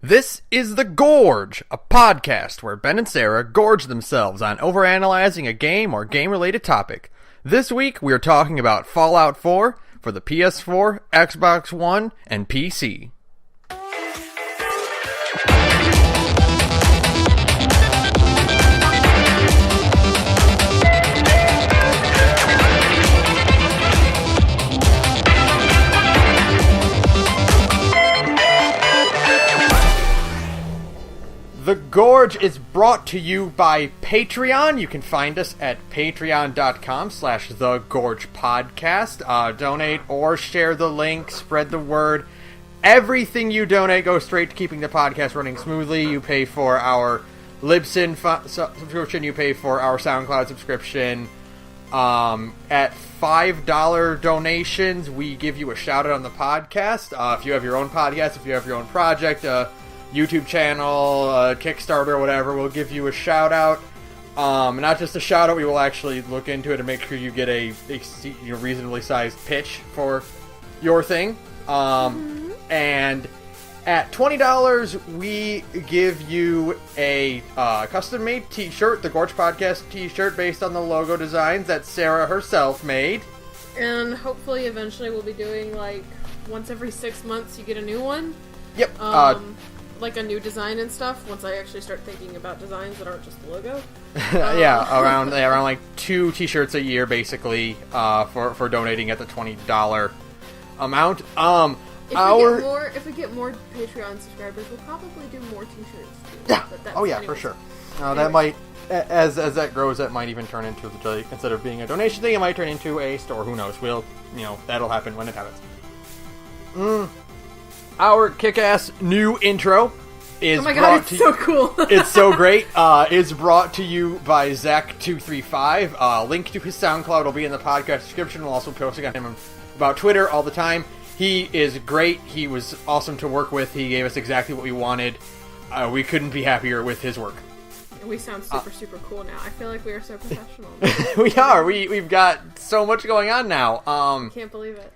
This is The Gorge, a podcast where Ben and Sara gorge themselves on overanalyzing a game or game-related topic. This week, we are talking about Fallout 4 for the PS4, Xbox One, and PC. The Gorge is brought to you by Patreon. You can find us at patreon.com/thegorgepodcast. Donate or share the link, spread the word. Everything you donate goes straight to keeping the podcast running smoothly. You pay for our Libsyn subscription. You pay for our SoundCloud subscription. At $5 donations, we give you a shout out on the podcast. If you have your own podcast, if you have your own project, YouTube channel, Kickstarter, whatever, we'll give you a shout out. Not just a shout out, we will actually look into it and make sure you get a reasonably sized pitch for your thing. And at $20, we give you a custom made t-shirt, the Gorge Podcast t-shirt, based on the logo designs that Sara herself made. And hopefully eventually we'll be doing like once every 6 months you get a new one. Yep. Like a new design and stuff, once I actually start thinking about designs that aren't just the logo. Yeah, around like 2 t-shirts a year, basically, for donating at the $20 amount. If we get more Patreon subscribers, we'll probably do more t-shirts. Yeah. For sure. That might, as that grows, that might even turn into, instead of being a donation thing, it might turn into a store. Who knows? That'll happen when it happens. Our kick-ass new intro is oh my god, it's so cool. It's so great. Is brought to you by Zach235. Link to his SoundCloud will be in the podcast description. We'll also be posting on him about Twitter all the time. He is great. He was awesome to work with. He gave us exactly what we wanted. We couldn't be happier with his work. We sound super cool now. I feel like we are so professional. We are. We've got so much going on now. Can't believe it.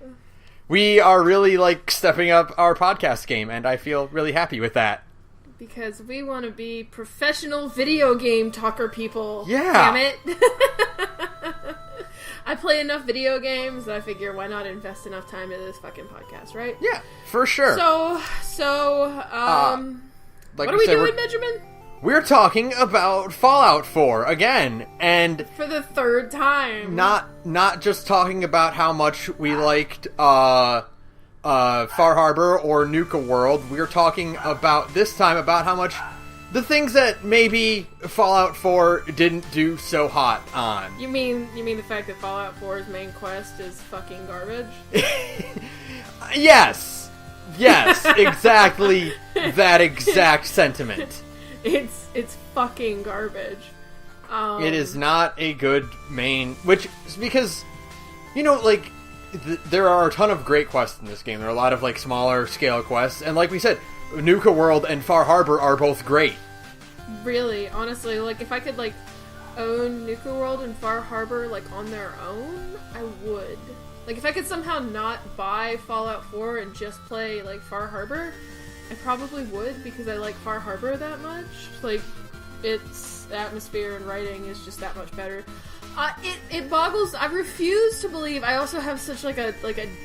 We are really, stepping up our podcast game, and I feel really happy with that. Because we want to be professional video game talker people. Yeah. Damn it. I play enough video games that I figure why not invest enough time into this fucking podcast, right? Yeah, for sure. So, what are we doing, Benjamin? We're talking about Fallout 4 again, and for the third time. Not just talking about how much we liked Far Harbor or Nuka World. We're talking about this time about how much the things that maybe Fallout 4 didn't do so hot on. You mean the fact that Fallout 4's main quest is fucking garbage? Yes, exactly that exact sentiment. It's fucking garbage. It is not a good main, because, there are a ton of great quests in this game. There are a lot of, smaller scale quests, and like we said, Nuka World and Far Harbor are both great. Really, honestly, if I could, own Nuka World and Far Harbor, on their own, I would. If I could somehow not buy Fallout 4 and just play, Far Harbor, I probably would, because I like Far Harbor that much. Its atmosphere and writing is just that much better. It boggles. I refuse to believe. I also have such a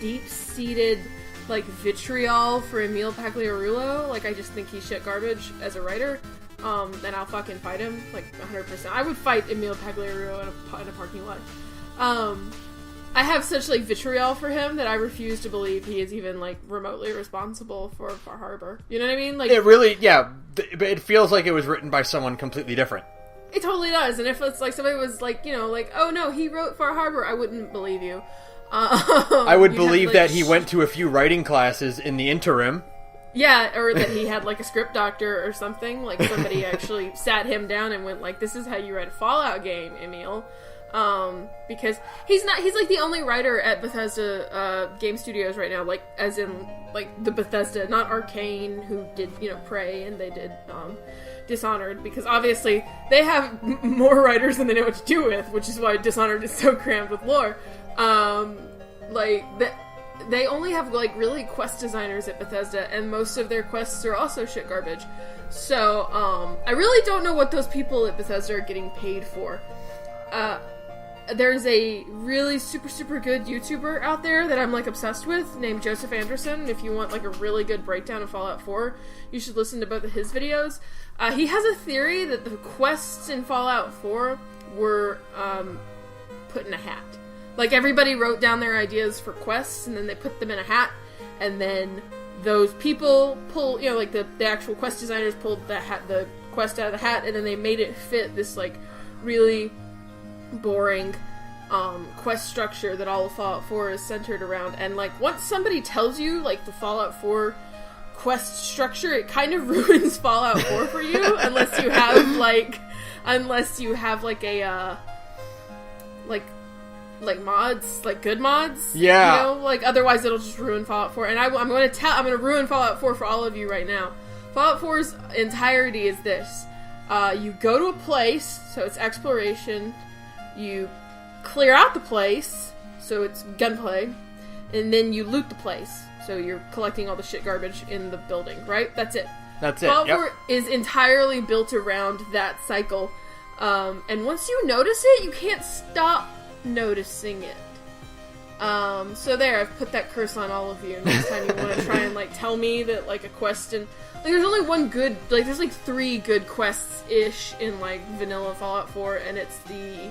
deep-seated vitriol for Emil Pagliarulo. I just think he's shit garbage as a writer. And I'll fucking fight him 100%. I would fight Emil Pagliarulo in a parking lot. I have such vitriol for him that I refuse to believe he is even remotely responsible for Far Harbor. You know what I mean? It really, yeah. But it feels like it was written by someone completely different. It totally does. And if it's somebody was oh no, he wrote Far Harbor, I wouldn't believe you. I would believe that he went to a few writing classes in the interim. Yeah, or that he had a script doctor or something. Somebody actually sat him down and went this is how you write a Fallout game, Emil. Because he's the only writer at Bethesda game studios right now, as in the Bethesda, not Arcane, who did Prey, and they did Dishonored, because obviously they have more writers than they know what to do with, which is why Dishonored is so crammed with lore. they only have, like, really quest designers at Bethesda, and most of their quests are also shit garbage. So, I really don't know what those people at Bethesda are getting paid for. There's a really super, super good YouTuber out there that I'm, like, obsessed with, named Joseph Anderson. If you want, like, a really good breakdown of Fallout 4, you should listen to both of his videos. He has a theory that the quests in Fallout 4 were, put in a hat. Like, everybody wrote down their ideas for quests, and then they put them in a hat, and then those people pull, you know, like, the actual quest designers pulled the quest out of the hat, and then they made it fit this, like, really boring, quest structure that all of Fallout 4 is centered around. And, like, once somebody tells you, like, the Fallout 4 quest structure, it kind of ruins Fallout 4 for you, unless you have, like, a, like mods, like good mods. Yeah. You know, like otherwise it'll just ruin Fallout 4. And I'm gonna ruin Fallout 4 for all of you right now. Fallout 4's entirety is this. You go to a place, so it's exploration. You clear out the place, so it's gunplay. And then you loot the place, so you're collecting all the shit garbage in the building, right? That's it. That's it. Fallout Yep. 4 is entirely built around that cycle. And once you notice it, you can't stop noticing it. So there, I've put that curse on all of you. Next time you want to try and, like, tell me that, like, a quest in... Like, there's only one good... Like, there's, like, 3 good quests-ish in, like, vanilla Fallout 4, and it's the,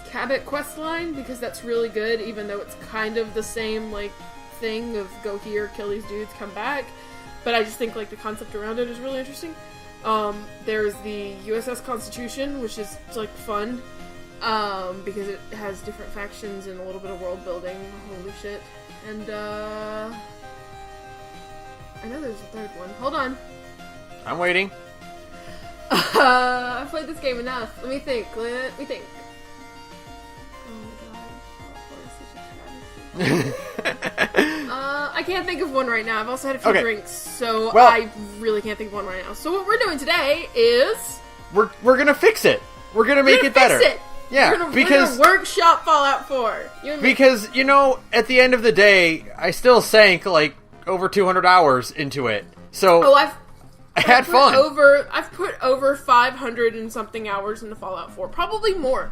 Cabot quest line, because that's really good, even though it's kind of the same, like, thing of go here, kill these dudes, come back. But I just think, like, the concept around it is really interesting. There's the USS Constitution, which is, like, fun. Because it has different factions and a little bit of world building. Holy shit. And, I know there's a third one. Hold on. I'm waiting. I've played this game enough. Let me think. Oh my god. I can't think of one right now. I've also had a few drinks, so I really can't think of one right now. So what we're doing today is... We're gonna fix it. We're gonna make it better. Yeah, we're gonna workshop Fallout 4. Because, you know, at the end of the day, I still sank, like, over 200 hours into it. So, I had fun. I've put over 500 and something hours into Fallout 4. Probably more.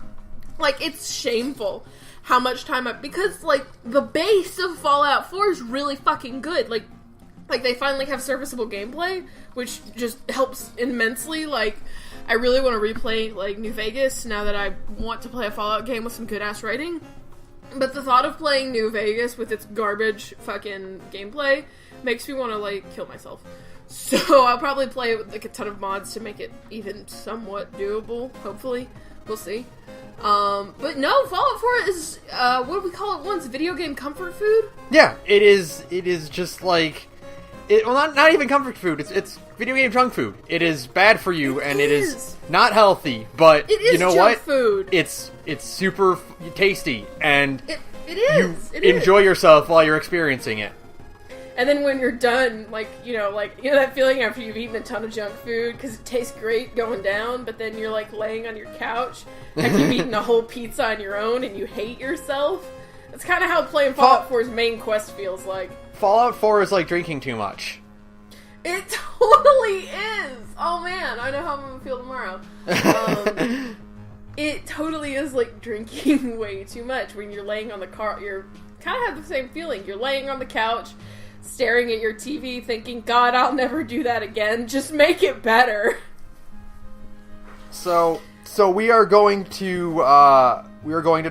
Like, it's shameful how much time because, like, the base of Fallout 4 is really fucking good. Like, they finally have serviceable gameplay, which just helps immensely. Like, I really want to replay, like, New Vegas now that I want to play a Fallout game with some good-ass writing. But the thought of playing New Vegas with its garbage fucking gameplay makes me want to, like, kill myself. So I'll probably play it with, like, a ton of mods to make it even somewhat doable, hopefully. We'll see. But no, Fallout 4 is, what did we call it once? Video game comfort food? Yeah, it is just, like... not even comfort food. It's video game junk food. It is bad for you, and it is not healthy. But you know what? Food. It's super tasty, and it is. You enjoy yourself while you're experiencing it. And then when you're done, you know that feeling after you've eaten a ton of junk food because it tastes great going down, but then you're, like, laying on your couch like you've eaten a whole pizza on your own and you hate yourself. That's kind of how playing Fallout 4's main quest feels like. Fallout 4 is like drinking too much. It totally is! Oh man, I know how I'm gonna feel tomorrow. It totally is like drinking way too much. When you're laying on the car, you're kind of have the same feeling. You're laying on the couch, staring at your TV, thinking, God, I'll never do that again. Just make it better. So we are going to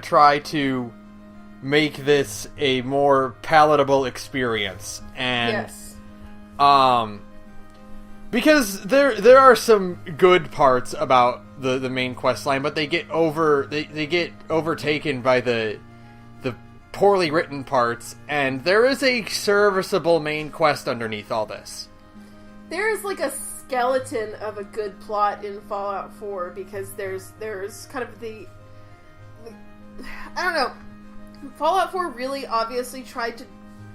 try to make this a more palatable experience, and yes. Because there are some good parts about the main quest line, but they get overtaken by the poorly written parts, and there is a serviceable main quest underneath all this. There is like a skeleton of a good plot in Fallout 4 because there's kind of the I don't know. Fallout 4 really obviously tried to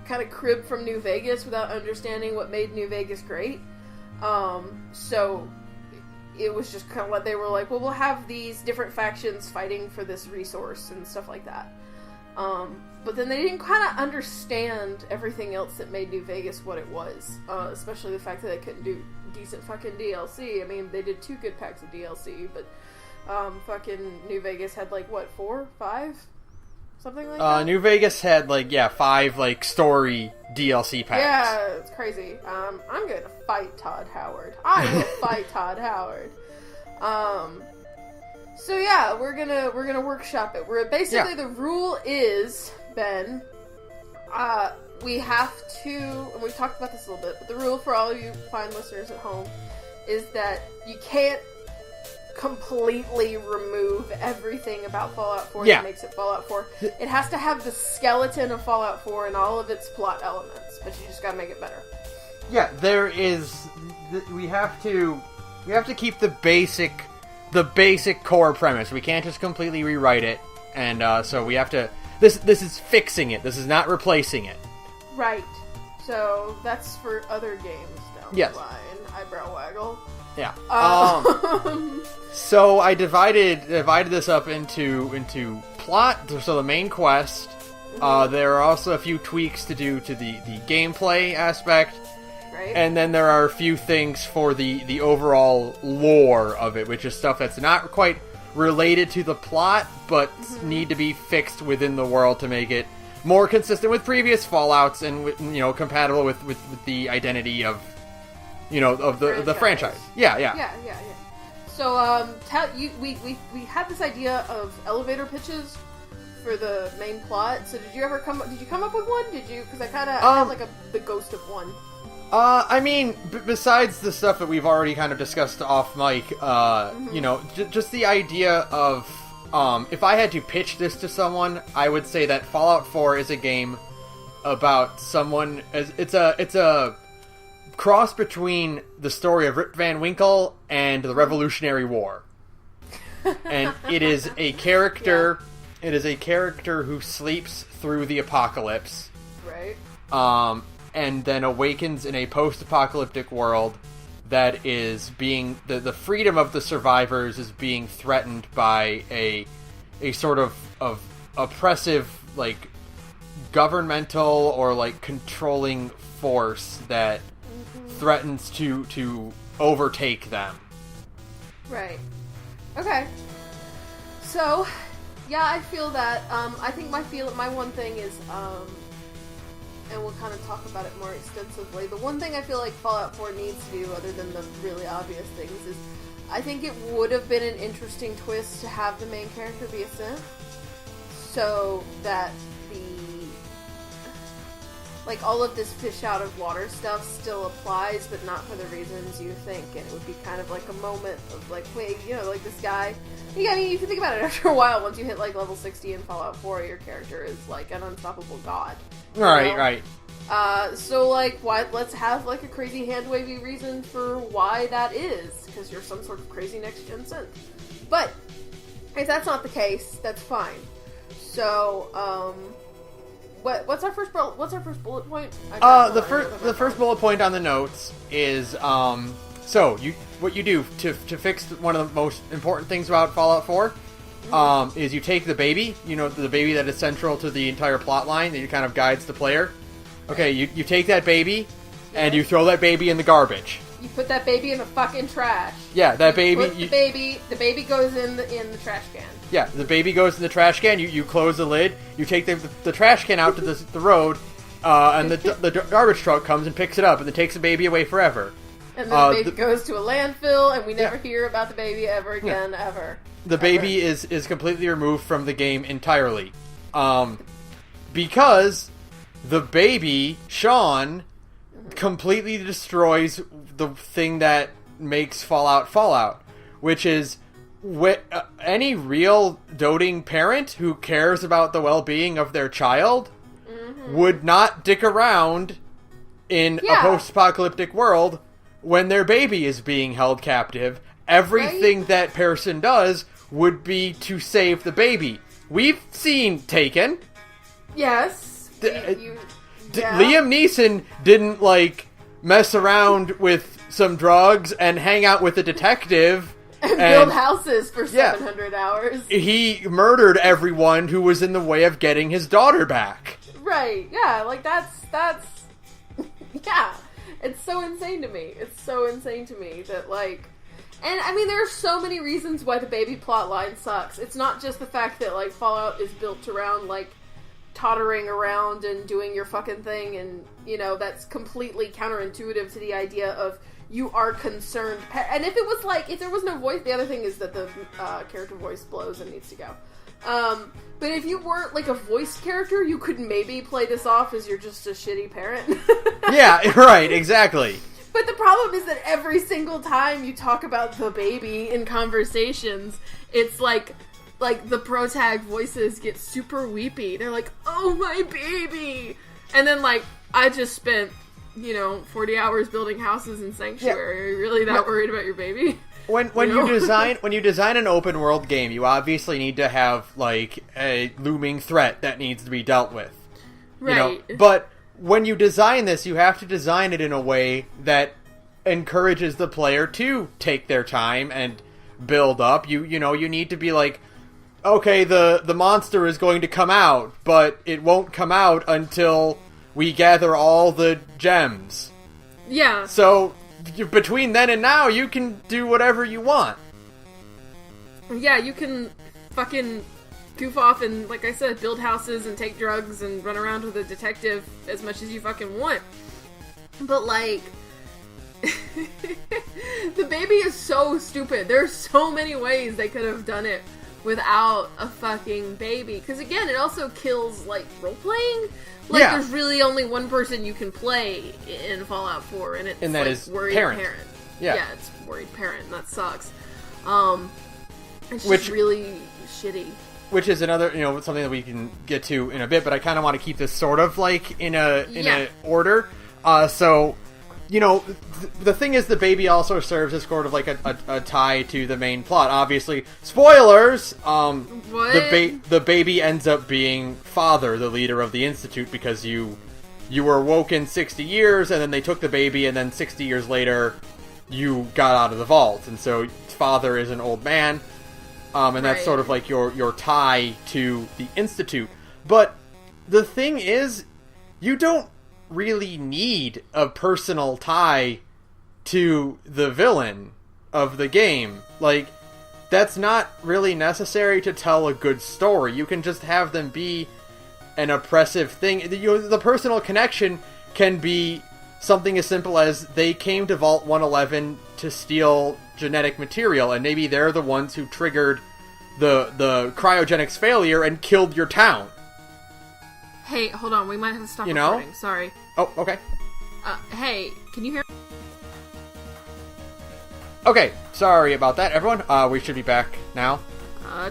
kind of crib from New Vegas without understanding what made New Vegas great. So it was just kind of what they were like, well, we'll have these different factions fighting for this resource and stuff like that. But then they didn't kind of understand everything else that made New Vegas what it was. Especially the fact that they couldn't do decent fucking DLC. I mean, they did 2 good packs of DLC, but fucking New Vegas had like, what, 4? 5? Something like that? New Vegas had 5 story DLC packs. Yeah, it's crazy. I'm gonna fight Todd Howard. I will fight Todd Howard. So yeah, we're gonna workshop it. Basically the rule is, Ben, we have to, and we've talked about this a little bit, but the rule for all of you fine listeners at home is that you can't completely remove everything about Fallout 4 that makes it Fallout 4. It has to have the skeleton of Fallout 4 and all of its plot elements, but you just gotta make it better. Yeah, there is. We have to keep the basic core premise. We can't just completely rewrite it, and so we have to. This is fixing it. This is not replacing it. Right. So that's for other games down the line. Eyebrow waggle. Yeah. So I divided this up into plot. So the main quest. There are also a few tweaks to do to the gameplay aspect. Right. And then there are a few things for the overall lore of it, which is stuff that's not quite related to the plot, but need to be fixed within the world to make it more consistent with previous Fallouts and compatible with the identity of the franchise. Yeah. So we had this idea of elevator pitches for the main plot. So did you come up with one? Did you? Because I had the ghost of one. I mean, besides the stuff that we've already kind of discussed off mic, just the idea of, if I had to pitch this to someone, I would say that Fallout 4 is a game about someone, it's a cross between the story of Rip Van Winkle and the Revolutionary War. And it is a character, who sleeps through the apocalypse. Right. And then awakens in a post-apocalyptic world that is being... The freedom of the survivors is being threatened by a sort of oppressive, governmental or, controlling force that threatens to overtake them. Right. Okay. So, yeah, I feel that. I think my one thing is... and we'll kind of talk about it more extensively. The one thing I feel like Fallout 4 needs to do, other than the really obvious things, is I think it would have been an interesting twist to have the main character be a synth, so that all of this fish out of water stuff still applies, but not for the reasons you think, and it would be kind of like a moment of wait, this guy... Yeah, I mean, you can think about it after a while. Once you hit level 60 in Fallout 4, your character is an unstoppable god. Right. So why? Let's have a crazy hand-wavy reason for why that is, because you're some sort of crazy next-gen synth. But if that's not the case, that's fine. So, what's our first bullet point? The first bullet point on the notes is what you do to fix one of the most important things about Fallout 4 is you take the baby, the baby that is central to the entire plot line that kind of guides the player. Okay, you take that baby and you throw that baby in the garbage. You put that baby in the fucking trash. Yeah, that baby. The bababy goes in the trash can. Yeah, the baby goes in the trash can. You close the lid. You take the trash can out to the road, and the garbage truck comes and picks it up and then takes the baby away forever. And then the baby goes to a landfill, and we never hear about the baby ever again, ever. The baby is completely removed from the game entirely. Because the baby, Sean, completely destroys the thing that makes Fallout, which is any real doting parent who cares about the well-being of their child would not dick around in a post-apocalyptic world when their baby is being held captive. Everything that person does would be to save the baby. We've seen Taken. Yes. Liam Neeson didn't mess around with some drugs and hang out with a detective And build houses for 700 hours. He murdered everyone who was in the way of getting his daughter back. Right, yeah, like that's yeah. It's so insane to me. It's so insane to me that, like... And, I mean, there are so many reasons why the baby plot line sucks. It's not just the fact that, like, Fallout is built around, like, tottering around and doing your fucking thing, and, you know, that's completely counterintuitive to the idea of you are concerned. And if it was, like, if there was no voice... The other thing is that the character voice blows and needs to go. But if you weren't, like, a voiced character, you could maybe play this off as you're just a shitty parent. Yeah, right, exactly. But the problem is that every single time you talk about the baby in conversations, it's like the protag voices get super weepy. They're like, oh, my baby! And then, like, I just spent, 40 hours building houses in Sanctuary. Are you really that worried about your baby? When you design an open world game, you obviously need to have, like, a looming threat that needs to be dealt with. Right. But when you design this, you have to design it in a way that encourages the player to take their time and build up. You need to be like, okay, the monster is going to come out, but it won't come out until we gather all the gems. Yeah. So between then and now, you can do whatever you want. Yeah, you can fucking goof off and, like I said, build houses and take drugs and run around with a detective as much as you fucking want. But, like, the baby is so stupid. There's so many ways they could have done it without a fucking baby. Because, again, it also kills, like, role-playing. Like, there's really only one person you can play in Fallout 4, and it's, that like, is worried parent. Yeah, it's worried parent, and that sucks. It's just really shitty. Which is another, something that we can get to in a bit, but I kind of want to keep this sort of, like, in a order. The thing is, the baby also serves as sort of like a tie to the main plot. Obviously, spoilers! What? The baby ends up being Father, the leader of the Institute, because you were woken 60 years, and then they took the baby, and then 60 years later, you got out of the vault. And so, Father is an old man, and that's sort of like your tie to the Institute. But the thing is, you don't really need a personal tie to the villain of the game. Like, that's not really necessary to tell a good story. You can just have them be an oppressive thing. The personal connection can be something as simple as they came to Vault 111 to steal genetic material, and maybe they're the ones who triggered the cryogenics failure and killed your town. Hey, hold on. We might have to stop recording. Sorry. Oh, okay. Hey, can you hear me? Okay, sorry about that, everyone. We should be back now.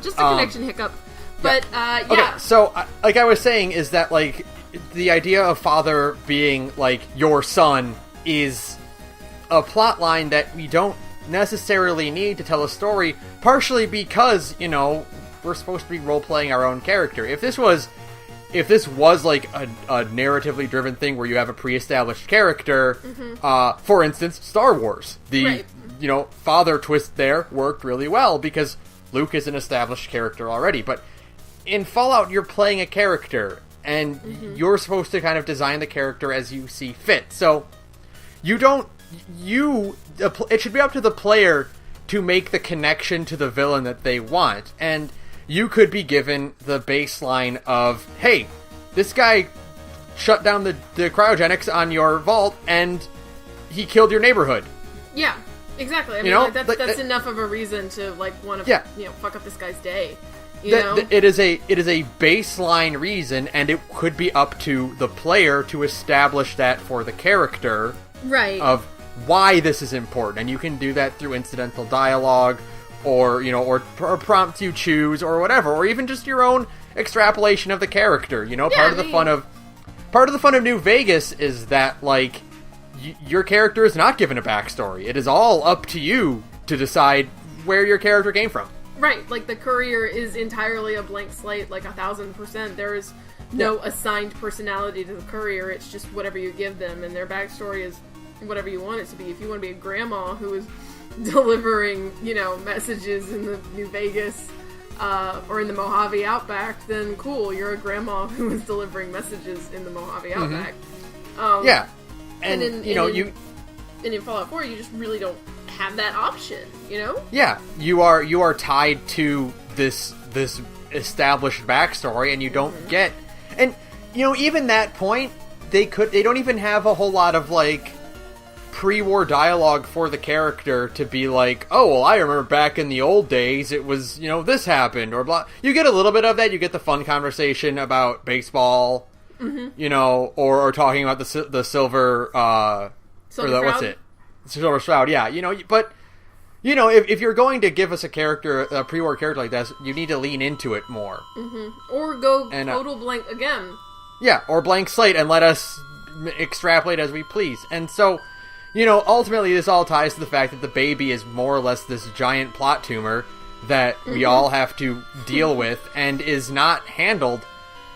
Just a connection hiccup. But, yeah. Okay, so, like I was saying, is that, like, the idea of Father being, like, your son is a plot line that we don't necessarily need to tell a story, partially because, we're supposed to be role-playing our own character. If this was like a narratively driven thing where you have a pre-established character, for instance, Star Wars, the Father twist there worked really well because Luke is an established character already. But in Fallout, you're playing a character, and you're supposed to kind of design the character as you see fit. So it should be up to the player to make the connection to the villain that they want, and you could be given the baseline of, hey, this guy shut down the cryogenics on your vault, and he killed your neighborhood. Yeah, exactly. I mean, that's enough of a reason to, like, want to, fuck up this guy's day. It is a baseline reason, and it could be up to the player to establish that for the character. Right. Of why this is important, and you can do that through incidental dialogue, or prompts you choose, or whatever, or even just your own extrapolation of the character. Part of the fun of New Vegas is that, like, your character is not given a backstory. It is all up to you to decide where your character came from. Right, like, the courier is entirely a blank slate, like 1,000%. There is no assigned personality to the courier. It's just whatever you give them, and their backstory is whatever you want it to be. If you want to be a grandma who is delivering, messages in the New Vegas or in the Mojave Outback, then cool, you're a grandma who is delivering messages in the Mojave Outback. Yeah. And in Fallout 4, you just really don't have that option, Yeah, you are tied to this established backstory, and you don't get, and even that point, they don't even have a whole lot of like pre-war dialogue for the character to be like, oh well, I remember back in the old days it was this happened or blah. You get a little bit of that. You get the fun conversation about baseball, or talking about the silver what's it, Silver Shroud. Yeah, but. If you're going to give us a pre-war character like that, you need to lean into it more. Mm-hmm. Or go total blank again. Yeah, or blank slate and let us extrapolate as we please. And so, ultimately this all ties to the fact that the baby is more or less this giant plot tumor that we all have to deal with and is not handled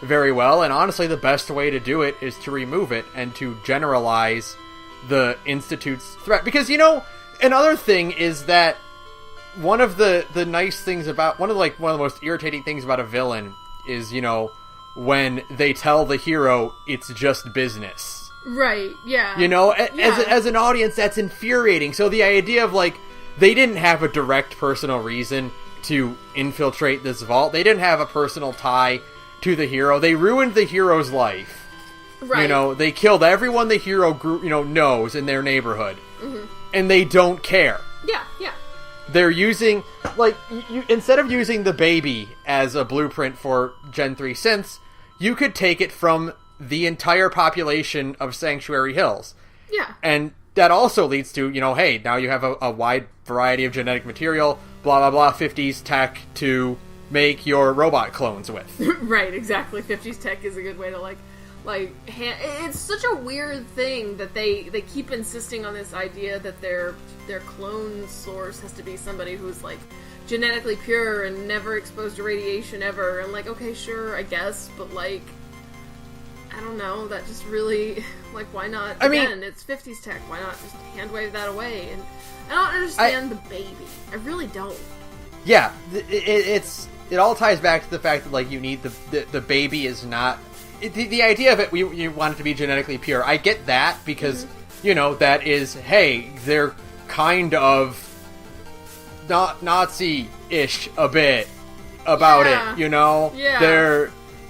very well. And honestly, the best way to do it is to remove it and to generalize the Institute's threat. Because, another thing is that one of the nice things about one of the most irritating things about a villain is when they tell the hero it's just business. Right. Yeah. As an audience, that's infuriating. So the idea of they didn't have a direct personal reason to infiltrate this vault. They didn't have a personal tie to the hero. They ruined the hero's life. Right. They killed everyone the hero knows in their neighborhood. Mm-hmm. And they don't care. Yeah, yeah. They're using, instead of using the baby as a blueprint for Gen 3 synths, you could take it from the entire population of Sanctuary Hills. Yeah. And that also leads to, hey, now you have a wide variety of genetic material, blah, blah, blah, 50s tech to make your robot clones with. Right, exactly. 50s tech is a good way to, it's such a weird thing that they keep insisting on this idea that their clone source has to be somebody who's genetically pure and never exposed to radiation ever. And okay, sure, I guess, but I don't know, that just really why not? Again, it's 50s tech. Why not just hand wave that away? And I don't understand the baby. I really don't. Yeah, it all ties back to the fact that you need the baby is not. The idea of it, you want it to be genetically pure. I get that because, that is, hey, they're kind of not Nazi-ish a bit about it, Yeah.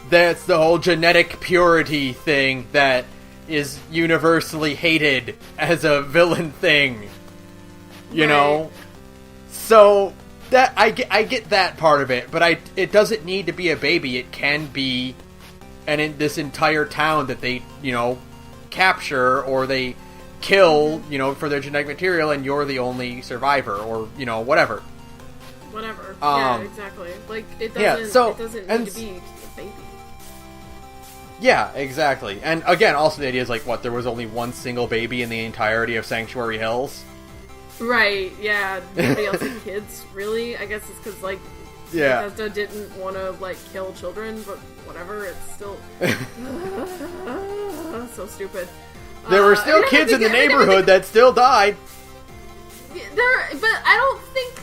That's the whole genetic purity thing that is universally hated as a villain thing, know? So, that I get that part of it, but it doesn't need to be a baby. It can be... And in this entire town that they, capture or they kill, for their genetic material, and you're the only survivor, or whatever. Whatever. Yeah, exactly. It doesn't need to be a baby. Yeah, exactly. And again, also the idea is there was only one single baby in the entirety of Sanctuary Hills. Right. Yeah. Nobody else had kids. Really? I guess it's because yeah. Bethesda didn't want to kill children, but whatever, it's still so stupid. There were still kids in the neighborhood that still died. But I don't think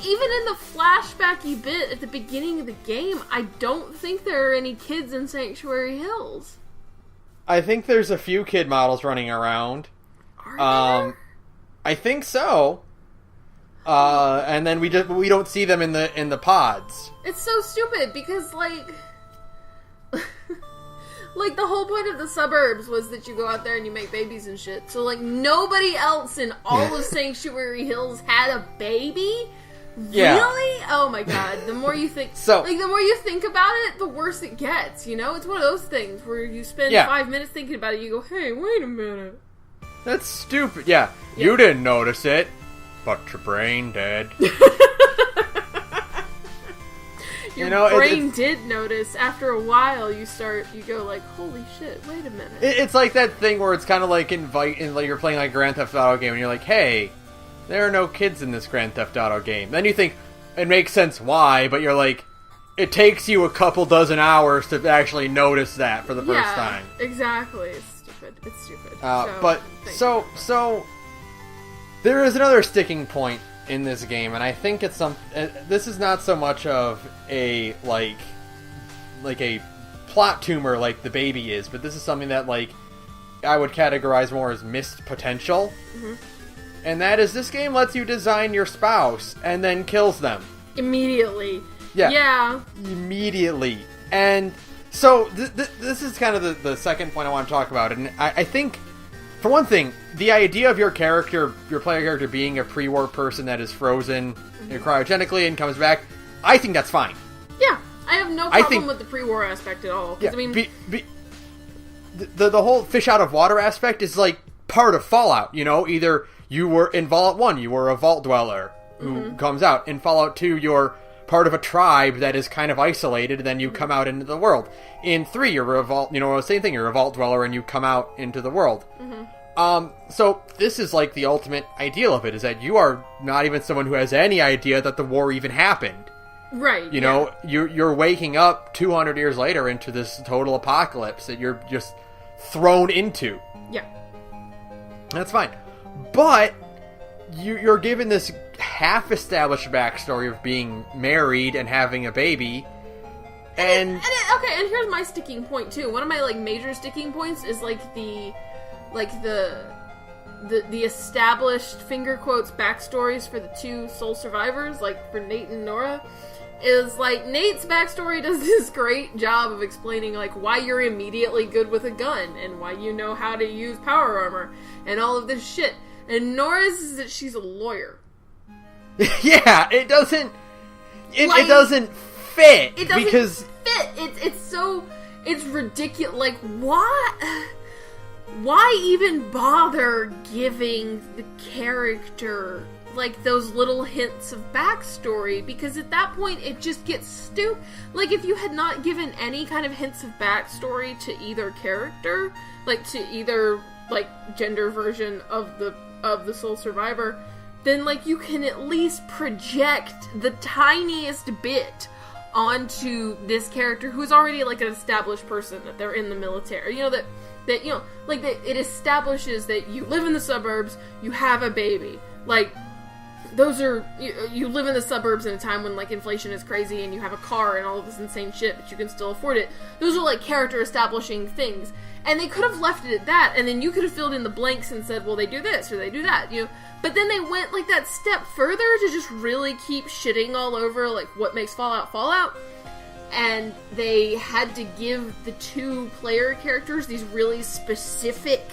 even in the flashbacky bit at the beginning of the game, I don't think there are any kids in Sanctuary Hills. I think there's a few kid models running around. Are there? I think so. And then we don't see them in the pods. It's so stupid because the whole point of the suburbs was that you go out there and you make babies and shit. So nobody else in all of Sanctuary Hills had a baby. Yeah. Really? Oh my god! The more you think, the more you think about it, the worse it gets. It's one of those things where you spend 5 minutes thinking about it. You go, "Hey, wait a minute. That's stupid." Yeah. You didn't notice it. But your brain did. Your brain did notice. After a while, you go holy shit, wait a minute. It's like that thing where it's kind of you're playing a Grand Theft Auto game and you're like, hey, there are no kids in this Grand Theft Auto game. Then you think, it makes sense why, but you're it takes you a couple dozen hours to actually notice that for the first time. Exactly. It's stupid. So There is another sticking point in this game, and I think it's this is not so much of a like a plot tumor like the baby is, but this is something that like I would categorize more as missed potential. Mm-hmm. And that is, this game lets you design your spouse and then kills them immediately. Yeah. Immediately. And so this is kind of the second point I want to talk about. And I think, for one thing, the idea of your player character being a pre-war person that is frozen cryogenically and comes back, I think that's fine. Yeah, I have no problem with the pre-war aspect at all. Yeah, I mean, the whole fish out of water aspect is like part of Fallout, you know? Either you were in Fallout 1, you were a vault dweller who comes out. In Fallout 2, you're part of a tribe that is kind of isolated, and then you come out into the world. In 3, you're a vault, same thing, you're a vault dweller and you come out into the world. So this is like the ultimate ideal of it, is that you are not even someone who has any idea that the war even happened. Right. You're waking up 200 years later into this total apocalypse that you're just thrown into. Yeah. That's fine. But you're given this half-established backstory of being married and having a baby, and here's my sticking point too. One of my like major sticking points is like the established finger quotes backstories for the two soul survivors, like for Nate and Nora. Is like Nate's backstory does this great job of explaining like why you're immediately good with a gun and why you know how to use power armor and all of this shit. And Nora's is that she's a lawyer. Yeah, it doesn't fit. It doesn't fit. It's ridiculous. Like, why even bother giving the character like those little hints of backstory? Because at that point it just gets stupid. Like, if you had not given any kind of hints of backstory to either character, like to either like gender version of the soul survivor, then like you can at least project the tiniest bit onto this character who's already like an established person, that they're in the military, it establishes that you live in the suburbs, you have a baby, like those are, you live in the suburbs in a time when like inflation is crazy and you have a car and all of this insane shit, but you can still afford it. Those are like character establishing things. And they could have left it at that, and then you could have filled in the blanks and said, well, they do this, or they do that, But then they went, like, that step further to just really keep shitting all over, like, what makes Fallout. And they had to give the two player characters these really specific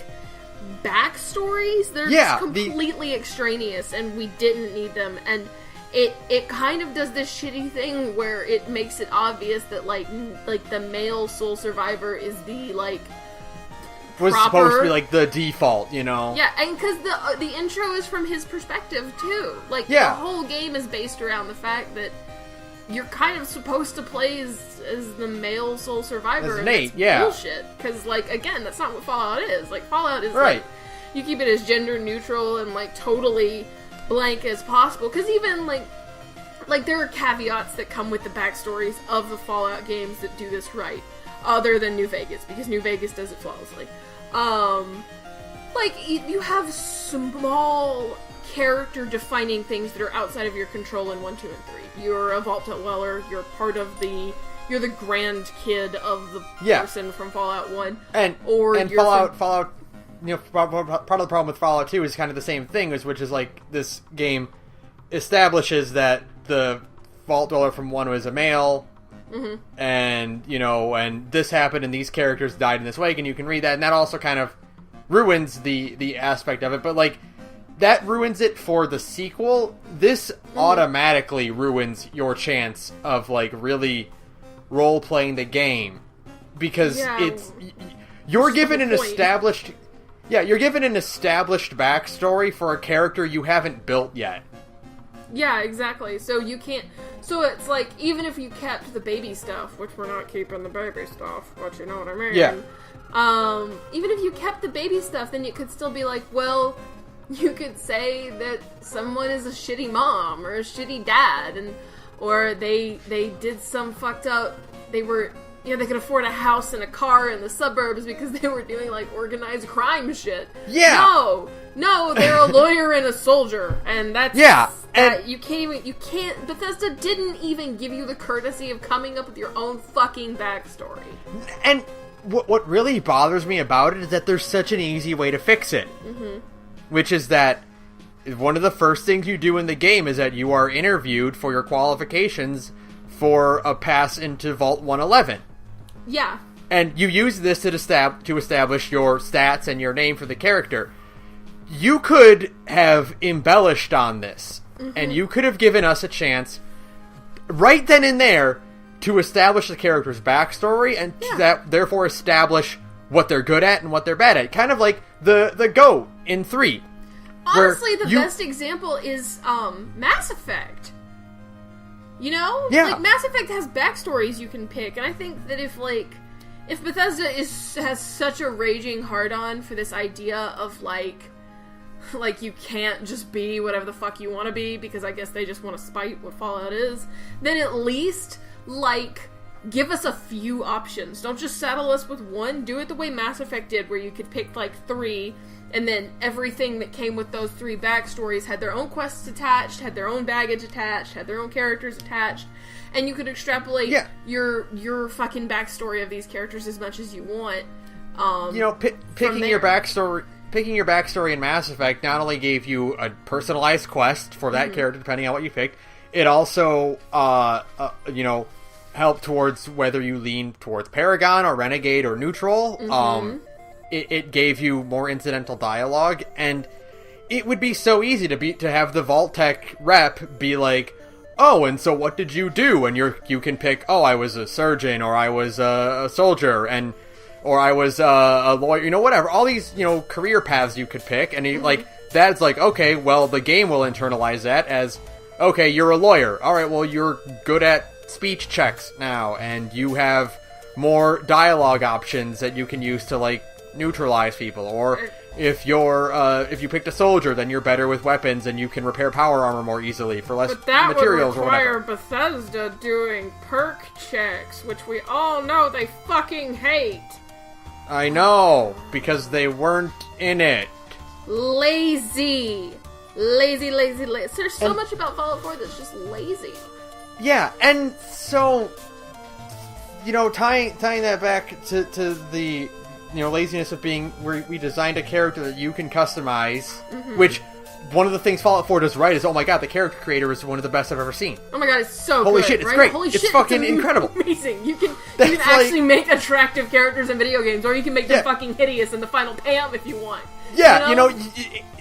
backstories. They're just completely extraneous, and we didn't need them. And it kind of does this shitty thing where it makes it obvious that, like the male soul survivor is the, like, was proper, supposed to be like the default, Yeah, and because the intro is from his perspective too. Like the whole game is based around the fact that you're kind of supposed to play as the male soul survivor. As Nate, yeah. Bullshit. Because like again, that's not what Fallout is. Like Fallout is right. Like, you keep it as gender neutral and like totally blank as possible. Because even like there are caveats that come with the backstories of the Fallout games that do this right. Other than New Vegas, because New Vegas does it flawlessly. You have small character-defining things that are outside of your control in 1, 2, and 3. You're a vault dweller, you're the grandkid of the person from Fallout 1. And Fallout, part of the problem with Fallout 2 is kind of the same thing, which is like, this game establishes that the vault dweller from 1 was a male, and, and this happened and these characters died in this way, and you can read that, and that also kind of ruins the aspect of it, but, like, that ruins it for the sequel. This automatically ruins your chance of, like, really role-playing the game, because you're given an established backstory for a character you haven't built yet. Yeah, exactly. So you can't... So it's like, even if you kept the baby stuff, which we're not keeping the baby stuff, but you know what I mean? Yeah. Even if you kept the baby stuff, then it could still be like, well, you could say that someone is a shitty mom, or a shitty dad, or they did some fucked up... They were Yeah, they could afford a house and a car in the suburbs because they were doing, like, organized crime shit. Yeah! No, they're a lawyer and a soldier, and that's... Yeah, and... you can't... Bethesda didn't even give you the courtesy of coming up with your own fucking backstory. And what really bothers me about it is that there's such an easy way to fix it. Mm-hmm. Which is that one of the first things you do in the game is that you are interviewed for your qualifications for a pass into Vault 111. Yeah. And you use this to establish your stats and your name for the character. You could have embellished on this, and you could have given us a chance right then and there to establish the character's backstory and therefore establish what they're good at and what they're bad at. Kind of like the GOAT in 3. Honestly, the best example is Mass Effect. You know? Yeah. Like, Mass Effect has backstories you can pick, and I think that if Bethesda has such a raging hard-on for this idea of, like, you can't just be whatever the fuck you want to be, because I guess they just want to spite what Fallout is, then at least, like, give us a few options. Don't just saddle us with one. Do it the way Mass Effect did, where you could pick, like, 3, and then everything that came with those 3 backstories had their own quests attached, had their own baggage attached, had their own characters attached, and you could extrapolate your fucking backstory of these characters as much as you want. Picking your backstory in Mass Effect not only gave you a personalized quest for that character, depending on what you picked, it also, helped towards whether you lean towards Paragon or Renegade or Neutral. It gave you more incidental dialogue, and it would be so easy to have the Vault-Tec rep be like, oh, and so what did you do? And you can pick, oh, I was a surgeon, or I was a soldier, or I was a lawyer, whatever. All these, career paths you could pick, and that's like, okay, well, the game will internalize that as, okay, you're a lawyer. All right, well, you're good at speech checks now, and you have more dialogue options that you can use to, like, neutralize people. Or if you picked a soldier, then you're better with weapons and you can repair power armor more easily for less materials or whatever. But that would require Bethesda doing perk checks, which we all know they fucking hate. I know, because they weren't in it. Lazy. There's so much about Fallout 4 that's just lazy. Yeah, and so, tying that back to the laziness of being where we designed a character that you can customize, which one of the things Fallout 4 does right is, oh my god, the character creator is one of the best I've ever seen. Oh my god, it's so Holy good, shit, it's right? great. Holy it's shit, fucking incredible. Amazing. You can actually make attractive characters in video games, or you can make them fucking hideous in the final payout if you want. Yeah,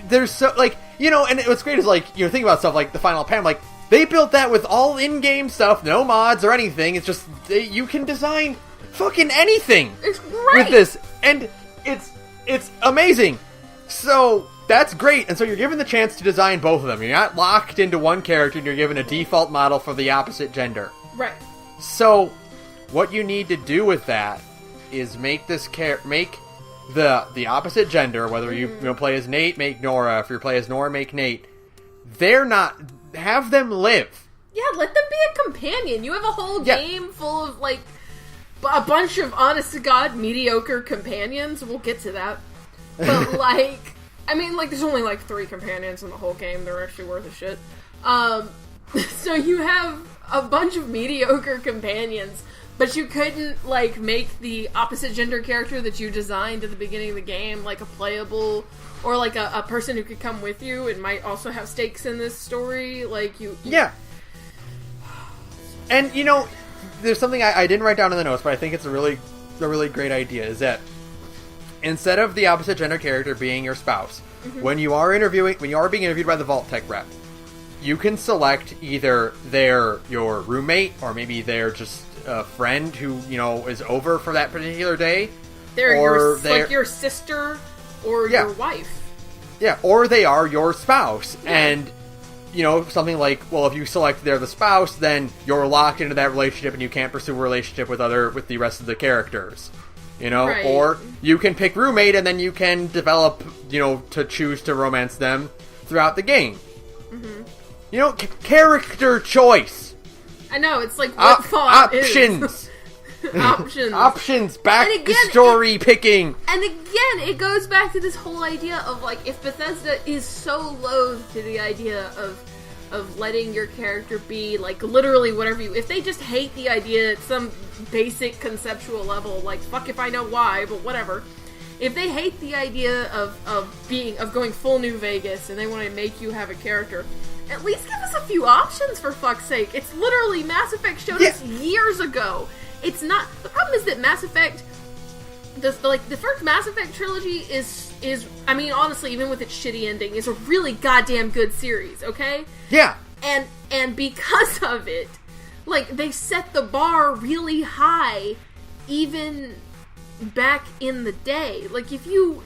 there's so, like, and what's great is, like, think about stuff like the final payout, like, they built that with all in-game stuff, no mods or anything. It's just, you can design fucking anything with this, and it's amazing. So that's great, and so you're given the chance to design both of them. You're not locked into one character, and you're given a default model for the opposite gender. Right. So what you need to do with that is make this make the opposite gender, whether you play as Nate, make Nora. If you play as Nora, make Nate. Have them live. Yeah, let them be a companion. You have a whole game full of, like, a bunch of honest-to-God mediocre companions. We'll get to that. But, there's only, 3 companions in the whole game. They're actually worth a shit. So you have a bunch of mediocre companions, but you couldn't, make the opposite gender character that you designed at the beginning of the game, a playable, or, a person who could come with you and might also have stakes in this story. Yeah. And, there's something I didn't write down in the notes, but I think it's a really great idea, is that instead of the opposite gender character being your spouse, when you are being interviewed by the Vault-Tec rep, you can select either they're your roommate, or maybe they're just a friend who, is over for that particular day. They're your sister or your wife. Yeah, or they are your spouse. Yeah. And, something like, well, if you select they're the spouse, then you're locked into that relationship and you can't pursue a relationship with the rest of the characters. Right. Or you can pick roommate and then you can develop, to choose to romance them throughout the game. Mm-hmm. Character choice. I know, it's like what Fallout options. is. Options. Backstory picking. And again, it goes back to this whole idea of, like, if Bethesda is so loath to the idea of letting your character be, like, literally whatever if they just hate the idea at some basic conceptual level, like, fuck if I know why, but whatever. If they hate the idea of going full New Vegas and they want to make you have a character, at least give us a few options, for fuck's sake. It's literally Mass Effect showed us years ago. It's not... The problem is that Mass Effect... The first Mass Effect trilogy is... I mean, honestly, even with its shitty ending, is a really goddamn good series, okay? Yeah. And because of it, like, they set the bar really high, even back in the day. Like, if you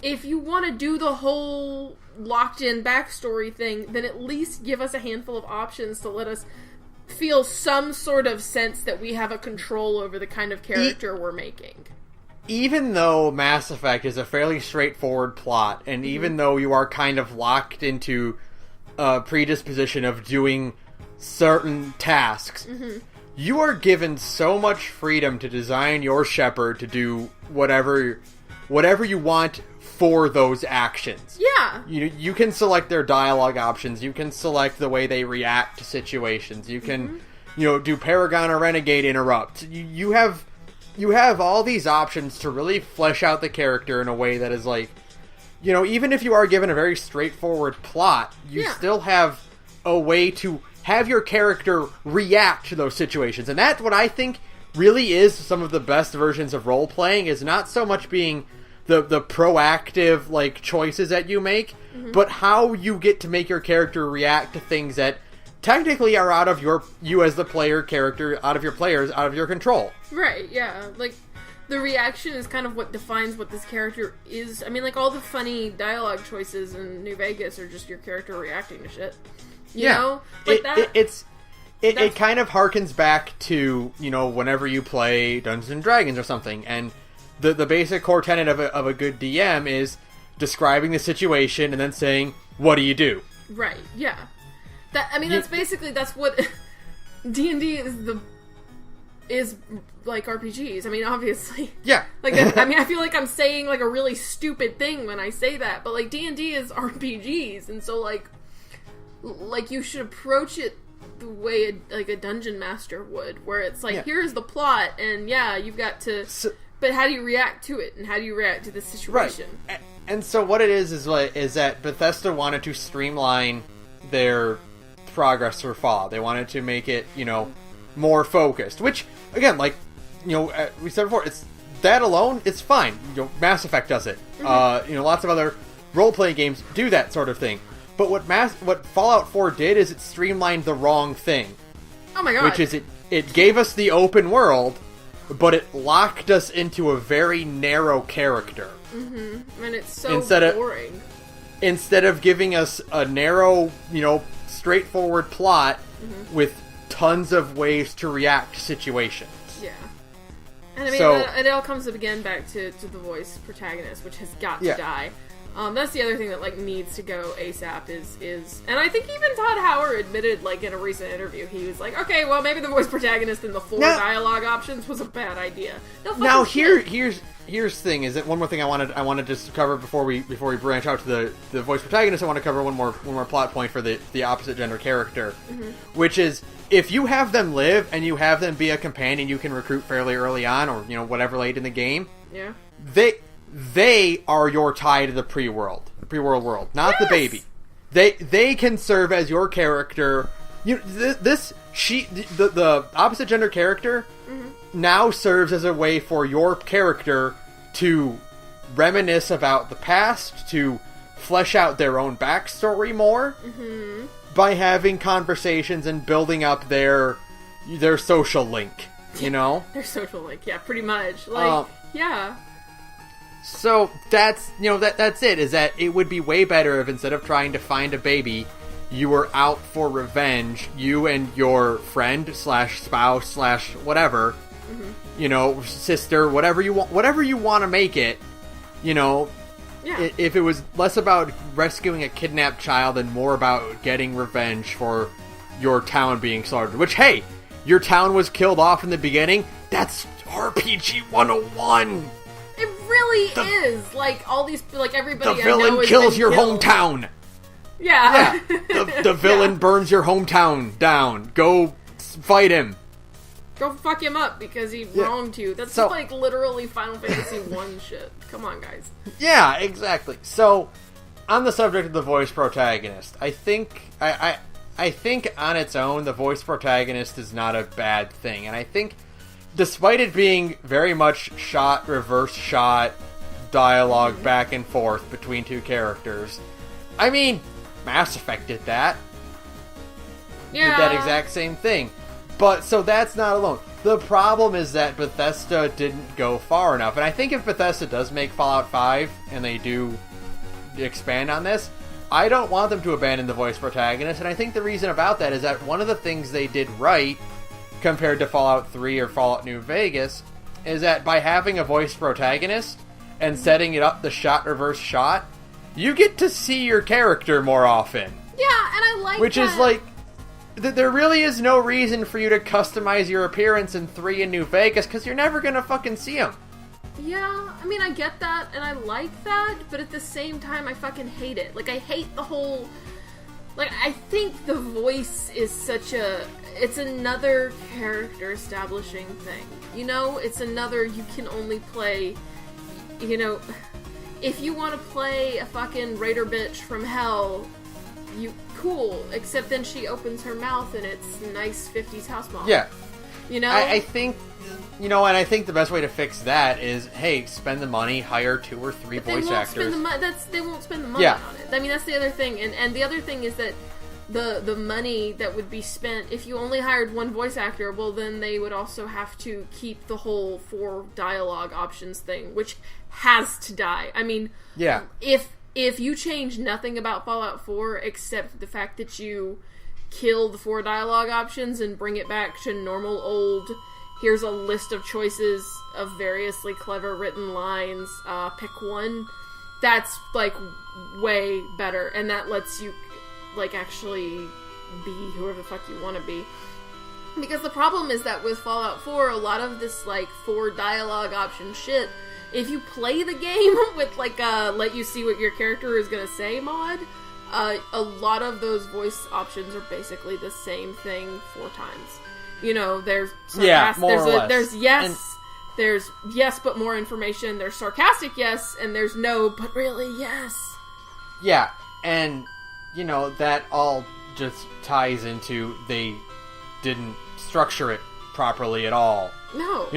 want to do the whole locked-in backstory thing, then at least give us a handful of options to let us feel some sort of sense that we have a control over the kind of character we're making. Even though Mass Effect is a fairly straightforward plot, and even though you are kind of locked into a predisposition of doing certain tasks, you are given so much freedom to design your Shepard to do whatever you want for those actions. Yeah. You can select their dialogue options. You can select the way they react to situations. You can, do Paragon or Renegade interrupt. You have all these options to really flesh out the character in a way that is like, even if you are given a very straightforward plot, you still have a way to have your character react to those situations. And that's what I think really is some of the best versions of role-playing, is not so much being the proactive, like, choices that you make, but how you get to make your character react to things that technically are out of you as the player character, out of your players, out of your control. Right, yeah. Like, the reaction is kind of what defines what this character is. I mean, like, all the funny dialogue choices in New Vegas are just your character reacting to shit. You know? Like it kind of harkens back to, whenever you play Dungeons and Dragons or something, and the basic core tenet of a good DM is describing the situation and then saying, what do you do? Right, yeah. That's what D&D is like RPGs. I mean, obviously. Yeah. I feel like I'm saying, like, a really stupid thing when I say that, but, like, D&D is RPGs, and so, like, you should approach it the way a dungeon master would, where it's like, here's the plot, and you've got to... but how do you react to it, and how do you react to the situation? Right. And so what it is that Bethesda wanted to streamline their progress through Fallout. They wanted to make it, more focused, which, again, like, we said before, it's that alone, it's fine. Mass Effect does it. Lots of other role-playing games do that sort of thing. But what Fallout 4 did is it streamlined the wrong thing. Oh my god. Which is it gave us the open world, but it locked us into a very narrow character. And it's so boring. Instead of giving us a narrow, straightforward plot with tons of ways to react to situations. Yeah. And I mean, it all comes up again back to the voice protagonist, which has got to die. That's the other thing that, like, needs to go ASAP is, and I think even Todd Howard admitted, like, in a recent interview, he was like, okay, well, maybe the voice protagonist and the 4 dialogue options was a bad idea. Now, here's the thing, is that one more thing I wanted to just cover before we branch out to the voice protagonist. I want to cover one more plot point for the opposite gender character, which is, if you have them live and you have them be a companion you can recruit fairly early on, or whatever late in the game, they are your tie to the pre-world world, not the baby. They can serve as your character. The opposite gender character now serves as a way for your character to reminisce about the past, to flesh out their own backstory more by having conversations and building up their social link. Their social link, yeah, pretty much. Like, yeah. So that's that's it. Is that it would be way better if, instead of trying to find a baby, you were out for revenge. You and your friend / spouse / whatever, sister, whatever you want to make it. If it was less about rescuing a kidnapped child and more about getting revenge for your town being slaughtered. Which, hey, your town was killed off in the beginning. That's RPG 101. It really is. Like, all these, like, everybody The I know villain has kills been your killed. hometown. Yeah. The villain Yeah. burns your hometown down. Go fight him. Go fuck him up because he wronged you. That's So- like literally Final Fantasy 1 shit. Come on, guys. Yeah, exactly. So, on the subject of the voice protagonist, I think I think on its own, the voice protagonist is not a bad thing. And I think, despite it being very much shot, reverse shot, dialogue back and forth between two characters, I mean, Mass Effect did that. Yeah. Did that exact same thing. But, so that's not alone. The problem is that Bethesda didn't go far enough. And I think if Bethesda does make Fallout 5, and they do expand on this, I don't want them to abandon the voice protagonist. And I think the reason about that is that one of the things they did right, compared to Fallout 3 or Fallout New Vegas, is that by having a voice protagonist, and setting it up the shot, reverse shot, you get to see your character more often. Yeah, and I like Which that. is like, there really is no reason for you to customize your appearance in 3 in New Vegas, because you're never gonna fucking see him. Yeah, I mean, I get that, and I like that, but at the same time, I fucking hate it. Like, I hate the whole... Like, I think the voice is such a... It's another character establishing thing. You know? It's another, you can only play... You know... If you want to play a fucking raider bitch from hell... Cool, except then she opens her mouth and it's nice 50s house mom. Yeah. You know? I think, and I think the best way to fix that is, hey, spend the money, hire 2 or 3 voice actors. They won't spend the money on it. I mean, that's the other thing. And the other thing is that the money that would be spent, if you only hired one voice actor, well, then they would also have to keep the whole 4 dialogue options thing, which has to die. I mean, yeah. If you change nothing about Fallout 4 except the fact that you kill the 4 dialogue options and bring it back to normal old, here's a list of choices of variously clever written lines, pick one, that's, like, way better. And that lets you, like, actually be whoever the fuck you want to be. Because the problem is that with Fallout 4, a lot of this, like, 4 dialogue option shit, if you play the game with, like, let you see what your character is gonna say mod, a lot of those voice options are basically the same thing 4 times. You know, there's sarcastic, more or less. There's yes, there's yes but more information, there's sarcastic yes, and there's no but really yes. Yeah, and, that all just ties into they didn't structure it properly at all. No.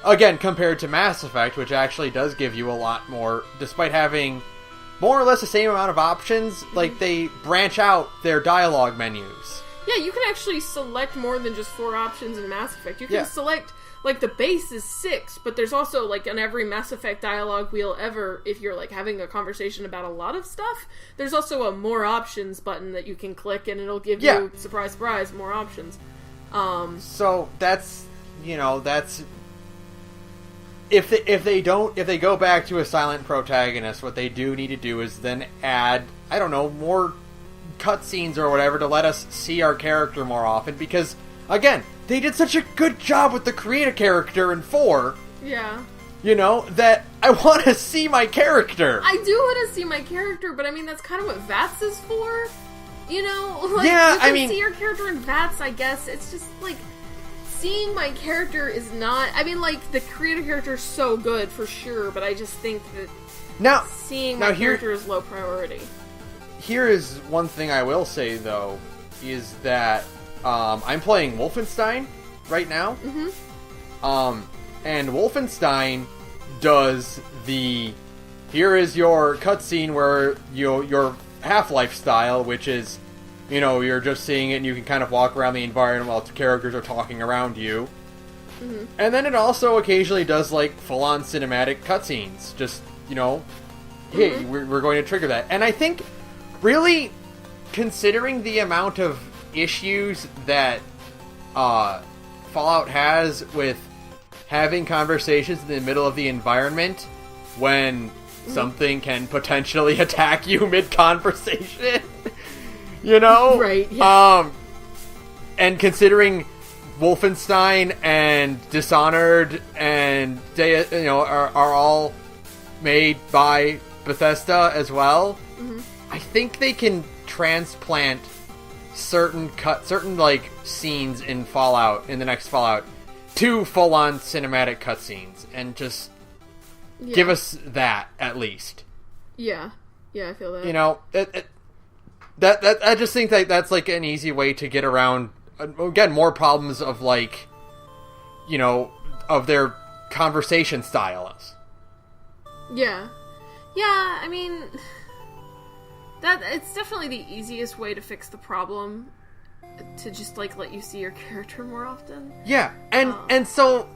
Again, compared to Mass Effect, which actually does give you a lot more, despite having more or less the same amount of options, like, they branch out their dialogue menus. Yeah, you can actually select more than just 4 options in Mass Effect. You can select, like, the base is 6, but there's also, like, on every Mass Effect dialogue wheel ever, if you're, like, having a conversation about a lot of stuff, there's also a more options button that you can click, and it'll give you, surprise, surprise, more options. So, that's... that's if they go back to a silent protagonist, what they do need to do is then add, I don't know, more cutscenes or whatever to let us see our character more often, because again, they did such a good job with the create a character in 4. Yeah. That I want to see my character. I do want to see my character, but I mean that's kind of what VATS is for. Like, yeah, you can I mean, see your character in VATS, I guess. It's just like seeing my character is not... I mean, like, the creator character is so good, for sure, but I just think that seeing my character is low priority. Here is one thing I will say, though, is that I'm playing Wolfenstein right now. Mm-hmm. And Wolfenstein does the... Here is your cutscene where your Half-Life style, which is... you're just seeing it and you can kind of walk around the environment while the characters are talking around you. Mm-hmm. And then it also occasionally does, like, full-on cinematic cutscenes. Just, hey, we're going to trigger that. And I think, really, considering the amount of issues that Fallout has with having conversations in the middle of the environment when something can potentially attack you mid-conversation... Right, yeah. And considering Wolfenstein and Dishonored and are all made by Bethesda as well. Mm-hmm. I think they can transplant certain like scenes in the next Fallout to full-on cinematic cutscenes and just give us that at least. Yeah, I feel that. You know, that I just think that that's like an easy way to get around again more problems of like, you know, of their conversation styles. Yeah, I mean, that it's definitely the easiest way to fix the problem, to just like let you see your character more often. Yeah, and so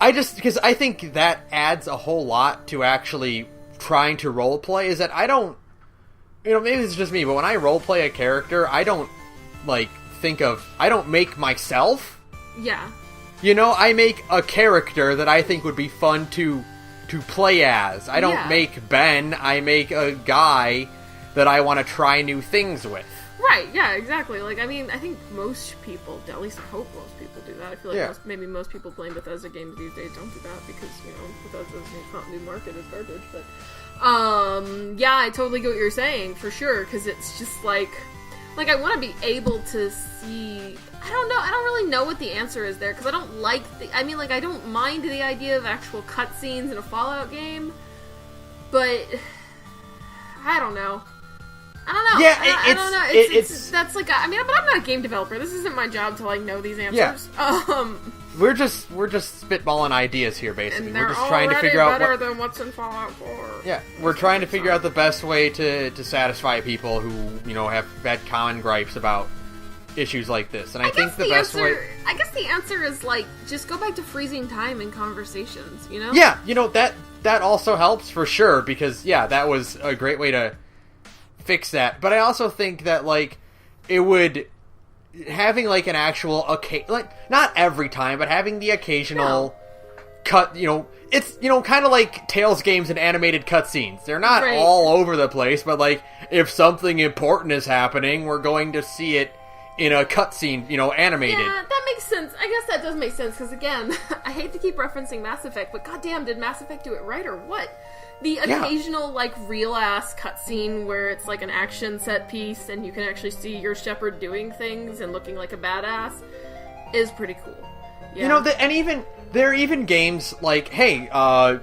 because I think that adds a whole lot to actually trying to roleplay, is that I don't, you know, maybe it's just me, but when I roleplay a character, I don't like I don't make myself. Yeah. You know, I make a character that I think would be fun to play as. I don't make Ben, I make a guy that I want to try new things with. Right, yeah, exactly. Like, I mean, I think most people, at least I hope most people do that. I feel like maybe most people playing Bethesda games these days don't do that because, you know, Bethesda's new market is garbage. But, yeah, I totally get what you're saying, for sure, because it's just like, I want to be able to see... I don't know, I don't really know what the answer is there, because I don't like I don't mind the idea of actual cutscenes in a Fallout game, but... I don't know. Yeah, I don't know. That's like, I mean, but I'm not a game developer. This isn't my job to, like, know these answers. Yeah. We're just spitballing ideas here, basically. And we're just trying to figure out better than what's in Fallout 4. Yeah, we're trying to figure out the best way to satisfy people who, you know, have had common gripes about issues like this. And I think the best way... I guess the answer is, like, just go back to freezing time in conversations, you know? Yeah, you know, that also helps for sure, because, yeah, that was a great way to fix that. But I also think that, like, it would... having, like, an actual... like, not every time, but having the occasional cut, you know... It's, you know, kind of like Tales games and animated cutscenes. They're not all over the place, but, like, if something important is happening, we're going to see it in a cutscene, you know, animated. Yeah, that makes sense. I guess that does make sense, because again, I hate to keep referencing Mass Effect, but goddamn, did Mass Effect do it right or what? The occasional, like, real-ass cutscene where it's, like, an action set piece and you can actually see your Shepard doing things and looking like a badass is pretty cool. Yeah. You know, there are even games like, hey,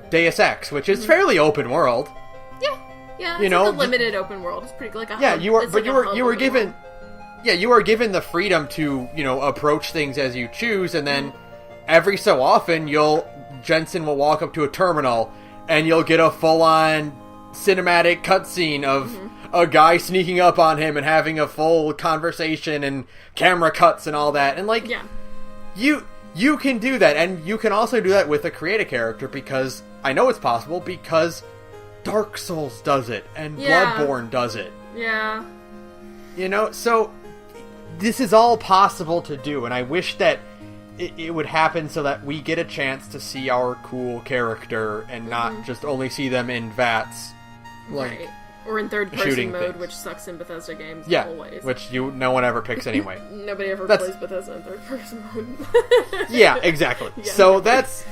Deus Ex, which is fairly open world. Yeah, it's like a limited open world. It's pretty, like, a hub. You were given... Yeah, you are given the freedom to, you know, approach things as you choose, and then every so often Jensen will walk up to a terminal, and you'll get a full-on cinematic cutscene of a guy sneaking up on him and having a full conversation and camera cuts and all that. And, like, you can do that, and you can also do that with a creative character, because I know it's possible, because Dark Souls does it, and Bloodborne does it. Yeah. You know, so... this is all possible to do, and I wish that it would happen so that we get a chance to see our cool character and not just only see them in VATS, like, or in third-person mode, which sucks in Bethesda games always. Which no one ever picks anyway. Nobody ever plays Bethesda in third-person mode. Yeah, exactly. Yeah. So that's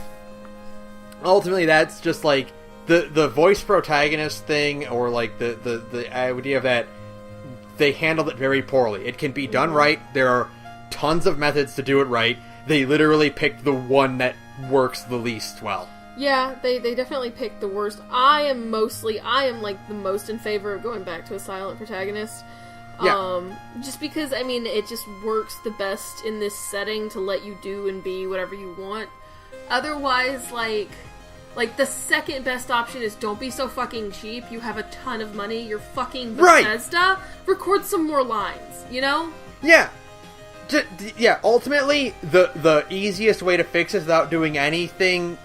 just like the voice protagonist thing, or like the idea of that. They handled it very poorly. It can be done right. There are tons of methods to do it right. They literally picked the one that works the least well. Yeah, they definitely picked the worst. I am like the most in favor of going back to a silent protagonist. Just because, I mean, it just works the best in this setting to let you do and be whatever you want. Otherwise, like the second best option is don't be so fucking cheap. You have a ton of money. You're fucking Bethesda. Record some more lines, you know? Yeah. Ultimately, the easiest way to fix it without doing anything,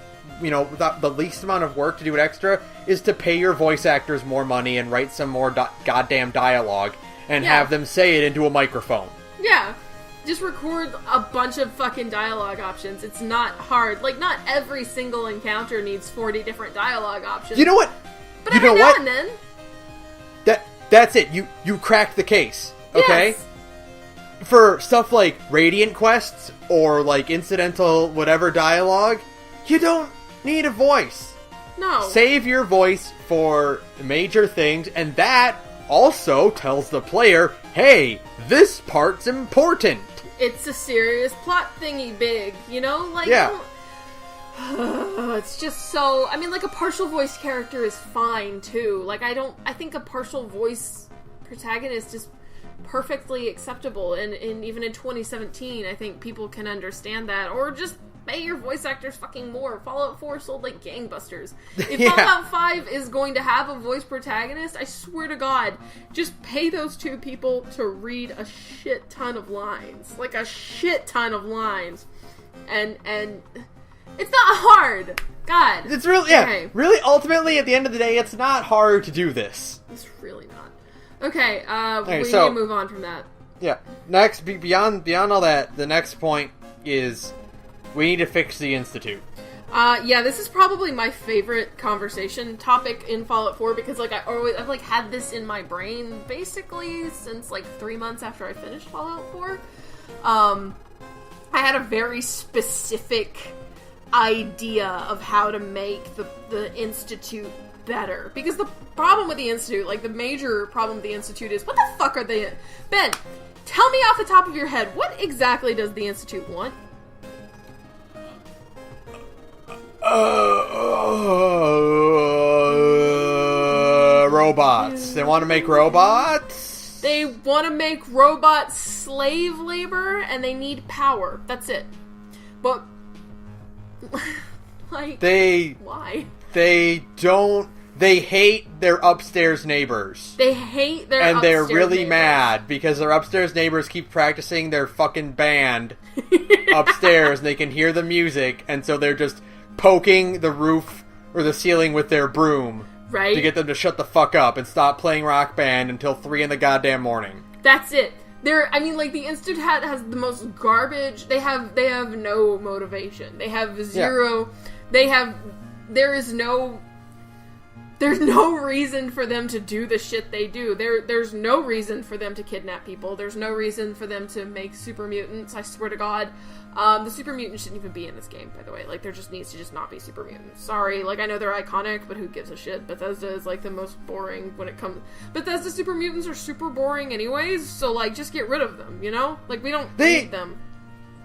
you know, without the least amount of work to do it extra, is to pay your voice actors more money and write some more goddamn dialogue and have them say it into a microphone. Yeah. Just record a bunch of fucking dialogue options. It's not hard. Like, not every single encounter needs 40 different dialogue options. You know what? But every now and then... That's it. You cracked the case. Okay? Yes. for stuff like Radiant quests or like incidental whatever dialogue, you don't need a voice. No. Save your voice for major things, and that also tells the player, hey, this part's important. It's a serious plot thingy big, you know? Like, yeah. It's just so... I mean, like, a partial voice character is fine, too. Like, I think a partial voice protagonist is perfectly acceptable, and even in 2017, I think people can understand that, or just pay your voice actors fucking more. Fallout 4 sold like gangbusters. If Fallout 5 is going to have a voice protagonist, I swear to God, just pay those two people to read a shit ton of lines. Like, a shit ton of lines. And it's not hard. God. It's really, okay. Really, ultimately, at the end of the day, it's not hard to do this. It's really not. Okay, we need so, to move on from that. Yeah. Next, beyond all that, the next point is we need to fix the Institute. Yeah, this is probably my favorite conversation topic in Fallout 4 because, like, I've like had this in my brain basically since like 3 months after I finished Fallout 4. I had a very specific idea of how to make the Institute better. Because the problem with the Institute, like the major problem with the Institute is, what the fuck are they... Ben, tell me off the top of your head, what exactly does the Institute want? Robots. They want to make robots? They want to make robots slave labor, and they need power. That's it. But, like, why? They hate their upstairs neighbors. They hate their and upstairs they're really neighbors. mad because their upstairs neighbors keep practicing their fucking band upstairs, and they can hear the music, and so they're just poking the roof or the ceiling with their broom, right, to get them to shut the fuck up and stop playing Rock Band until 3 in the goddamn morning. That's it. The Institute has the most garbage. They have no motivation. They have zero. Yeah. There's no reason for them to do the shit they do. There's no reason for them to kidnap people. There's no reason for them to make super mutants, I swear to God. The super mutants shouldn't even be in this game, by the way. Like, there just needs to just not be super mutants. Sorry, like, I know they're iconic, but who gives a shit? Bethesda is, like, the most boring when it comes... Bethesda super mutants are super boring anyways, so, like, just get rid of them, you know? Like, we don't need them.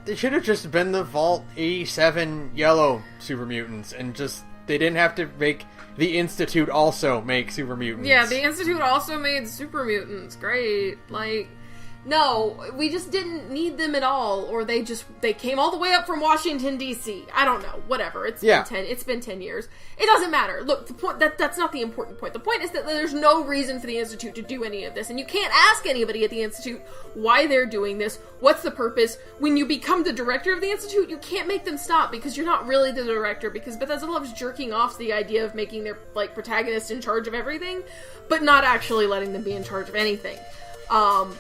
They should have just been the Vault 87 yellow super mutants, and just... They didn't have to make... The Institute also make super mutants. Yeah, the Institute also made super mutants. Great. Like, no, we just didn't need them at all, or they came all the way up from Washington, D.C. I don't know. Whatever. It's been 10 years. It doesn't matter. Look, the point that's not the important point. The point is that there's no reason for the Institute to do any of this, and you can't ask anybody at the Institute why they're doing this. What's the purpose? When you become the director of the Institute, you can't make them stop because you're not really the director, because Bethesda loves jerking off to the idea of making their, like, protagonist in charge of everything, but not actually letting them be in charge of anything. The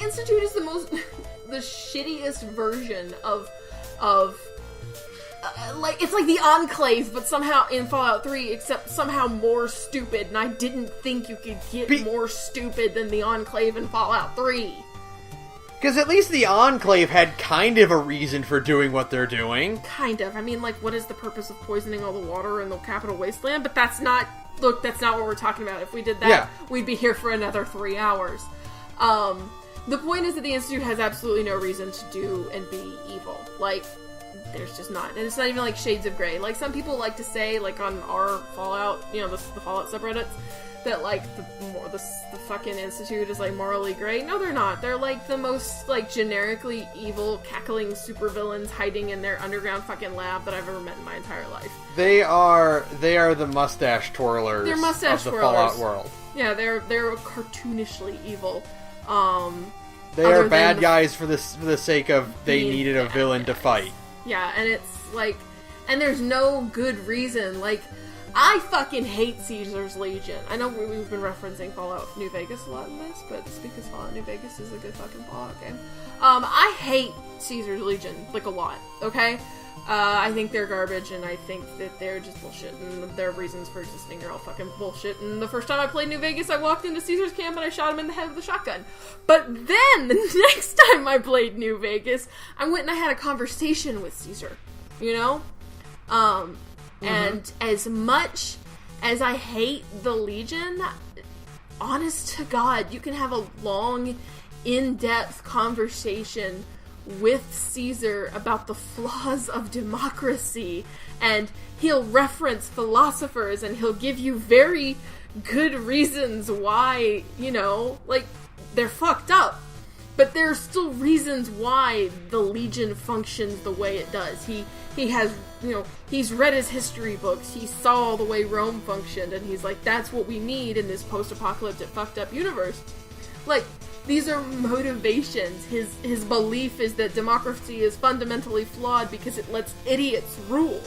Institute is the shittiest version of it's like the Enclave, but somehow in Fallout 3, except somehow more stupid, and I didn't think you could get more stupid than the Enclave in Fallout 3. Because at least the Enclave had kind of a reason for doing what they're doing. Kind of. I mean, like, what is the purpose of poisoning all the water in the Capital Wasteland? But that's not what we're talking about. If we did that, we'd be here for another 3 hours. The point is that the Institute has absolutely no reason to do and be evil. Like, there's just not. And it's not even like shades of gray. Like, some people like to say, like, on our Fallout, you know, the Fallout subreddits, that, like, the fucking Institute is, like, morally gray. No, they're not. They're, like, the most, like, generically evil, cackling supervillains hiding in their underground fucking lab that I've ever met in my entire life. They are the mustache twirlers of the Fallout world. Yeah, they're cartoonishly evil. They are bad guys for the sake of they needed a villain to fight. Yeah, and it's, like... And there's no good reason. Like, I fucking hate Caesar's Legion. I know we've been referencing Fallout New Vegas a lot in this, but it's because Fallout New Vegas is a good fucking Fallout game. I hate Caesar's Legion, like, a lot, okay? I think they're garbage, and I think that they're just bullshit, and their reasons for existing are all fucking bullshit. And the first time I played New Vegas, I walked into Caesar's camp and I shot him in the head with a shotgun. But then, the next time I played New Vegas, I went and I had a conversation with Caesar, you know? And as much as I hate the Legion, honest to God, you can have a long, in-depth conversation with Caesar about the flaws of democracy, and he'll reference philosophers, and he'll give you very good reasons why, you know, like, they're fucked up. But there are still reasons why the Legion functions the way it does. He has, you know, he's read his history books, he saw the way Rome functioned, and he's like, that's what we need in this post-apocalyptic fucked up universe. Like, these are motivations. His belief is that democracy is fundamentally flawed because it lets idiots rule.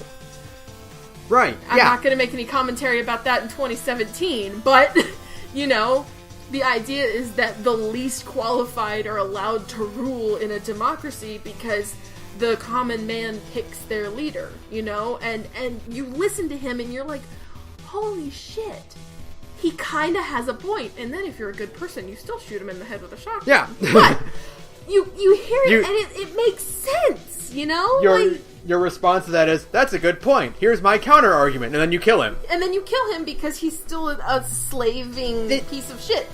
Right, I'm not going to make any commentary about that in 2017, but, you know, the idea is that the least qualified are allowed to rule in a democracy because the common man picks their leader, you know? And you listen to him and you're like, holy shit. He kind of has a point. And then if you're a good person, you still shoot him in the head with a shotgun. Yeah. But you hear it and it makes sense, you know? Your response to that is, that's a good point. Here's my counter argument. And then you kill him. And then you kill him because he's still a slaving piece of shit.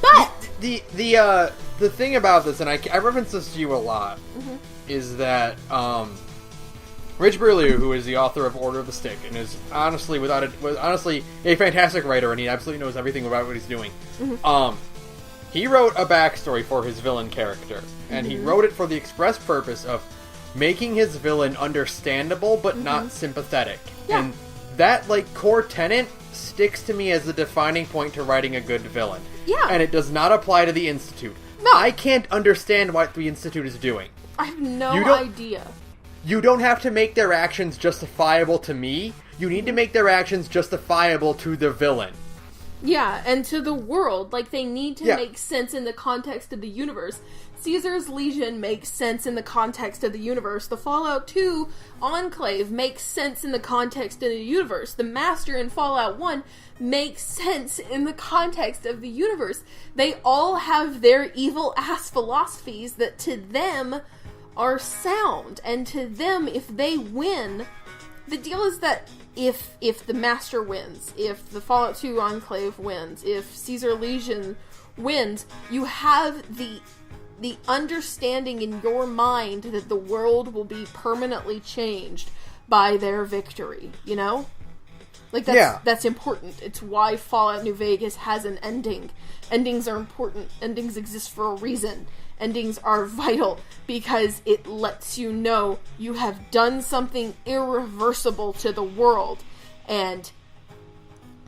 But the thing about this, and I reference this to you a lot, is that Rich Berliou, who is the author of Order of the Stick, and is honestly a fantastic writer, and he absolutely knows everything about what he's doing. He wrote a backstory for his villain character, and he wrote it for the express purpose of making his villain understandable but not sympathetic. Yeah. And that, like, core tenet sticks to me as the defining point to writing a good villain. Yeah. And it does not apply to the Institute. No. I can't understand what the Institute is doing. I have no idea. You don't have to make their actions justifiable to me. You need to make their actions justifiable to the villain. Yeah, and to the world. Like, they need to make sense in the context of the universe. Caesar's Legion makes sense in the context of the universe. The Fallout 2 Enclave makes sense in the context of the universe. The Master in Fallout 1 makes sense in the context of the universe. They all have their evil-ass philosophies that to them are sound. And to them, if they win, the deal is that if the Master wins, if the Fallout 2 Enclave wins, if Caesar Legion wins, you have the understanding in your mind that the world will be permanently changed by their victory, you know? Like, that's important. It's why Fallout New Vegas has an ending. Endings are important. Endings exist for a reason. Endings are vital because it lets you know you have done something irreversible to the world, and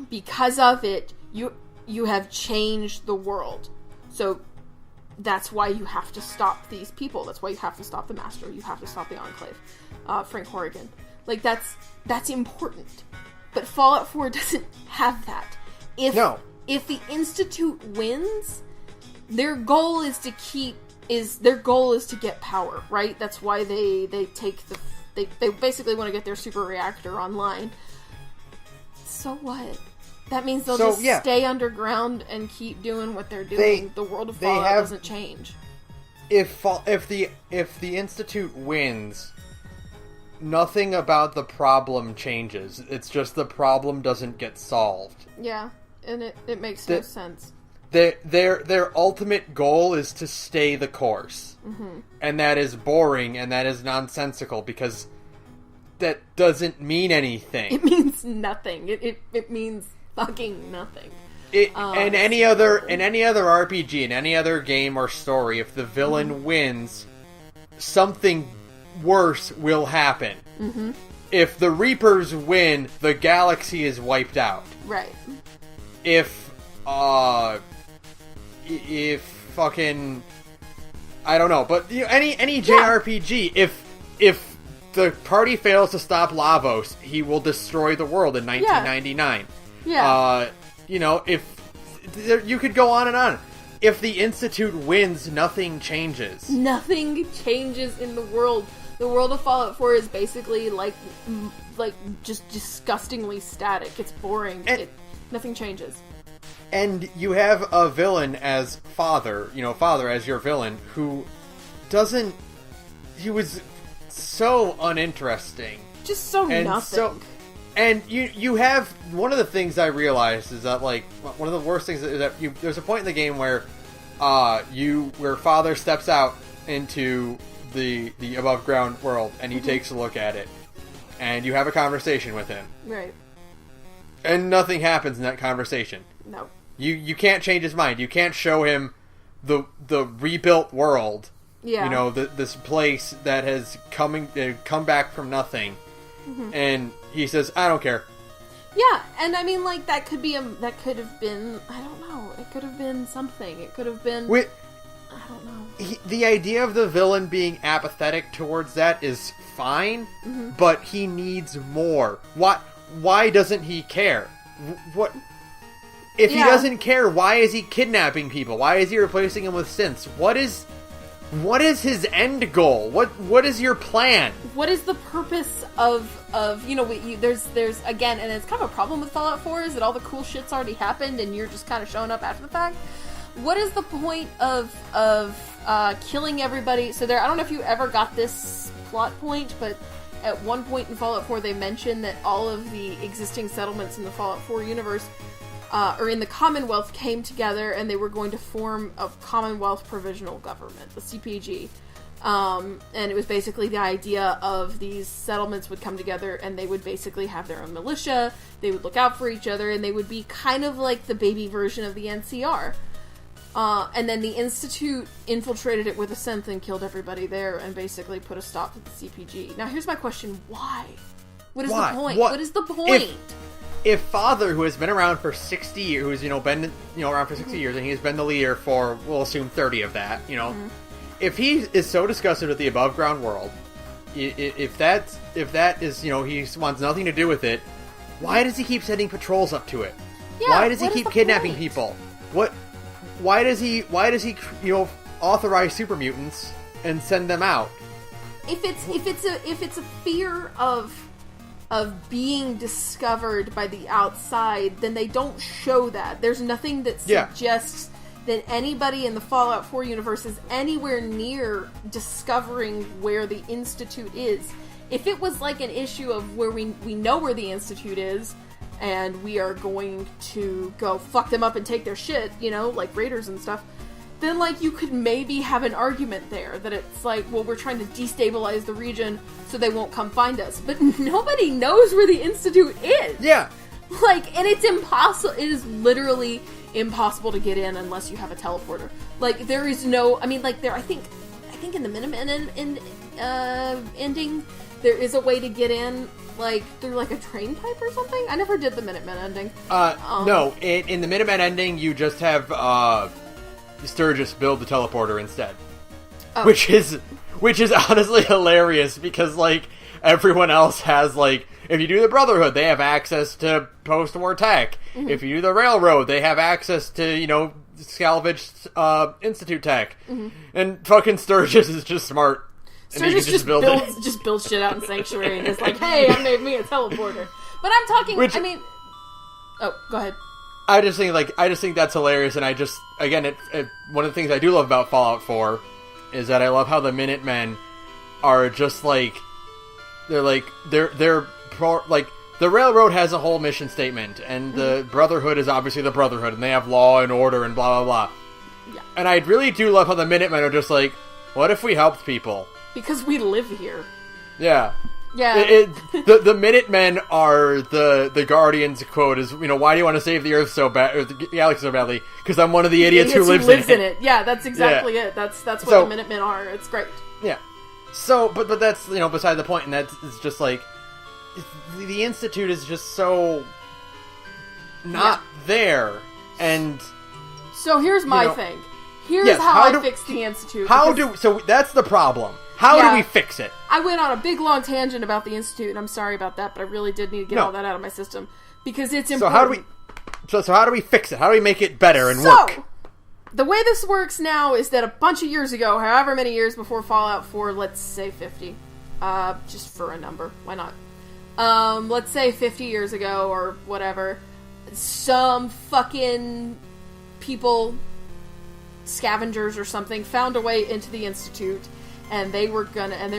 because of it, you have changed the world. So that's why you have to stop these people. That's why you have to stop the Master. You have to stop the Enclave. Frank Horrigan. Like, that's important. But Fallout 4 doesn't have that. If the Institute wins, their goal is to get power, right? That's why they basically want to get their super reactor online. So what? That means they'll just stay underground and keep doing what they're doing. The world of Fallout doesn't change. If the Institute wins, nothing about the problem changes. It's just the problem doesn't get solved. Yeah, and it makes no sense. Their ultimate goal is to stay the course. And that is boring and that is nonsensical because that doesn't mean anything. It means nothing. It means fucking nothing. In any other RPG, in any other game or story, if the villain wins, something worse will happen. If the Reapers win, the galaxy is wiped out. Right. If fucking, I don't know, but any JRPG, if the party fails to stop Lavos, he will destroy the world in 1999. Yeah. If you could go on and on. If the Institute wins, nothing changes. Nothing changes in the world. The world of Fallout 4 is basically like just disgustingly static. It's boring. Nothing changes. And you have a villain as Father as your villain, who doesn't... He was so uninteresting. Just so and nothing. And you have... One of the things I realized is that, like, one of the worst things is that there's a point in the game where where Father steps out into the above ground world, and he takes a look at it. And you have a conversation with him. Right. And nothing happens in that conversation. No. You can't change his mind. You can't show him the rebuilt world. Yeah. This place that has come back from nothing. Mm-hmm. And he says, I don't care. Yeah, and I mean, like, that could have been, I don't know, it could have been something. It could have been... I don't know. The idea of the villain being apathetic towards that is fine, mm-hmm. but he needs more. Why doesn't he care? What... If he doesn't care, why is he kidnapping people? Why is he replacing them with synths? What is his end goal? What is your plan? What is the purpose of there's again, and it's kind of a problem with Fallout 4 is that all the cool shit's already happened and you're just kind of showing up after the fact. What is the point of killing everybody? So I don't know if you ever got this plot point, but at one point in Fallout 4 they mentioned that all of the existing settlements in the Fallout 4 universe or in the Commonwealth came together and they were going to form a Commonwealth Provisional Government, the CPG. And it was basically the idea of these settlements would come together and they would basically have their own militia, they would look out for each other, and they would be kind of like the baby version of the NCR. And then the Institute infiltrated it with a synth and killed everybody there and basically put a stop to the CPG. Now here's my question, why? What is the point? What is the point? If Father, who has been around for 60 years, who's, been, around for 60 mm-hmm. years, and he's been the leader for, we'll assume 30 of that, mm-hmm. if he is so disgusted with the above ground world, if that is, he wants nothing to do with it, why does he keep sending patrols up to it? Yeah, why does he keep kidnapping people? Why does he authorize super mutants and send them out? If it's a fear of being discovered by the outside, then they don't show that. There's nothing that suggests that anybody in the Fallout 4 universe is anywhere near discovering where the Institute is. If it was like an issue of where we know where the Institute is, and we are going to go fuck them up and take their shit, like raiders and stuff, then, like, you could maybe have an argument there that it's like, well, we're trying to destabilize the region so they won't come find us. But nobody knows where the Institute is. Yeah. Like, and it's impossible. It is literally impossible to get in unless you have a teleporter. Like, there is no, I think in the Minutemen ending, there is a way to get in, like, through, like, a train pipe or something? I never did the Minutemen ending. No. In the Minutemen ending, you just have, Sturgis build the teleporter instead. Oh. Which is honestly hilarious because, like, everyone else has, like, if you do the Brotherhood, they have access to post-war tech. Mm-hmm. If you do the Railroad, they have access to, salvage Institute tech. Mm-hmm. And fucking Sturgis is just smart. Sturgis just builds shit out in Sanctuary and is like, hey, I made me a teleporter. But I'm talking, oh, go ahead. I just think that's hilarious, and one of the things I do love about Fallout 4 is that I love how the Minutemen are just like, they're the Railroad has a whole mission statement, and the Brotherhood is obviously the Brotherhood, and they have law and order and blah, blah, blah. Yeah. And I really do love how the Minutemen are just like, what if we helped people? Because we live here. Yeah. Yeah. The Minutemen are the Guardians quote is, why do you want to save the Earth so bad, or the galaxy so badly? Because I'm one of the idiots who lives in it. Yeah, that's exactly it. That's what the Minutemen are. It's great. Yeah. So, but that's, beside the point, and that's it's just like, the Institute is just so not there, and... So here's my thing. Here's how I fix the Institute. So that's the problem. How do we fix it? I went on a big long tangent about the Institute, and I'm sorry about that, but I really did need to get all that out of my system because it's important. So how do we fix it? How do we make it better and work? The way this works now is that a bunch of years ago, however many years before Fallout 4, let's say 50, just for a number, why not? Let's say 50 years ago or whatever, some fucking people, scavengers or something, found a way into the Institute, and they were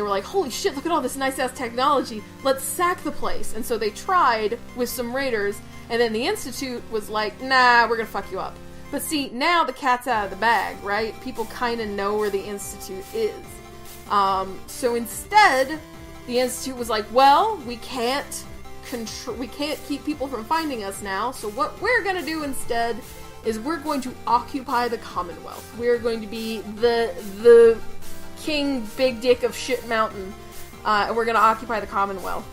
like, holy shit, look at all this nice-ass technology, let's sack the place. And so they tried with some raiders, and then the Institute was like, nah, we're gonna fuck you up. But see, now the cat's out of the bag, right? People kind of know where the Institute is. So instead, the Institute was like, well, we can't keep people from finding us now, so what we're gonna do instead is we're going to occupy the Commonwealth. We're going to be the king big dick of shit mountain, and we're gonna occupy the Commonwealth.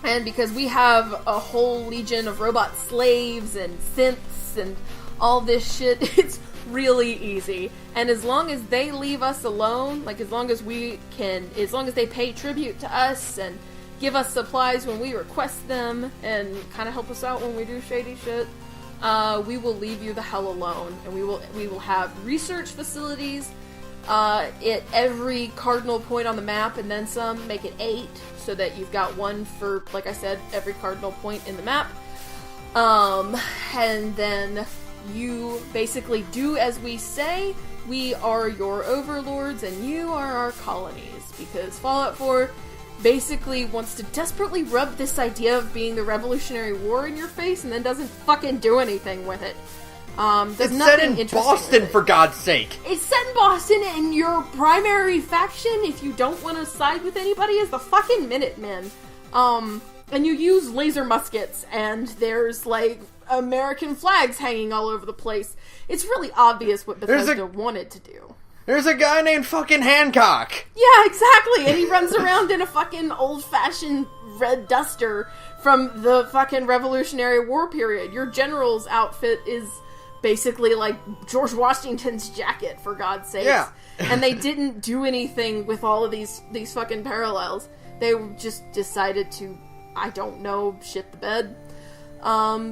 And because we have a whole legion of robot slaves and synths and all this shit, it's really easy. And as long as they leave us alone, like as long as they pay tribute to us and give us supplies when we request them and kind of help us out when we do shady shit, we will leave you the hell alone. And we will have research facilities at every cardinal point on the map, and then some. Make it 8, so that you've got one for, like I said, every cardinal point in the map. And then you basically do as we say. We are your overlords, and you are our colonies. Because Fallout 4 basically wants to desperately rub this idea of being the Revolutionary War in your face, and then doesn't fucking do anything with it. It's set in Boston, for God's sake. It's set in Boston, and your primary faction, if you don't want to side with anybody, is the fucking Minutemen. And you use laser muskets, and there's, like, American flags hanging all over the place. It's really obvious what Bethesda wanted to do. There's a guy named fucking Hancock! Yeah, exactly, and he runs around in a fucking old-fashioned red duster from the fucking Revolutionary War period. Your general's outfit is basically like George Washington's jacket, for God's sakes. Yeah. And they didn't do anything with all of these fucking parallels. They just decided to, I don't know, shit the bed.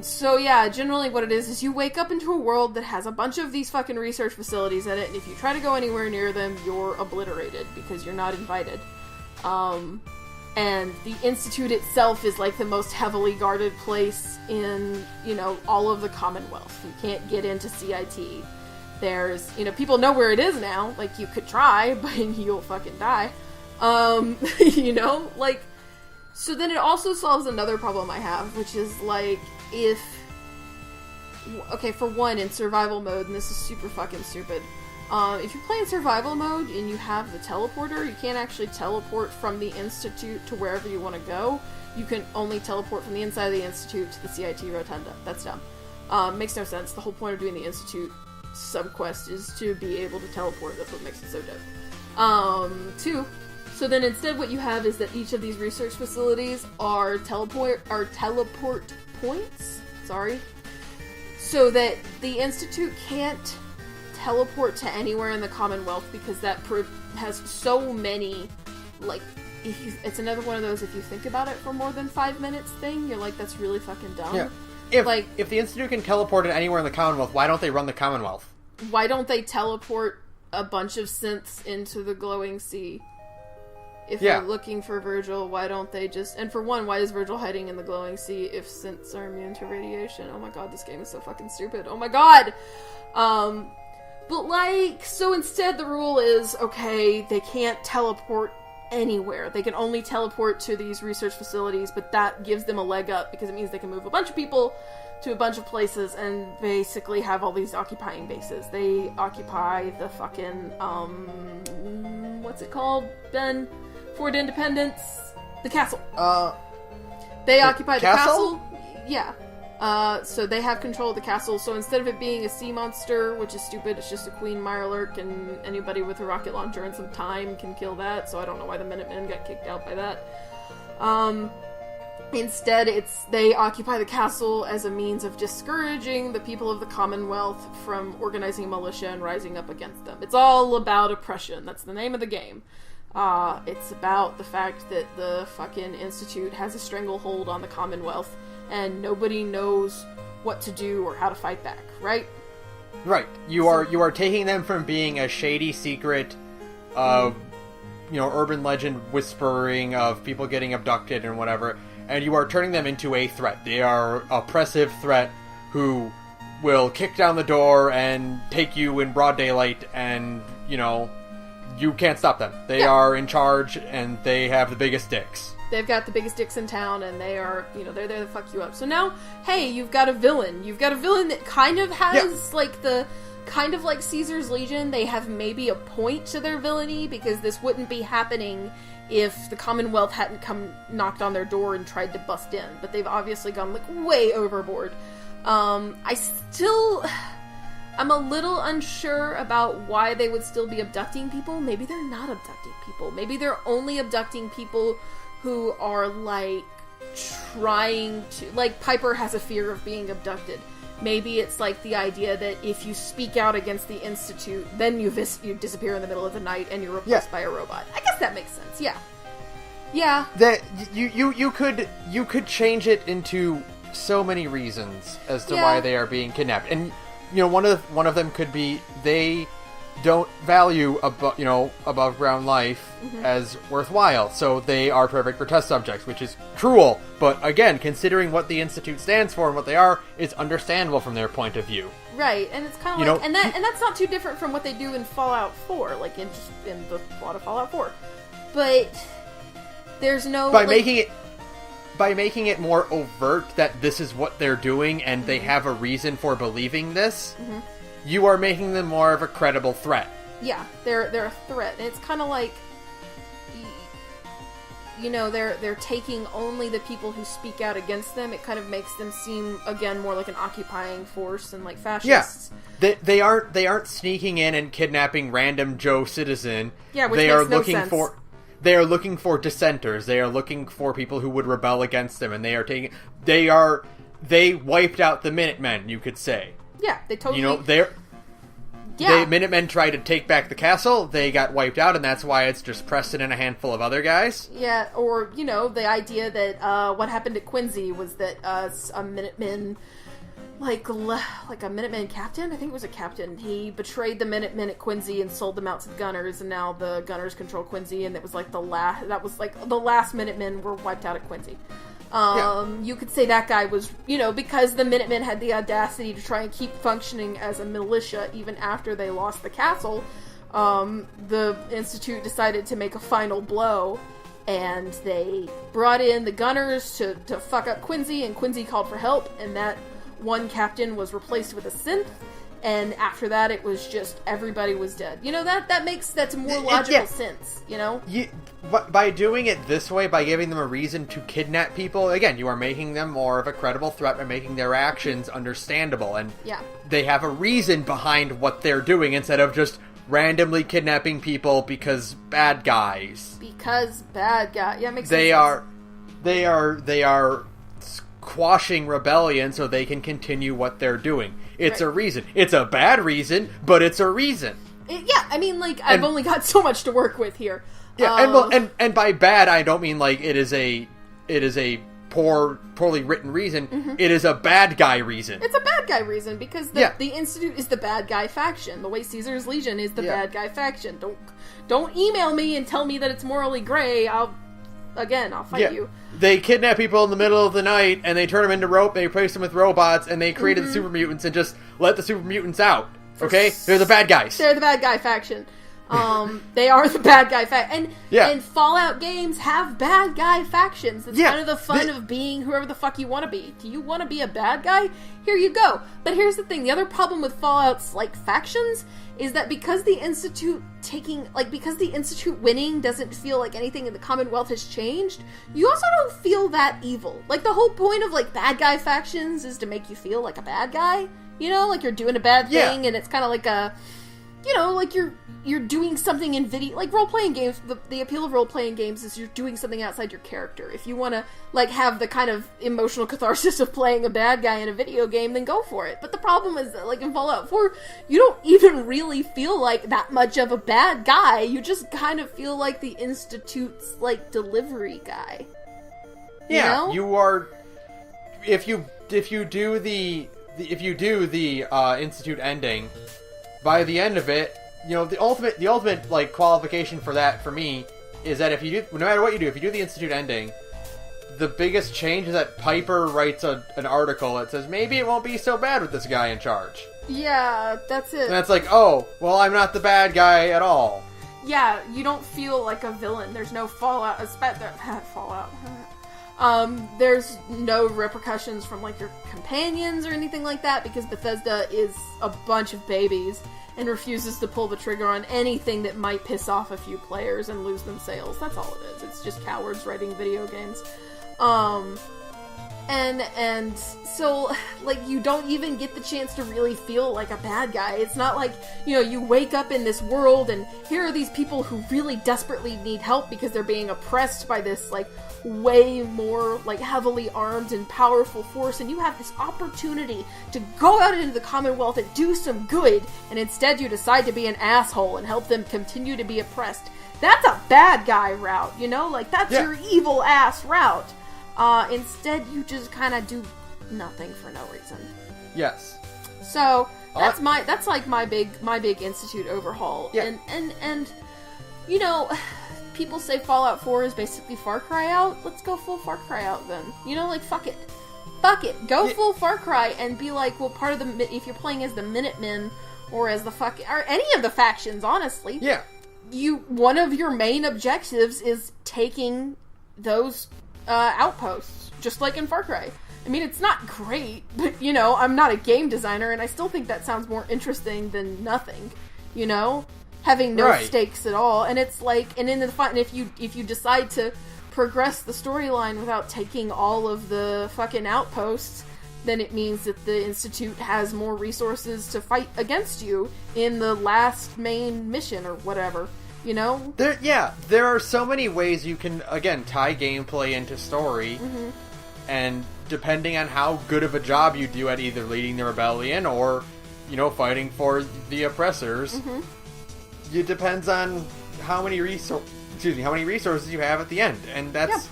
So yeah, generally what it is you wake up into a world that has a bunch of these fucking research facilities in it, and if you try to go anywhere near them, you're obliterated, because you're not invited. And the Institute itself is like the most heavily guarded place in, all of the Commonwealth. You can't get into CIT. There's, people know where it is now. Like, you could try, but you'll fucking die. So then it also solves another problem I have, which is, like, for one, in survival mode, and this is super fucking stupid, if you play in survival mode and you have the teleporter, you can't actually teleport from the Institute to wherever you want to go. You can only teleport from the inside of the Institute to the CIT Rotunda. That's dumb. Makes no sense. The whole point of doing the Institute subquest is to be able to teleport. That's what makes it so dope. 2. So then instead what you have is that each of these research facilities are teleport points. Sorry. So that the Institute can't teleport to anywhere in the Commonwealth, because that has so many, like, it's another one of those, if you think about it for more than 5 minutes thing, you're like, that's really fucking dumb. Yeah. If the Institute can teleport it anywhere in the Commonwealth, why don't they run the Commonwealth? Why don't they teleport a bunch of synths into the glowing sea? If they're looking for Virgil, why don't they just... And for one, why is Virgil hiding in the glowing sea if synths are immune to radiation? Oh my god, this game is so fucking stupid. Oh my god! But, like, so instead the rule is, okay, they can't teleport anywhere. They can only teleport to these research facilities, but that gives them a leg up, because it means they can move a bunch of people to a bunch of places and basically have all these occupying bases. They occupy the fucking, what's it called, Ben? Fort Independence? The castle. They occupy the castle? Yeah. So they have control of the castle, so instead of it being a sea monster, which is stupid, it's just a Queen Mirelurk, and anybody with a rocket launcher and some time can kill that, so I don't know why the Minutemen got kicked out by that. Instead, they occupy the castle as a means of discouraging the people of the Commonwealth from organizing a militia and rising up against them. It's all about oppression. That's the name of the game. It's about the fact that the fucking Institute has a stranglehold on the Commonwealth, and nobody knows what to do or how to fight back, right? Right. You are taking them from being a shady secret, urban legend whispering of people getting abducted and whatever, and you are turning them into a threat. They are oppressive threat who will kick down the door and take you in broad daylight, and, you can't stop them. They are in charge, and they have the biggest dicks. They've got the biggest dicks in town, and they are, they're there to fuck you up. So now, hey, you've got a villain. You've got a villain that kind of has, kind of like Caesar's Legion. They have maybe a point to their villainy, because this wouldn't be happening if the Commonwealth hadn't come knocked on their door and tried to bust in. But they've obviously gone, way overboard. I'm a little unsure about why they would still be abducting people. Maybe they're not abducting people. Maybe they're only abducting people who are, trying to... Piper has a fear of being abducted. Maybe it's, the idea that if you speak out against the Institute, then you disappear in the middle of the night and you're replaced by a robot. I guess that makes sense, yeah. Yeah. That you could change it into so many reasons as to why they are being kidnapped. And, one of them could be they don't value above ground life as worthwhile, so they are perfect for test subjects, which is cruel. But again, considering what the Institute stands for and what they are, it's understandable from their point of view. Right, and it's kind of and that's not too different from what they do in Fallout 4, in the plot of Fallout 4. But there's no by making it more overt that this is what they're doing and they have a reason for believing this. You are making them more of a credible threat. Yeah, they're a threat. And it's kind of they're taking only the people who speak out against them. It kind of makes them seem, again, more like an occupying force and fascists. Yeah, they aren't sneaking in and kidnapping random Joe citizen. Yeah, which makes no sense. They are looking for dissenters. They are looking for people who would rebel against them, and they wiped out the Minutemen, you could say. Yeah, they totally... The Minutemen tried to take back the castle, they got wiped out, and that's why it's just Preston and a handful of other guys. Yeah, or, the idea that what happened at Quincy was that a Minuteman... like a Minuteman captain? I think it was a captain. He betrayed the Minutemen at Quincy and sold them out to the Gunners, and now the Gunners control Quincy, and it was the last Minutemen were wiped out at Quincy. You could say that guy was, because the Minutemen had the audacity to try and keep functioning as a militia even after they lost the castle, the Institute decided to make a final blow, and they brought in the Gunners to fuck up Quincy, and Quincy called for help, and that one captain was replaced with a synth, and after that it was just everybody was dead. That's more logical sense, By doing it this way, by giving them a reason to kidnap people, again, you are making them more of a credible threat by making their actions understandable, and they have a reason behind what they're doing instead of just randomly kidnapping people because bad guys. Yeah, makes sense. They are quashing rebellion so they can continue what they're doing. It's a reason. It's a bad reason, but it's a reason. I've only got so much to work with here. Yeah, and by bad, I don't mean it is a poorly written reason. It is a bad guy reason. It's a bad guy reason because the Institute is the bad guy faction. The way Caesar's Legion is the bad guy faction. Don't email me and tell me that it's morally gray. I'll fight you. They kidnap people in the middle of the night, and they turn them into rope, they replace them with robots, and they created the super mutants, and just let the super mutants out. Okay? They're the bad guys. They're the bad guy faction. They are the bad guy faction. And Fallout games have bad guy factions. It's kind of the fun of being whoever the fuck you want to be. Do you want to be a bad guy? Here you go. But here's the thing. The other problem with Fallout's, factions is that because the Institute winning doesn't feel like anything in the Commonwealth has changed, you also don't feel that evil. The whole point of, bad guy factions is to make you feel like a bad guy. You're doing a bad thing, and it's kind of like a... you know, like you're doing something in video, like role-playing games. The appeal of role-playing games is you're doing something outside your character. If you want to, like, have the kind of emotional catharsis of playing a bad guy in a video game, then go for it. But the problem is that, like, in Fallout 4, you don't even really feel like that much of a bad guy. You just kind of feel like the Institute's, like, delivery guy. Yeah, you know? you are. If you do the Institute ending, by the end of it, you know, the ultimate like qualification for that for me is that if you do, no matter what you do, if you do the Institute ending, the biggest change is that Piper writes an article that says maybe it won't be so bad with this guy in charge. Yeah, that's it. And that's like, oh, well, I'm not the bad guy at all. Yeah, you don't feel like a villain. There's no Fallout. Fallout. There's no repercussions from, like, your companions or anything like that, because Bethesda is a bunch of babies and refuses to pull the trigger on anything that might piss off a few players and lose them sales. That's all it is. It's just cowards writing video games. And so, like, you don't even get the chance to really feel like a bad guy. It's not like, you know, you wake up in this world and here are these people who really desperately need help because they're being oppressed by this, like, way more, like, heavily armed and powerful force, and you have this opportunity to go out into the Commonwealth and do some good, and instead you decide to be an asshole and help them continue to be oppressed. That's a bad guy route, you know? Like, that's your evil ass route. Instead, you just kind of do nothing for no reason. Yes. So that's my big Institute overhaul. Yeah. And you know, people say Fallout 4 is basically Far Cry out. Let's go full Far Cry out then. You know, like, fuck it. Go full Far Cry and be like, well, part of the, if you're playing as the Minutemen or as the or any of the factions, honestly. Yeah. One of your main objectives is taking those outposts, just like in Far Cry. I mean, it's not great, but, you know, I'm not a game designer, and I still think that sounds more interesting than nothing, you know? Having no stakes at all. And it's like, and in the and if you decide to progress the storyline without taking all of the fucking outposts, then it means that the Institute has more resources to fight against you in the last main mission or whatever. You know? There are so many ways you can, again, tie gameplay into story, and depending on how good of a job you do at either leading the rebellion or, you know, fighting for the oppressors, it depends on how many resources you have at the end, and that's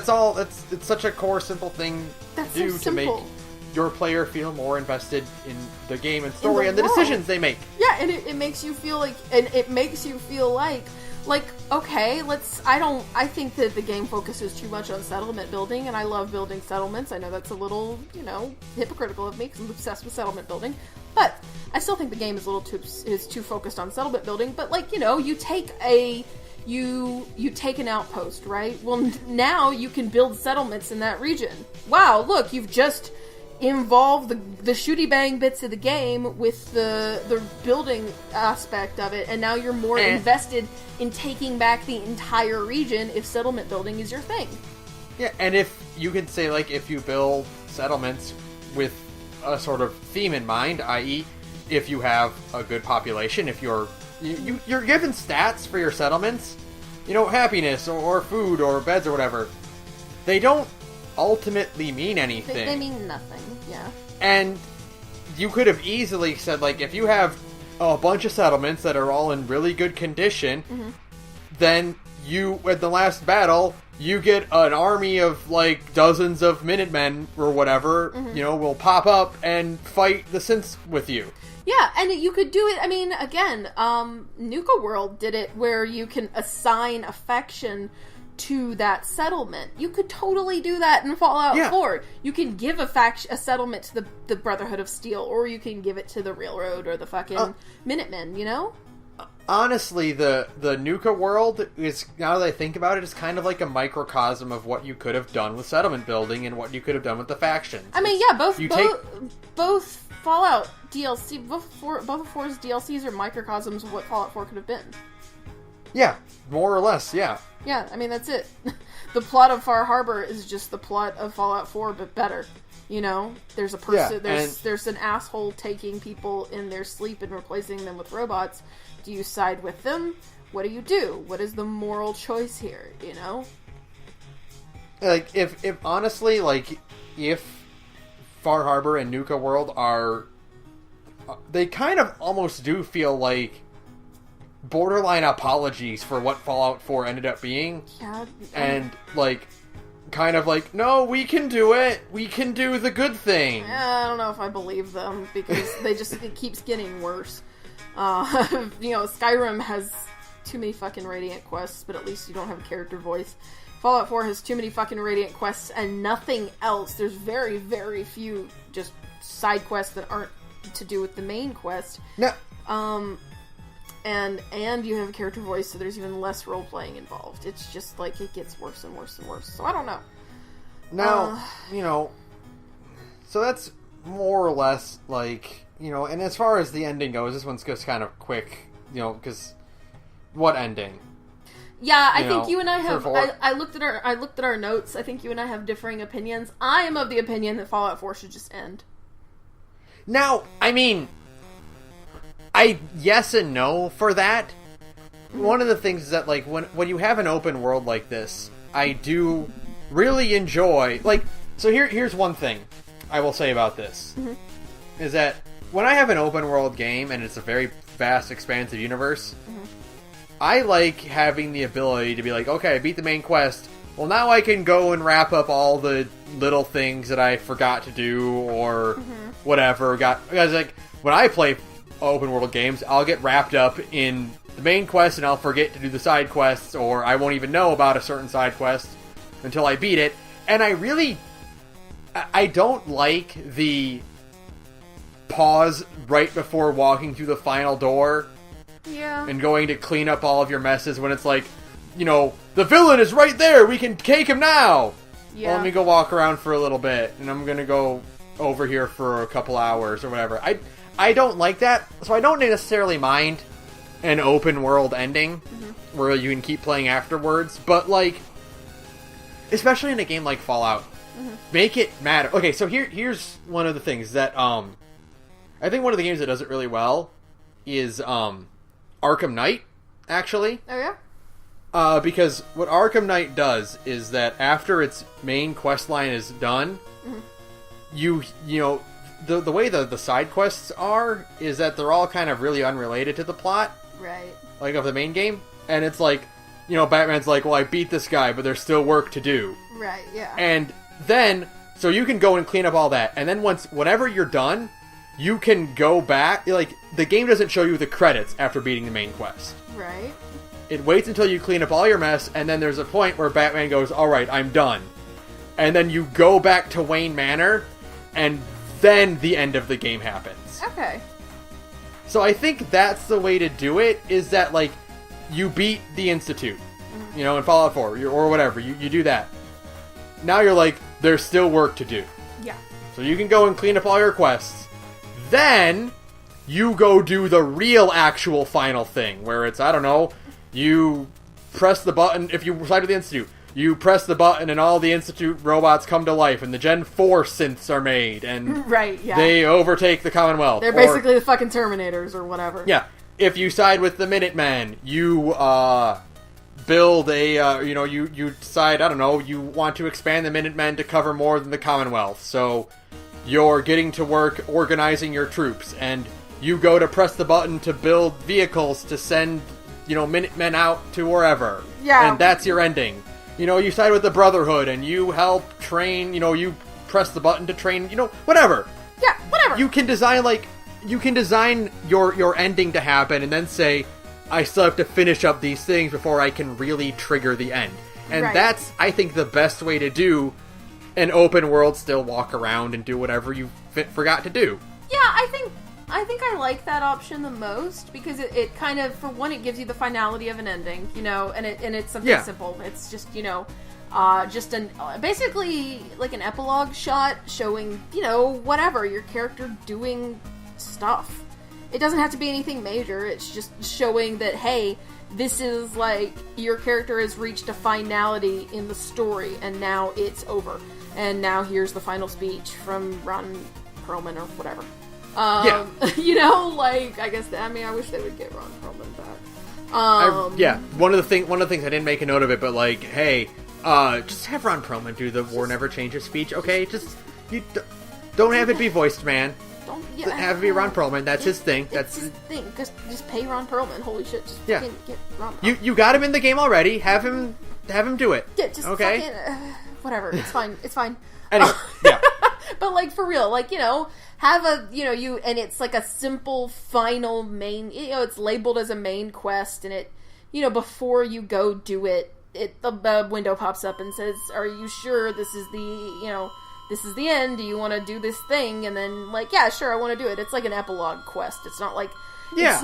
all. It's such a core, simple thing to do to make your player feel more invested in the game and story and the decisions they make. Yeah, and it makes you feel like, okay, I think that the game focuses too much on settlement building, and I love building settlements. I know that's a little, you know, hypocritical of me because I'm obsessed with settlement building, but I still think the game is too focused on settlement building. But, like, you know, you take an outpost, right? Well, now you can build settlements in that region. Wow, look, you've just involved the shooty bang bits of the game with the building aspect of it, and now you're more invested in taking back the entire region if settlement building is your thing. Yeah, and if you can say, like, if you build settlements with a sort of theme in mind, i.e., if you have a good population, if you're given stats for your settlements, you know, happiness or food or beds or whatever, they don't ultimately mean anything. They mean nothing, yeah. And you could have easily said, like, if you have a bunch of settlements that are all in really good condition, then you, at the last battle, you get an army of, like, dozens of Minutemen or whatever, you know, will pop up and fight the synths with you. Yeah, and you could do it, I mean, again, Nuka World did it where you can assign a faction to that settlement. You could totally do that in Fallout 4. You can give a settlement to the Brotherhood of Steel, or you can give it to the Railroad or the fucking Minutemen, you know? Honestly, the Nuka world is, now that I think about it, is kind of like a microcosm of what you could have done with settlement building and what you could have done with the factions. I mean, yeah, both Fallout DLC, both of 4's DLCs are microcosms of what Fallout 4 could have been. Yeah, more or less, yeah. Yeah, I mean, that's it. The plot of Far Harbor is just the plot of Fallout 4, but better. You know? There's a person, there's an asshole taking people in their sleep and replacing them with robots. Do you side with them? What do you do? What is the moral choice here, you know? Like, if honestly, like, if Far Harbor and Nuka World are... They kind of almost do feel like borderline apologies for what Fallout 4 ended up being. Yeah. And, like, kind of like, no, we can do it. We can do the good thing. I don't know if I believe them, because it keeps getting worse. You know, Skyrim has too many fucking Radiant quests, but at least you don't have a character voice. Fallout 4 has too many fucking Radiant quests and nothing else. There's very, very few just side quests that aren't to do with the main quest. No. And you have a character voice, so there's even less role-playing involved. It's just, like, it gets worse and worse and worse. So I don't know. Now, you know, so that's more or less, like, you know, and as far as the ending goes, this one's just kind of quick, you know, because what ending? Yeah, I think you and I have. I looked at our notes. I think you and I have differing opinions. I am of the opinion that Fallout 4 should just end. Now, I mean, yes and no for that. One of the things is that, like, when you have an open world like this, I do really enjoy, like, so here's one thing I will say about this, is that when I have an open world game and it's a very vast, expansive universe, I like having the ability to be like, okay, I beat the main quest, well, now I can go and wrap up all the little things that I forgot to do, or whatever. Because, like, when I play open world games, I'll get wrapped up in the main quest and I'll forget to do the side quests, or I won't even know about a certain side quest until I beat it. And I don't like the pause right before walking through the final door. Yeah. And going to clean up all of your messes when it's like, you know, the villain is right there, we can take him now! Yeah. Well, let me go walk around for a little bit, and I'm gonna go over here for a couple hours or whatever. I don't like that, so I don't necessarily mind an open world ending where you can keep playing afterwards, but, like, especially in a game like Fallout, make it matter. Okay, so here's one of the things that, I think one of the games that does it really well is, Arkham Knight, actually. Oh, yeah? Because what Arkham Knight does is that after its main quest line is done, you know, the way the side quests are is that they're all kind of really unrelated to the plot. Right. Like, of the main game. And it's like, you know, Batman's like, well, I beat this guy, but there's still work to do. Right, yeah. And then, so you can go and clean up all that. And then whenever you're done, you can go back, like, the game doesn't show you the credits after beating the main quest. Right. It waits until you clean up all your mess, and then there's a point where Batman goes, alright, I'm done. And then you go back to Wayne Manor, and then the end of the game happens. Okay. So I think that's the way to do it, is that, like, you beat the Institute, you know, in Fallout 4, or whatever, you do that. Now you're like, there's still work to do. Yeah. So you can go and clean up all your quests. Then, you go do the real actual final thing, where it's, I don't know, you press the button, if you side with the Institute, you press the button and all the Institute robots come to life, and the Gen 4 synths are made, and right, yeah. they overtake the Commonwealth. They're basically the fucking Terminators, or whatever. Yeah. If you side with the Minutemen, you, build a, you know, you decide, I don't know, you want to expand the Minutemen to cover more than the Commonwealth, so you're getting to work organizing your troops, and you go to press the button to build vehicles to send, you know, Minutemen out to wherever. Yeah. And that's your ending. You know, you side with the Brotherhood, and you help train, you know, you press the button to train, you know, whatever. Yeah, whatever. You can design, like, your ending to happen, and then say, I still have to finish up these things before I can really trigger the end. And that's, I think, the best way to do an open world, still walk around and do whatever you forgot to do. Yeah, I think I like that option the most, because it kind of, for one, it gives you the finality of an ending, you know, and it's something simple. It's just, you know, basically like an epilogue shot showing, you know, whatever, your character doing stuff. It doesn't have to be anything major. It's just showing that, hey, this is like, your character has reached a finality in the story, and now it's over. And now here's the final speech from Ron Perlman or whatever. You know, like, I guess, I wish they would get Ron Perlman back. One of the things I didn't make a note of it, but like, hey, just have Ron Perlman do the War Never Changes speech, okay? Just, you don't have it be voiced, man. Have it be Ron Perlman. That's his thing. That's his thing. Just pay Ron Perlman. Holy shit! Just get Ron Perlman. You got him in the game already. Have him do it. Yeah, just okay. Fucking, whatever. It's fine. It's fine. Anyway, yeah. But like for real, like, you know, have a, you know, and it's like a simple final main. You know, it's labeled as a main quest, and it, you know, before you go do it, the window pops up and says, "Are you sure this is the, you know, this is the end? Do you want to do this thing?" And then, like, yeah, sure, I want to do it. It's like an epilogue quest. It's not like, it's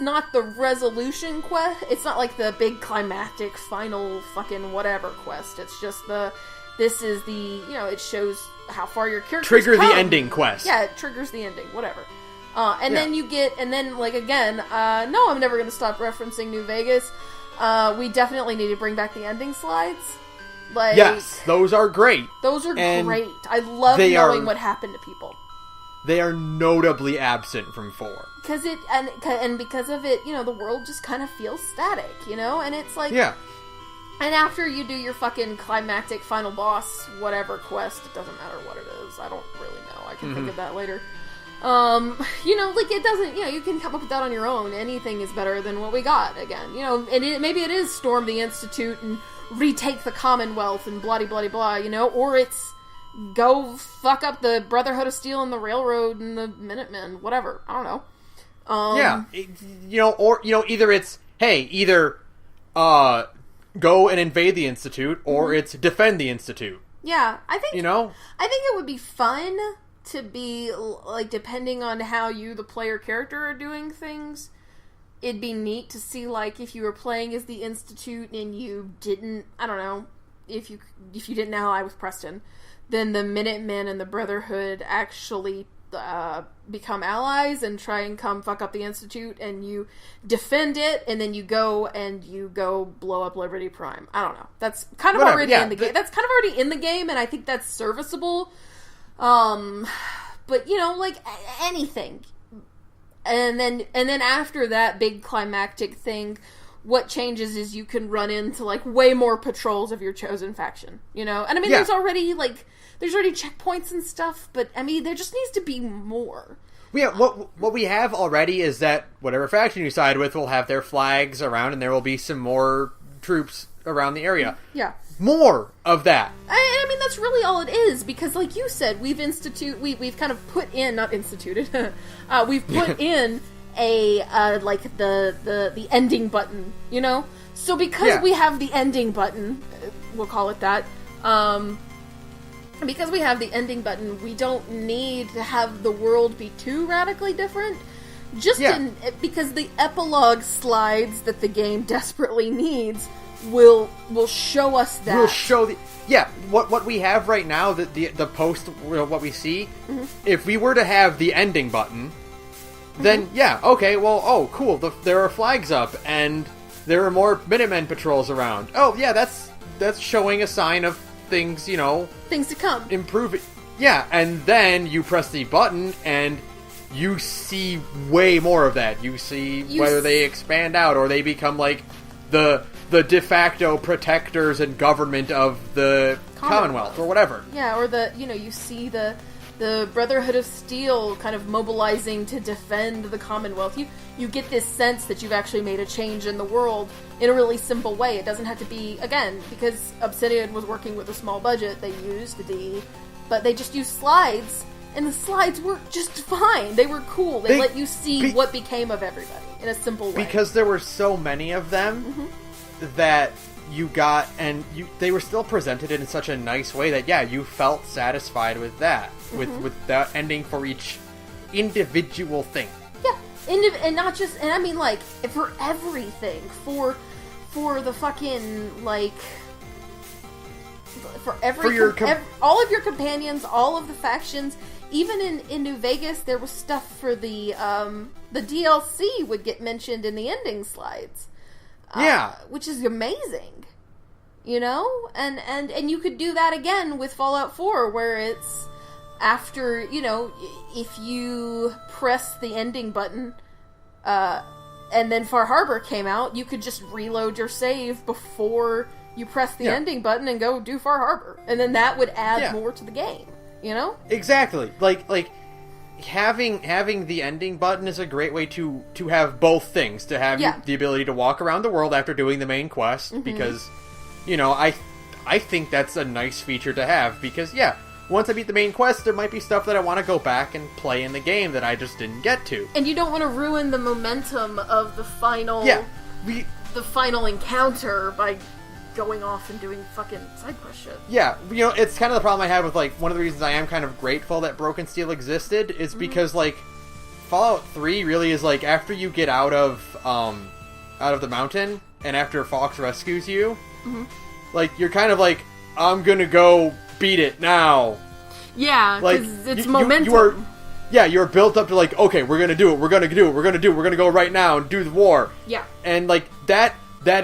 not the resolution quest. It's not like the big climactic final fucking whatever quest. It's just this is the, you know, it shows how far your character's trigger come. The ending quest. Yeah, it triggers the ending, whatever. Then you get, and then, like, again, no, I'm never going to stop referencing New Vegas. We definitely need to bring back the ending slides. Like, yes, those are great. Those are great. I love knowing what happened to people. They are notably absent from 4. Because and because of it, you know, the world just kind of feels static, you know? And it's like... Yeah. And after you do your fucking climactic final boss whatever quest, it doesn't matter what it is. I don't really know. I can think of that later. You know, like, it doesn't, you know, you can come up with that on your own. Anything is better than what we got, again. You know, and maybe it is storm the Institute and retake the Commonwealth and blah blah blah, you know, or it's go fuck up the Brotherhood of Steel and the Railroad and the Minutemen, whatever. I don't know. You know, or, you know, either it's, hey, go and invade the Institute, or it's defend the Institute. Yeah, I think, you know, I think it would be fun to be, like, depending on how you, the player character, are doing things, it'd be neat to see, like, if you were playing as the Institute and you didn't, I don't know, if you didn't ally with Preston, then the Minutemen and the Brotherhood actually become allies and try and come fuck up the Institute, and you defend it, and then you go blow up Liberty Prime. I don't know. That's kind of already in the game. That's kind of already in the game, and I think that's serviceable. But, you know, like, anything. And then after that big climactic thing, what changes is you can run into, like, way more patrols of your chosen faction, you know? And I mean, there's already checkpoints and stuff, but I mean, there just needs to be more. Yeah, what we have already is that whatever faction you side with will have their flags around, and there will be some more troops around the area. Yeah. More of that. I mean, that's really all it is, because like you said, we've kind of put in, not instituted, we've put in a, like, the ending button, you know? So because we have the ending button, we'll call it that, because we have the ending button, we don't need to have the world be too radically different. Because the epilogue slides that the game desperately needs will show us that. We'll show what we have right now, the post, what we see. Mm-hmm. If we were to have the ending button, then cool. There are flags up, and there are more Minutemen patrols around. Oh yeah, that's showing a sign of things, you know, things to come. Improve it. Yeah, and then you press the button, and you see way more of that. You see whether they expand out, or they become like the de facto protectors and government of the Commonwealth or whatever. Yeah, or you see the Brotherhood of Steel kind of mobilizing to defend the Commonwealth. You get this sense that you've actually made a change in the world in a really simple way. It doesn't have to be, again, because Obsidian was working with a small budget, they used but they just used slides, and the slides worked just fine. They were cool. They let you see what became of everybody in a simple way. Because there were so many of them that you got, and they were still presented in such a nice way that, you felt satisfied with that. With that ending for each individual thing. Yeah, and not just, and I mean, like, for everything, for the fucking, like, all of your companions, all of the factions, even in New Vegas, there was stuff for the DLC would get mentioned in the ending slides. Yeah. Which is amazing. You know? And you could do that again with Fallout 4, where it's after, you know, if you press the ending button, and then Far Harbor came out, you could just reload your save before you press the ending button and go do Far Harbor. And then that would add more to the game, you know? Exactly. Like having the ending button is a great way to have both things. To have the ability to walk around the world after doing the main quest, because, you know, I think that's a nice feature to have, because, once I beat the main quest, there might be stuff that I want to go back and play in the game that I just didn't get to. And you don't want to ruin the momentum of the final the final encounter by going off and doing fucking side quest shit. Yeah, you know, it's kind of the problem I have with, like, one of the reasons I am kind of grateful that Broken Steel existed is because, like, Fallout 3 really is, like, after you get out of the mountain, and after Fox rescues you, like, you're kind of like, I'm gonna go beat it now. Yeah, like, because it's momentum. You're built up to, like, okay, we're gonna do it, we're gonna go right now and do the war. Yeah. And, like, that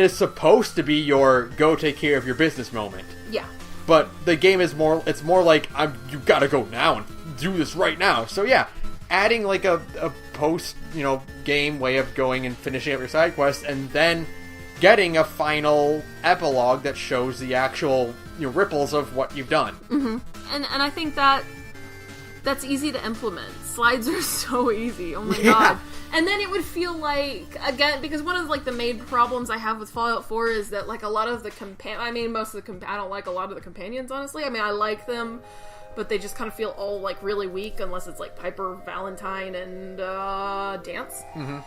is supposed to be your go take care of your business moment. Yeah. But the game is more like, you gotta go now and do this right now. So yeah, adding, like, a post, you know, game way of going and finishing up your side quest, and then getting a final epilogue that shows the actual, you know, ripples of what you've done. Mm-hmm. And I think that's easy to implement. Slides are so easy. Oh my god. And then it would feel like, again, because one of, like, the main problems I have with Fallout 4 is that, like, a lot of the I don't like a lot of the companions, honestly. I mean, I like them, but they just kind of feel all, like, really weak, unless it's, like, Piper, Valentine, and Dance. Mm-hmm.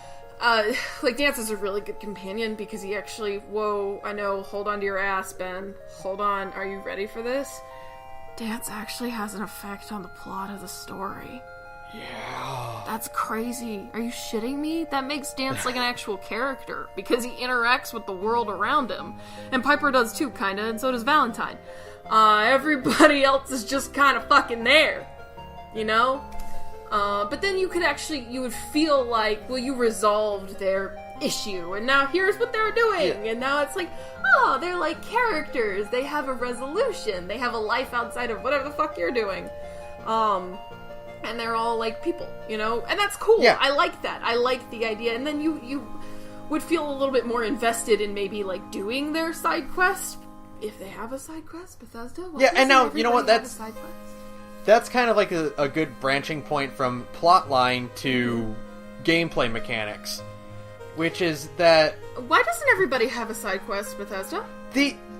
Like, Dance is a really good companion because he actually, I know, hold on to your ass, Ben. Hold on, are you ready for this? Dance actually has an effect on the plot of the story. Yeah. That's crazy. Are you shitting me? That makes Dance like an actual character, because he interacts with the world around him. And Piper does too, kinda, and so does Valentine. Everybody else is just kinda fucking there. You know? But then you would feel like, well, you resolved their issue, and now here's what they're doing, and now it's like, oh, they're like characters, they have a resolution, they have a life outside of whatever the fuck you're doing, and they're all like people, you know, and that's cool. I like that. I like the idea, and then you would feel a little bit more invested in maybe, like, doing their side quest, if they have a side quest, Bethesda. And now, you know what, that's kind of like a good branching point from plotline to gameplay mechanics, which is that... Why doesn't everybody have a side quest, Bethesda?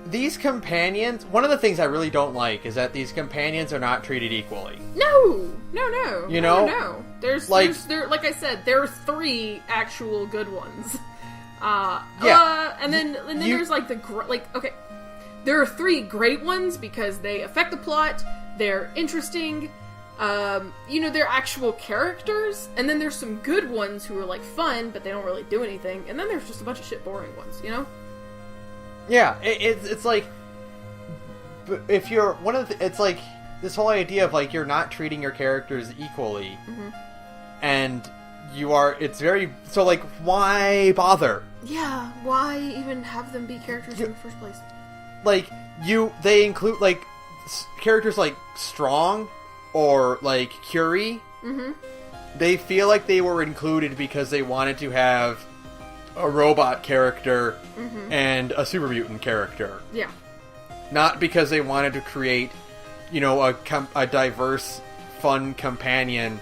These companions... One of the things I really don't like is that these companions are not treated equally. No! You know? No. There's like I said, there are 3 actual good ones. And then there's, like, okay. There are 3 great ones because they affect the plot, they're interesting, you know, they're actual characters, and then there's some good ones who are, like, fun, but they don't really do anything, and then there's just a bunch of shit boring ones, you know? Yeah, it's like, if you're, it's like, this whole idea of, like, you're not treating your characters equally, and it's very, so, like, why bother? Yeah, why even have them be characters in the first place? Like, they include, like, characters like Strong or, like, Curie. They feel like they were included because they wanted to have a robot character and a super mutant character. Yeah. Not because they wanted to create, you know, a diverse, fun companion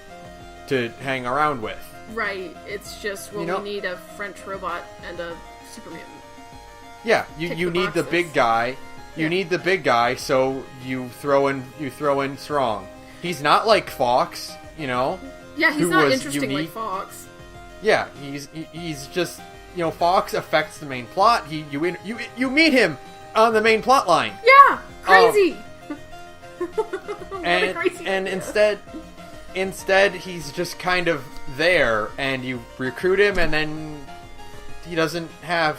to hang around with. Right. It's just, well, we need a French robot and a super mutant. Yeah, you need the big guy. You need the big guy, so you throw in Strong. He's not like Fox, you know. Yeah, he's not interesting like Fox. Yeah, he's just, you know, Fox affects the main plot. You meet him on the main plot line. Yeah, crazy. And instead he's just kind of there, and you recruit him, and then he doesn't have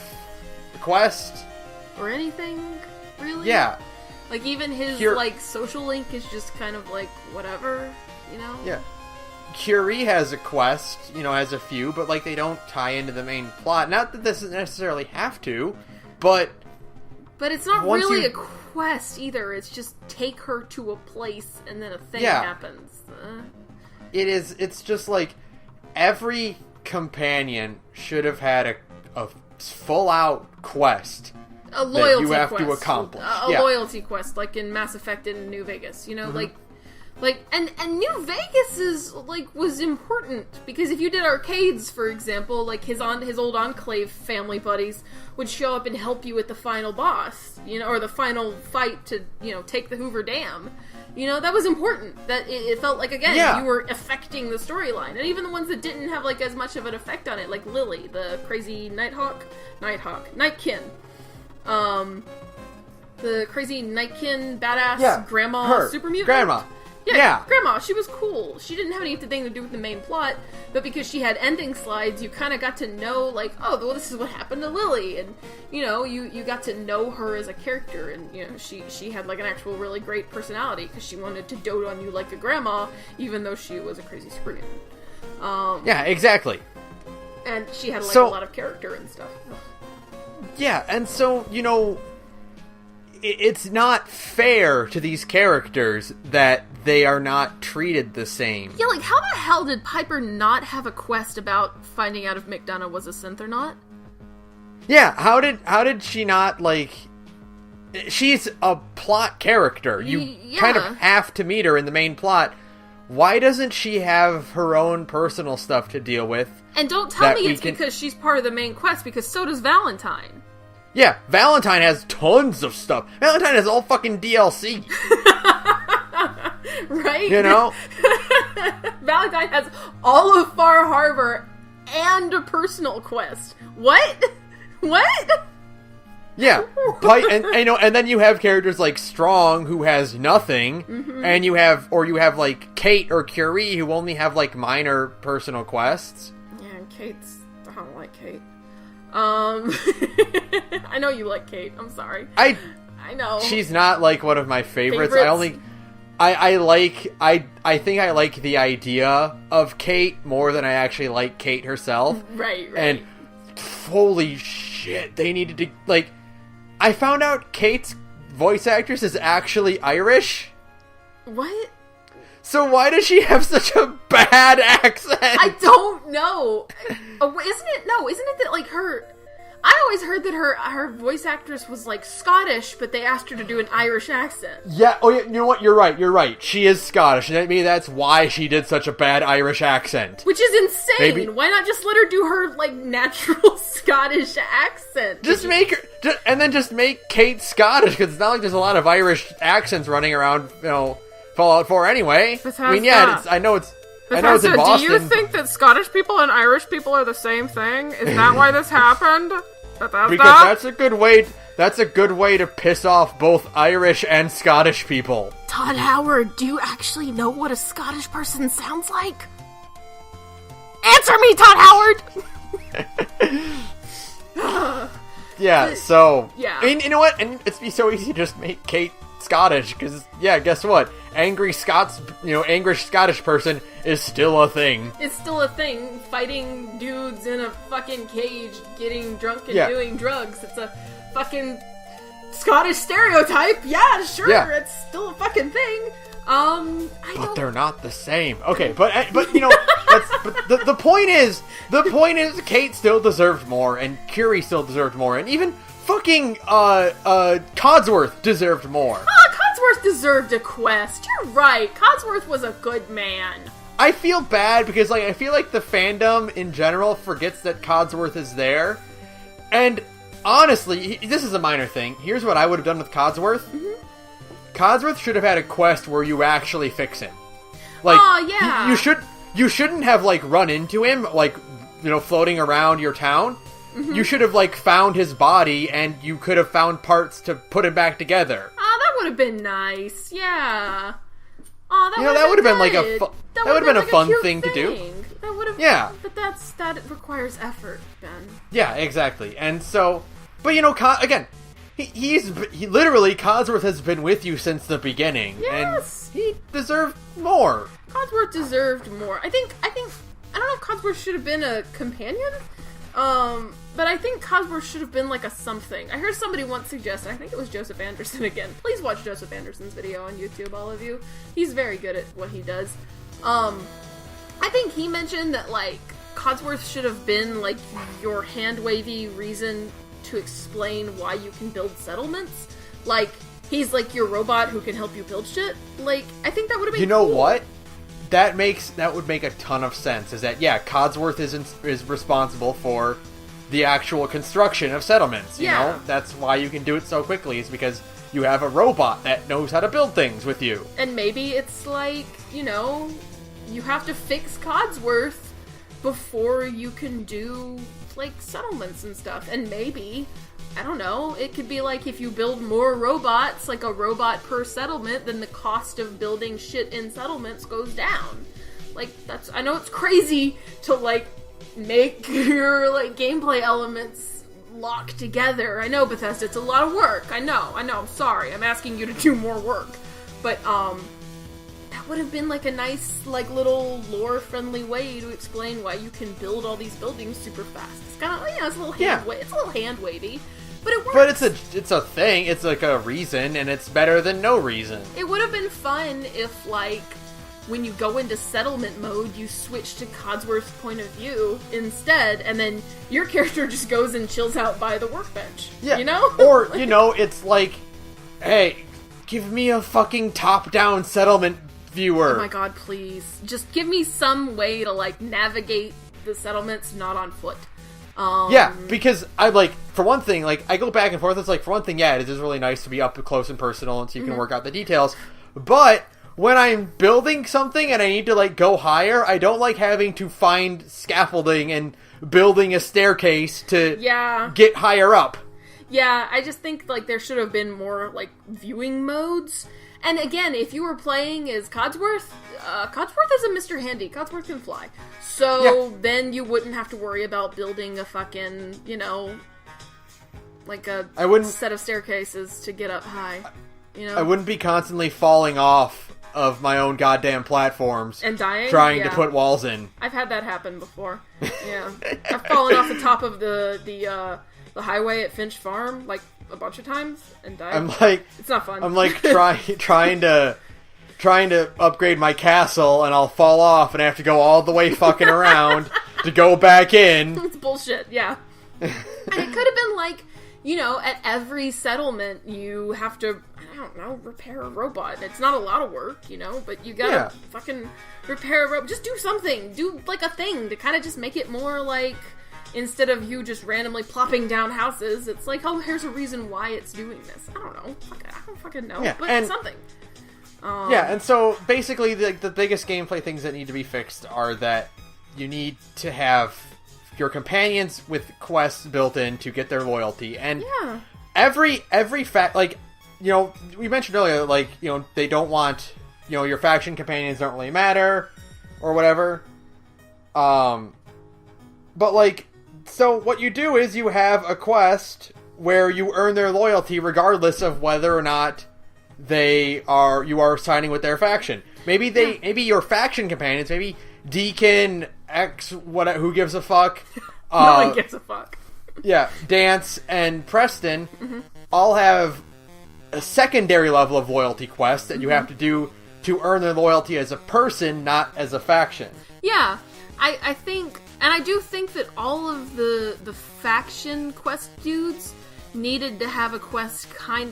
a quest or anything, really. Yeah, like even his like social link is just kind of like whatever. you know? Yeah. Curie has a quest, has a few, but, like, they don't tie into the main plot. Not that this doesn't necessarily have to, but... But it's not really a quest either. It's just take her to a place and then a thing happens. It's just like every companion should have had a full-out quest. A loyalty that you have quest. To accomplish. A loyalty quest, like in Mass Effect and New Vegas. And New Vegas was important because if you did arcades, for example, like his old Enclave family buddies would show up and help you with the final boss, or the final fight to, take the Hoover Dam. That was important. That it felt like, again, you were affecting the storyline. And even the ones that didn't have, like, as much of an effect on it, like Lily, the crazy Nightkin. The crazy Nightkin badass grandma super mutant. Grandma. Yeah, Grandma, she was cool. She didn't have anything to do with the main plot, but because she had ending slides, you kind of got to know, like, oh, well, this is what happened to Lily, and, you got to know her as a character, and, she had, like, an actual really great personality, because she wanted to dote on you like a grandma, even though she was a crazy super mutant. Yeah, exactly. And she had, like, a lot of character and stuff. Yeah, and so, it's not fair to these characters that they are not treated the same. Yeah, like, how the hell did Piper not have a quest about finding out if McDonough was a synth or not? Yeah, how did she not, like... She's a plot character. You kind of have to meet her in the main plot. Why doesn't she have her own personal stuff to deal with? And don't tell me it's because she's part of the main quest, because so does Valentine. Yeah, Valentine has tons of stuff. Valentine has all fucking DLC. Right? Valentine has all of Far Harbor and a personal quest. What? Yeah, and then you have characters like Strong who has nothing, and you have like Kate or Curie who only have like minor personal quests. Yeah, and I don't like Kate. I know you like Kate. I'm sorry. I know. She's not like one of my favorites. I think I like the idea of Kate more than I actually like Kate herself. Right. And holy shit, they needed to, like, I found out Kate's voice actress is actually Irish. What? So why does she have such a bad accent? I don't know. Isn't it that, like, I always heard that her voice actress was, like, Scottish, but they asked her to do an Irish accent. Yeah, you know what? You're right. She is Scottish, and maybe that's why she did such a bad Irish accent. Which is insane. Maybe. Why not just let her do her, like, natural Scottish accent? Just make Kate Scottish, because it's not like there's a lot of Irish accents running around, Fallout 4 anyway. I know it's in Boston. Do you think that Scottish people and Irish people are the same thing? Is that why this happened? Because that's a good way. That's a good way to piss off both Irish and Scottish people. Todd Howard, do you actually know what a Scottish person sounds like? Answer me, Todd Howard. Yeah. So. Yeah. And you know what? And it'd be so easy to just make Kate Scottish, because guess what? Angry Scottish person is still a thing. It's still a thing. Fighting dudes in a fucking cage, getting drunk and doing drugs. It's a fucking Scottish stereotype. Yeah, sure. Yeah. It's still a fucking thing. But they're not the same. Okay, but the point is Kate still deserved more, and Curie still deserved more, and even fucking Codsworth deserved more. Codsworth deserved a quest. You're right. Codsworth was a good man. I feel bad because I feel like the fandom in general forgets that Codsworth is there. And honestly, this is a minor thing. Here's what I would have done with Codsworth. Mm-hmm. Codsworth should have had a quest where you actually fix him. Like, you shouldn't have run into him floating around your town. Mm-hmm. You should have found his body, and you could have found parts to put him back together. Oh, that would have been nice. Yeah. Oh, that would have been a fun thing to do. That would have. Yeah. But that requires effort, Ben. Yeah, exactly. And so, but again, he literally, Codsworth has been with you since the beginning. Yes! And he deserved more. Codsworth deserved more. I don't know if Codsworth should have been a companion, but I think Codsworth should have been like a something. I heard somebody once suggest, I think it was Joseph Anderson again. Please watch Joseph Anderson's video on YouTube, all of you. He's very good at what he does. I think he mentioned that, like, Codsworth should have been, like, your hand-wavy reason to explain why you can build settlements. Like, he's, like, your robot who can help you build shit. Like, I think that would have been cool. What? That would make a ton of sense, is that, yeah, Codsworth is responsible for the actual construction of settlements, you know? That's why you can do it so quickly, is because you have a robot that knows how to build things with you. And maybe it's like, you know, you have to fix Codsworth before you can do, like, settlements and stuff. And maybe, I don't know, it could be like if you build more robots, like a robot per settlement, then the cost of building shit in settlements goes down. Like, I know it's crazy to, like, make your, like, gameplay elements lock together. I know, Bethesda, it's a lot of work. I know, I'm sorry. I'm asking you to do more work. But, that would have been, like, a nice, like, little lore-friendly way to explain why you can build all these buildings super fast. It's kind of, it's a little hand-wavy. But it works. But it's a thing. It's like a reason, and it's better than no reason. It would have been fun if, like, when you go into settlement mode, you switch to Codsworth's point of view instead, and then your character just goes and chills out by the workbench. Yeah. You know? Or, you know, it's like, hey, give me a fucking top-down settlement viewer. Oh my god, please. Just give me some way to, like, navigate the settlements not on foot. Yeah, because I, like, for one thing, like, I go back and forth, it's like, for one thing, yeah, it is really nice to be up close and personal and so you can work out the details, but when I'm building something and I need to, like, go higher, I don't like having to find scaffolding and building a staircase to get higher up. Yeah, I just think, like, there should have been more, like, viewing modes. And again, if you were playing as Codsworth, Codsworth is a Mr. Handy. Codsworth can fly. So then you wouldn't have to worry about building a fucking, you know, like a set of staircases to get up high. You know? I wouldn't be constantly falling off of my own goddamn platforms. And dying? Trying to put walls in. I've had that happen before. Yeah. I've fallen off the top of the highway at Finch Farm, like, a bunch of times and died. I'm like, it's not fun. I'm like trying to upgrade my castle, and I'll fall off, and I have to go all the way fucking around to go back in. It's bullshit. Yeah. And it could have been like, you know, at every settlement you have to, I don't know, repair a robot. It's not a lot of work, you know, but you gotta fucking repair a robot. Just do something. Do like a thing to kind of just make it more like, instead of you just randomly plopping down houses, it's like, oh, here's a reason why it's doing this. I don't know. I don't fucking know. Yeah, but something. And so basically the biggest gameplay things that need to be fixed are that you need to have your companions with quests built in to get their loyalty. And every like, you know, we mentioned earlier, like, you know, they don't want, you know, your faction companions don't really matter or whatever. But like, so what you do is you have a quest where you earn their loyalty regardless of whether or not you are signing with their faction. Maybe maybe your faction companions, maybe Deacon X, who gives a fuck? No one gives a fuck. Yeah, Dance and Preston all have a secondary level of loyalty quest that you have to do to earn their loyalty as a person, not as a faction. Yeah, I think. And I do think that all of the faction quest dudes needed to have a quest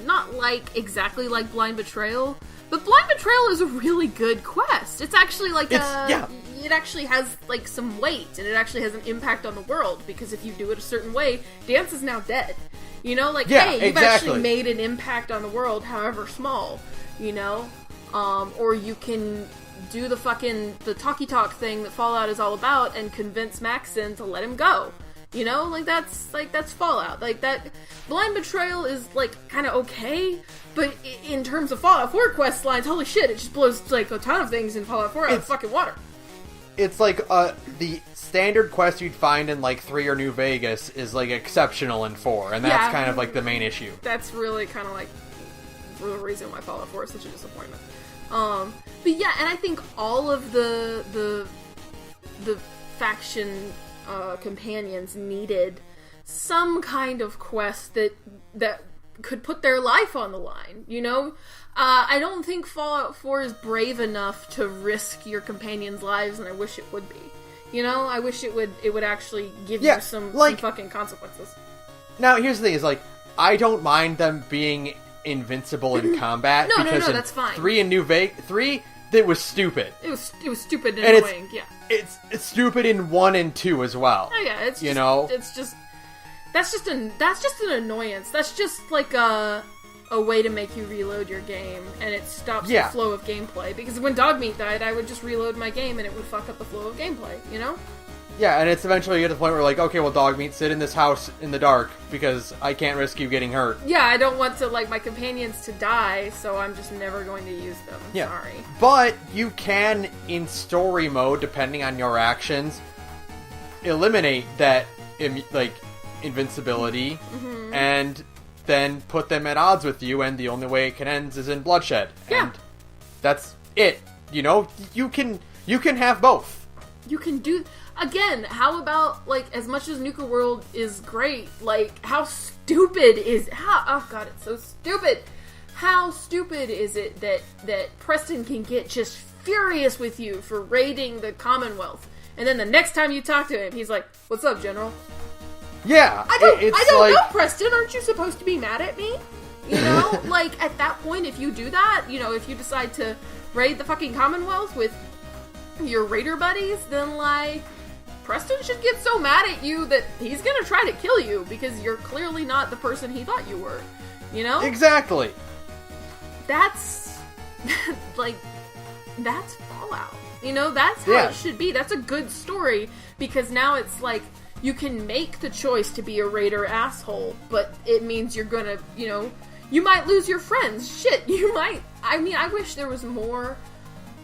not like exactly like Blind Betrayal, but Blind Betrayal is a really good quest. It's actually like it actually has like some weight, and it actually has an impact on the world, because if you do it a certain way, Dance is now dead. You know, like, hey, you've actually made an impact on the world, however small, you know? Or you can do the talkie talk thing that Fallout is all about and convince Maxon to let him go. You know, like that's Fallout. Like that Blind Betrayal is like kind of okay, but in terms of Fallout 4 quest lines, holy shit, it just blows like a ton of things in Fallout 4 out of fucking water. it's like the standard quest you'd find in like 3 or New Vegas is like exceptional in 4, and that's kind of like the main issue. That's really kind of like the reason why Fallout 4 is such a disappointment. But yeah, and I think all of the faction companions needed some kind of quest that could put their life on the line, you know? I don't think Fallout 4 is brave enough to risk your companions' lives, and I wish it would be. You know? I wish it would actually give you some fucking consequences. Now, here's the thing, is like, I don't mind them being invincible in combat. No, because that's fine. 3 in New Vegas, 3, that was stupid. It was stupid and annoying, yeah. It's stupid in 1 and 2 as well. Oh yeah, it's just, you know? It's just... That's just an annoyance. That's just like a way to make you reload your game, and it stops the flow of gameplay. Because when Dogmeat died, I would just reload my game, and it would fuck up the flow of gameplay, you know? Yeah, and it's eventually you get to the point where like, okay, well, Dogmeat, sit in this house in the dark, because I can't risk you getting hurt. Yeah, I don't want my companions to die, so I'm just never going to use them. Yeah. Sorry. But you can, in story mode, depending on your actions, eliminate that, invincibility, and then put them at odds with you, and the only way it can end is in bloodshed. Yeah. And that's it. You know, you can have both. You can do... Again, how about, like, as much as Nuka World is great, like, how stupid is... oh god, it's so stupid! How stupid is it that Preston can get just furious with you for raiding the Commonwealth, and then the next time you talk to him, he's like, "What's up, General?" Yeah, I don't know, Preston. Aren't you supposed to be mad at me? You know, like at that point, if you do that, you know, if you decide to raid the fucking Commonwealth with your raider buddies, then like Preston should get so mad at you that he's gonna try to kill you because you're clearly not the person he thought you were. You know? Exactly. That's like that's Fallout. You know, that's how it should be. That's a good story because now it's like. You can make the choice to be a raider asshole, but it means you're gonna, you know, you might lose your friends. Shit, you might. I mean, I wish there was more,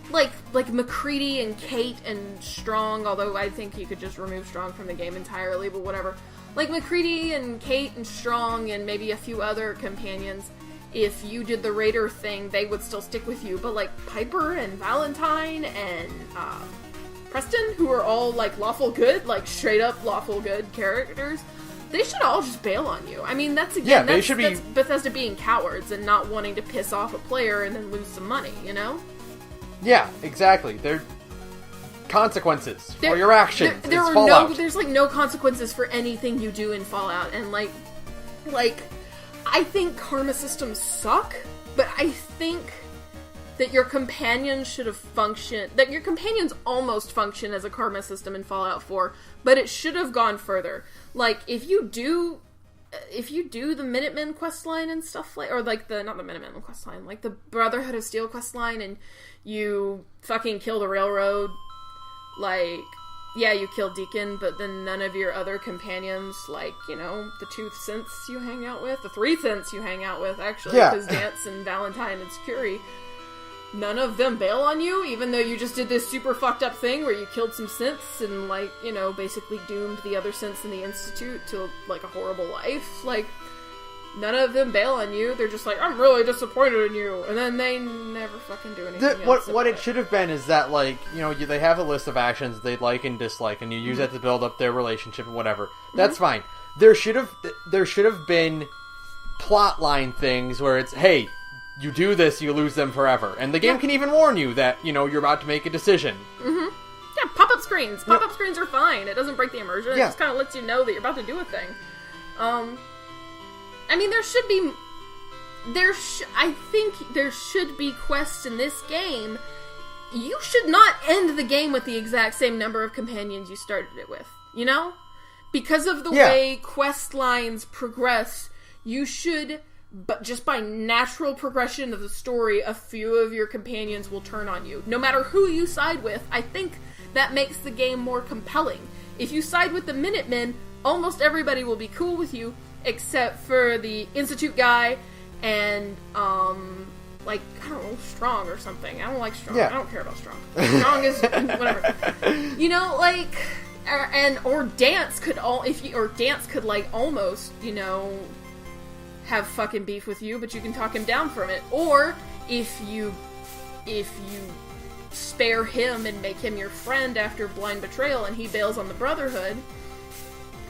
like McCready and Kate and Strong, although I think you could just remove Strong from the game entirely, but whatever. Like McCready and Kate and Strong and maybe a few other companions, if you did the raider thing, they would still stick with you, but like Piper and Valentine and, Preston, who are all, like, lawful good, like, straight-up lawful good characters, they should all just bail on you. I mean, that's Bethesda being cowards and not wanting to piss off a player and then lose some money, you know? Yeah, exactly. They're consequences for your actions. There's, like, no consequences for anything you do in Fallout, and, like, I think karma systems suck, but I think... that your companions should have functioned... That your companions almost function as a karma system in Fallout 4, but it should have gone further. Like, if you do the Minutemen questline and stuff like... Or, like, not the Minutemen questline, like the Brotherhood of Steel questline, and you fucking kill the railroad, like... Yeah, you kill Deacon, but then none of your other companions, like, you know, the 2 synths you hang out with, the 3 synths you hang out with, actually, because Dance and Valentine and Security... None of them bail on you, even though you just did this super fucked up thing where you killed some synths and, like, you know, basically doomed the other synths in the Institute to, like, a horrible life. Like, none of them bail on you. They're just like, I'm really disappointed in you. And then they never fucking do anything else. What it should have been is that, like, you know, they have a list of actions they like and dislike, and you use that to build up their relationship and whatever. That's fine. There should have been plotline things where it's, hey, you do this, you lose them forever. And the game can even warn you that, you know, you're about to make a decision. Yeah, pop-up screens. Pop-up screens are fine. It doesn't break the immersion. It just kind of lets you know that you're about to do a thing. I mean, there should be... I think there should be quests in this game. You should not end the game with the exact same number of companions you started it with. You know? Because of the way quest lines progress, you should... But just by natural progression of the story, a few of your companions will turn on you. No matter who you side with, I think that makes the game more compelling. If you side with the Minutemen, almost everybody will be cool with you, except for the Institute guy and like, I don't know, strong or something. I don't like strong. Yeah. I don't care about strong. Strong is whatever. You know, like, or dance could dance could like almost, you know, have fucking beef with you, but you can talk him down from it. Or if you spare him and make him your friend after blind betrayal and he bails on the Brotherhood,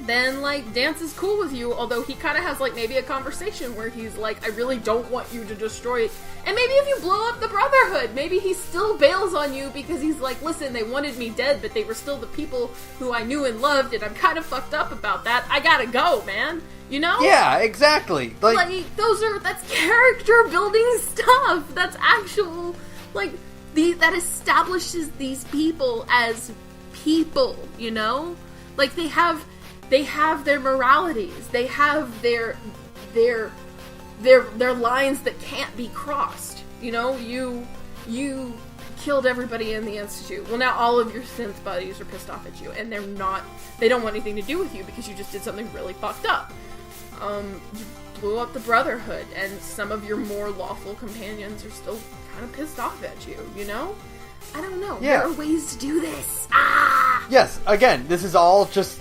then, like, Dance is cool with you, although he kind of has, like, maybe a conversation where he's like, I really don't want you to destroy it. And maybe if you blow up the Brotherhood, maybe he still bails on you because he's like, listen, they wanted me dead, but they were still the people who I knew and loved, and I'm kind of fucked up about that. I gotta go, man. You know? Yeah, exactly. Like that's character building stuff. That's actual, like, that establishes these people as people, you know? Like, they have their moralities. They have their lines that can't be crossed. You know, you killed everybody in the Institute. Well, now all of your synth buddies are pissed off at you, and they don't want anything to do with you because you just did something really fucked up. You blew up the Brotherhood, and some of your more lawful companions are still kind of pissed off at you, you know? I don't know. Yeah. There are ways to do this. Ah! Yes, again, this is all just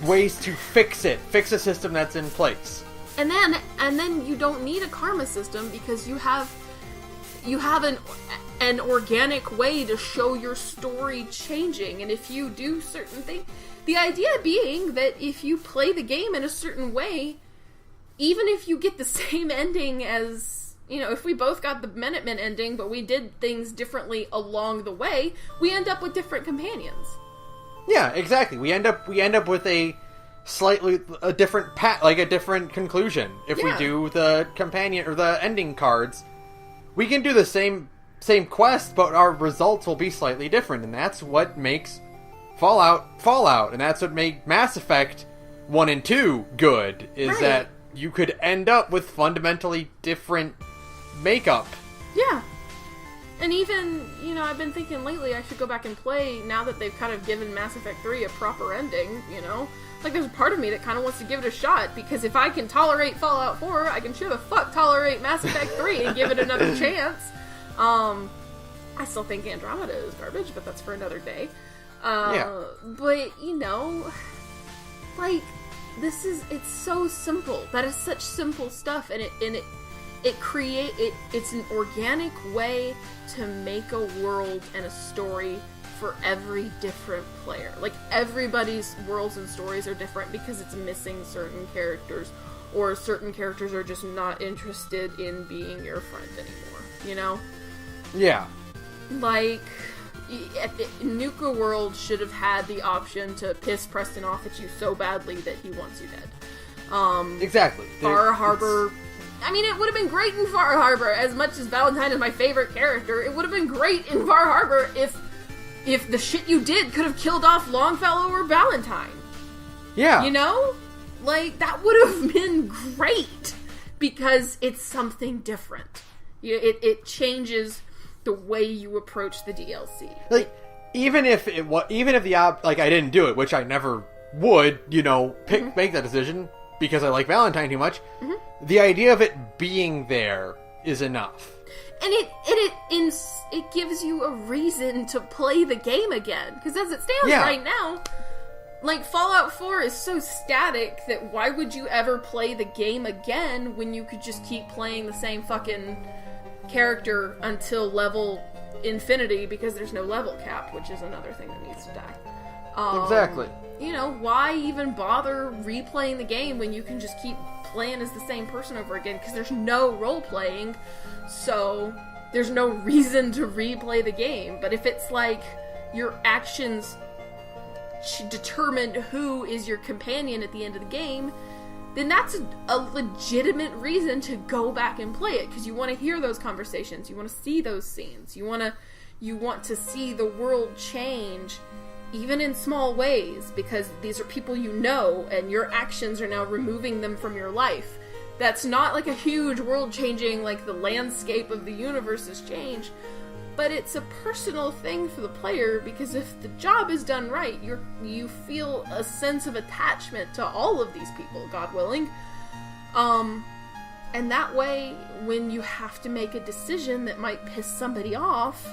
ways to fix a system that's in place. And then you don't need a karma system because you have an organic way to show your story changing. And if you do certain things, the idea being that if you play the game in a certain way, even if you get the same ending as, you know, if we both got the Minutemen ending, but we did things differently along the way, we end up with different companions. Yeah, exactly. We end up with a different like a different conclusion. If we do the companion or the ending cards, we can do the same quest, but our results will be slightly different, and that's what makes Fallout, and that's what made Mass Effect 1 and 2 good, is right. that you could end up with fundamentally different makeup. Yeah. And even, you know, I've been thinking lately I should go back and play now that they've kind of given Mass Effect 3 a proper ending, you know? Like, there's a part of me that kind of wants to give it a shot, because if I can tolerate Fallout 4, I can sure the fuck tolerate Mass Effect 3 and give it another chance. I still think Andromeda is garbage, but that's for another day. But, you know, like, it's so simple. That is such simple stuff, and it's an organic way to make a world and a story for every different player. Like, everybody's worlds and stories are different because it's missing certain characters, or certain characters are just not interested in being your friend anymore, you know? Yeah. Like, Nuka World should have had the option to piss Preston off at you so badly that he wants you dead. Exactly. Far Harbor... I mean, it would have been great in Far Harbor. As much as Valentine is my favorite character, it would have been great in Far Harbor if the shit you did could have killed off Longfellow or Valentine. Yeah. You know? Like, that would have been great, because it's something different. It changes the way you approach the DLC. Like, even if I didn't do it, which I never would, you know, make that decision because I like Valentine too much. Mm-hmm. The idea of it being there is enough. And it gives you a reason to play the game again. Because as it stands right now, like, Fallout 4 is so static that why would you ever play the game again when you could just keep playing the same fucking character until level infinity, because there's no level cap, which is another thing that needs to die. Exactly. You know, why even bother replaying the game when you can just keep playing as the same person over again, because there's no role-playing, so there's no reason to replay the game. But if it's like your actions determine who is your companion at the end of the game, then that's a legitimate reason to go back and play it, because you want to hear those conversations, you want to see those scenes, you want to see the world change, even in small ways, because these are people you know, and your actions are now removing them from your life. That's not like a huge world changing, like the landscape of the universe has changed, but it's a personal thing for the player, because if the job is done right, you feel a sense of attachment to all of these people, God willing. And that way, when you have to make a decision that might piss somebody off,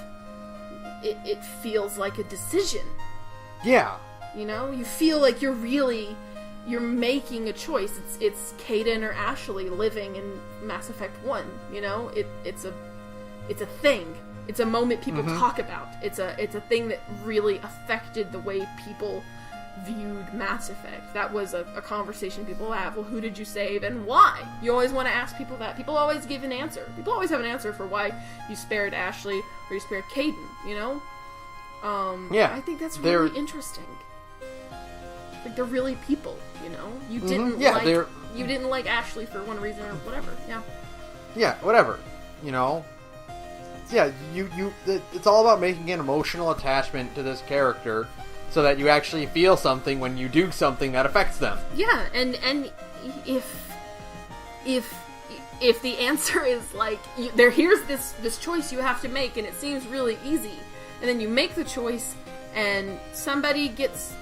it feels like a decision. Yeah. You know? You feel like you're making a choice. It's Kaden or Ashley living in Mass Effect 1, you know? It's a thing. It's a moment people talk about. It's a thing that really affected the way people viewed Mass Effect. That was a conversation people have. Well, who did you save and why? You always want to ask people that. People always give an answer. People always have an answer for why you spared Ashley or you spared Kaden, you know? Yeah. I think that's really interesting. Like, they're really people, you know? You didn't you didn't like Ashley for one reason or whatever. Yeah. Yeah, whatever. You know? Yeah, it's all about making an emotional attachment to this character so that you actually feel something when you do something that affects them. Yeah, and if the answer is like, here's this choice you have to make and it seems really easy, and then you make the choice and somebody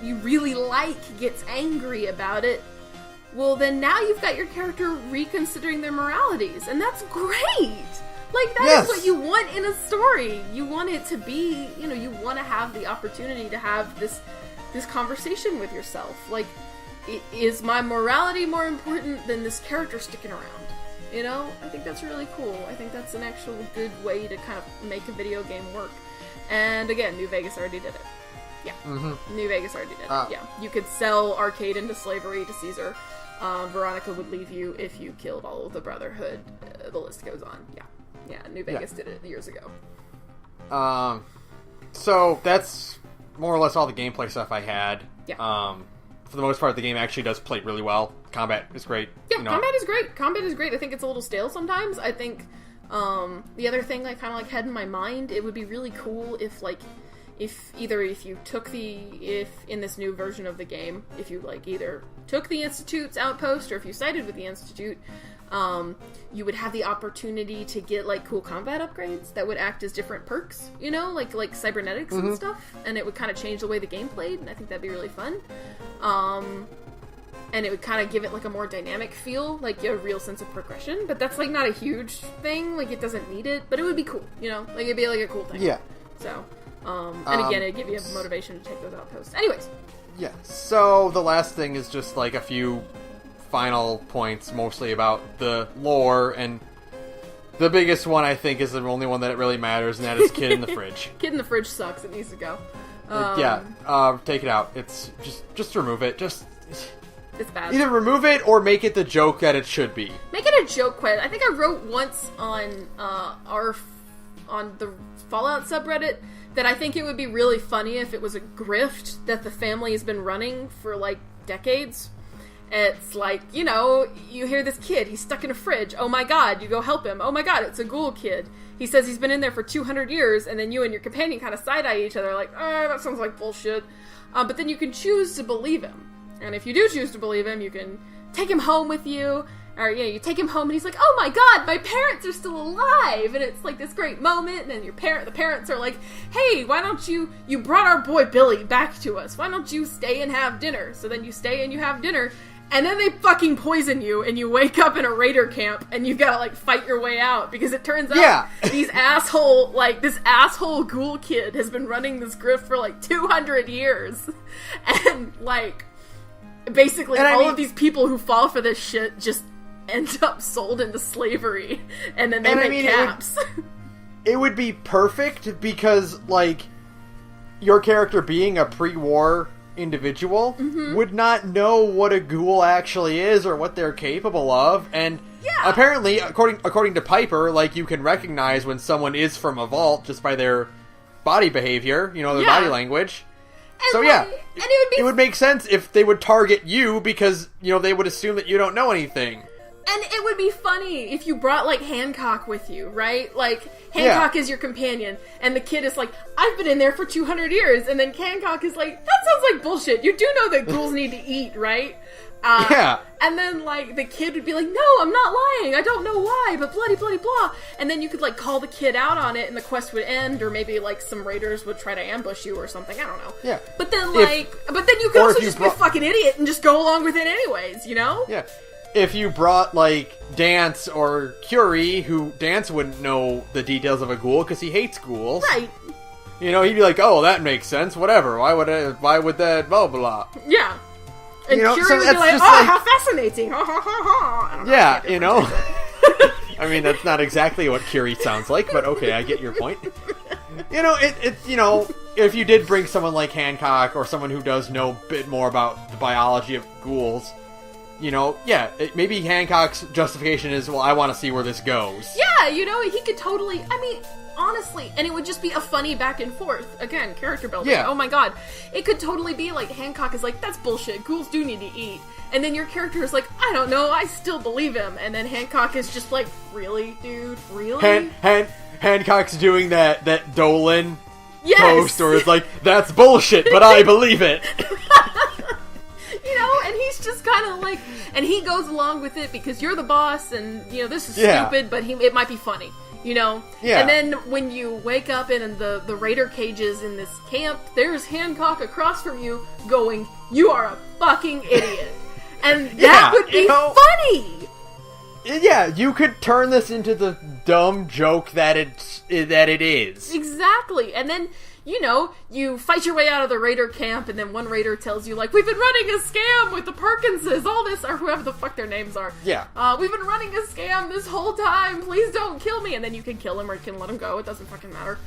you really gets angry about it, well then now you've got your character reconsidering their moralities, and that's great! Like, that is what you want in a story. You want it to be, you know, you want to have the opportunity to have this conversation with yourself. Like, is my morality more important than this character sticking around? You know? I think that's really cool. I think that's an actual good way to kind of make a video game work. And again, New Vegas already did it. Yeah. Mm-hmm. New Vegas already did it. Yeah. You could sell Arcade into slavery to Caesar. Veronica would leave you if you killed all of the Brotherhood. The list goes on. Yeah. Yeah, New Vegas did it years ago. So that's more or less all the gameplay stuff I had. Yeah. For the most part, the game actually does play really well. Combat is great. Yeah, you know. Combat is great. Combat is great. I think it's a little stale sometimes. I think the other thing I kind of like had in my mind, it would be really cool if you took in this new version of the game, if you like either took the Institute's outpost or if you sided with the Institute, you would have the opportunity to get like cool combat upgrades that would act as different perks, you know, like cybernetics and stuff, and it would kind of change the way the game played, and I think that'd be really fun. And it would kind of give it like a more dynamic feel, like a real sense of progression, but that's like not a huge thing, like it doesn't need it, but it would be cool, you know, like it'd be like a cool thing. Yeah. So, and again, it'd give you a motivation to take those outposts. Anyways. Yeah, so the last thing is just like a few final points, mostly about the lore, and the biggest one I think is the only one that really matters, and that is Kid in the Fridge. Kid in the Fridge sucks. It needs to go. Take it out. It's just remove it. It's bad. Either remove it or make it the joke that it should be. Make it a joke quest. I think I wrote once on the Fallout subreddit that I think it would be really funny if it was a grift that the family has been running for like decades. It's like, you know, you hear this kid, he's stuck in a fridge. Oh my god, you go help him. Oh my god, it's a ghoul kid. He says he's been in there for 200 years, and then you and your companion kind of side-eye each other like, that sounds like bullshit. But then you can choose to believe him. And if you do choose to believe him, you can take him home with you. Or, you know, you take him home and he's like, oh my god, my parents are still alive! And it's like this great moment, and then the parents are like, hey, why don't you brought our boy Billy back to us. Why don't you stay and have dinner? So then you stay and you have dinner, and then they fucking poison you, and you wake up in a raider camp, and you gotta, like, fight your way out, because it turns out this asshole ghoul kid has been running this grift for, like, 200 years. And, like, basically all of these people who fall for this shit just end up sold into slavery, and then they make caps. It would be perfect, because, like, your character being a pre-war individual would not know what a ghoul actually is or what they're capable of, and apparently, according to Piper, like, you can recognize when someone is from a vault just by their body behavior, you know, their body language. And so it would make sense if they would target you, because, you know, they would assume that you don't know anything. And it would be funny if you brought, like, Hancock with you, right? Like, Hancock is your companion, and the kid is like, I've been in there for 200 years, and then Hancock is like, that sounds like bullshit. You do know that ghouls need to eat, right? And then, like, the kid would be like, no, I'm not lying. I don't know why, but bloody, bloody, blah. And then you could, like, call the kid out on it, and the quest would end, or maybe, like, some raiders would try to ambush you or something. I don't know. Yeah. But then, you could also just be a fucking idiot and just go along with it anyways, you know? Yeah. If you brought, like, Dance or Curie, who Dance wouldn't know the details of a ghoul because he hates ghouls. Right. You know, he'd be like, "Oh, that makes sense. Whatever. Why would that? Blah blah." Yeah. And You know, Curie so would be that's like, just "Oh, like- how fascinating!" Ha ha ha ha. I don't know, Yeah, I can't you do know. it. I mean, that's not exactly what Curie sounds like, but okay, I get your point. You know, you know, if you did bring someone like Hancock or someone who does know a bit more about the biology of ghouls, you know, yeah, maybe Hancock's justification is, well, I want to see where this goes. Yeah, you know, he could totally. I mean, honestly, and it would just be a funny back and forth. Again, character building. Yeah. Oh my god, it could totally be like Hancock is like, "That's bullshit. Ghouls do need to eat." And then your character is like, "I don't know, I still believe him." And then Hancock is just like, "Really, dude? Really?" Hancock's doing that Dolan Yes! post where it's like, "That's bullshit, but I believe it." You know, and he's just kind of like, and he goes along with it because you're the boss, and you know this is Yeah. stupid, but it might be funny, you know. Yeah. And then when you wake up in the raider cages in this camp, there's Hancock across from you going, "You are a fucking idiot," and that would be you know- funny. Yeah, you could turn this into the dumb joke that it is. Exactly, and then. You know, you fight your way out of the raider camp, and then one raider tells you, like, "We've been running a scam with the Perkinses, all this," or whoever the fuck their names are. Yeah. "We've been running a scam this whole time, please don't kill me," and then you can kill him or you can let him go, it doesn't fucking matter.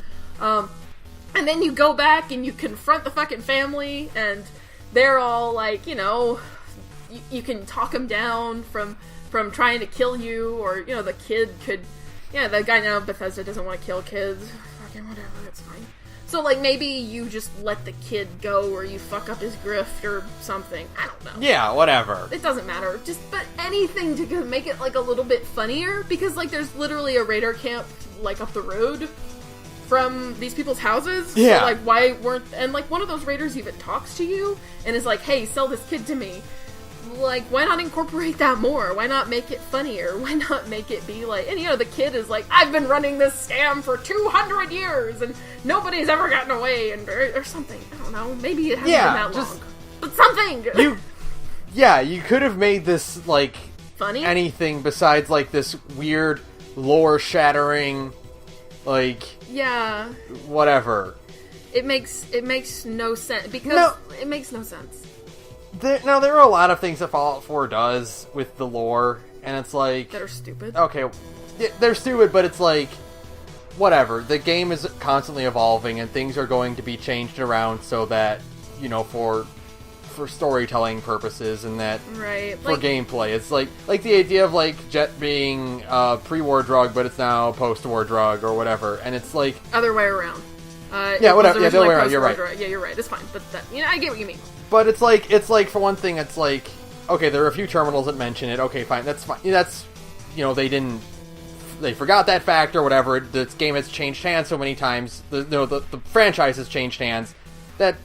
And then you go back and you confront the fucking family, and they're all like, you know, you can talk them down from trying to kill you, or, you know, the kid could, yeah, the guy now, Bethesda doesn't want to kill kids, fucking whatever, it's fine. So, like, maybe you just let the kid go, or you fuck up his grift, or something. I don't know. Yeah, whatever. It doesn't matter. But anything to make it, like, a little bit funnier, because, like, there's literally a raider camp, like, up the road from these people's houses. Yeah. So, like, why weren't... And, like, one of those raiders even talks to you, and is like, "Hey, sell this kid to me." Like, why not incorporate that more? Why not make it funnier? Why not make it be like... And, you know, the kid is like, "I've been running this scam for 200 years, and nobody's ever gotten away," and or something. I don't know. Maybe it hasn't been that long. But something! You could have made this, like... Funny? Anything besides, like, this weird, lore-shattering, like... Yeah. Whatever. It makes no sense. Because it makes no sense. There are a lot of things that Fallout 4 does with the lore, and it's like... That are stupid. Okay, they're stupid, but it's like... Whatever. The game is constantly evolving, and things are going to be changed around so that, you know, for storytelling purposes, and that... Right. For gameplay. It's like the idea of, like, Jet being a pre-war drug, but it's now a post-war drug, or whatever, and it's like... Other way around. Yeah, whatever. Yeah, the other way around, you're right. Yeah, you're right. It's fine. But, you know, I get what you mean. But it's like, for one thing, it's like, okay, there are a few terminals that mention it. Okay, fine, that's fine. That's, you know, they forgot that fact or whatever. This game has changed hands so many times. The franchise has changed hands that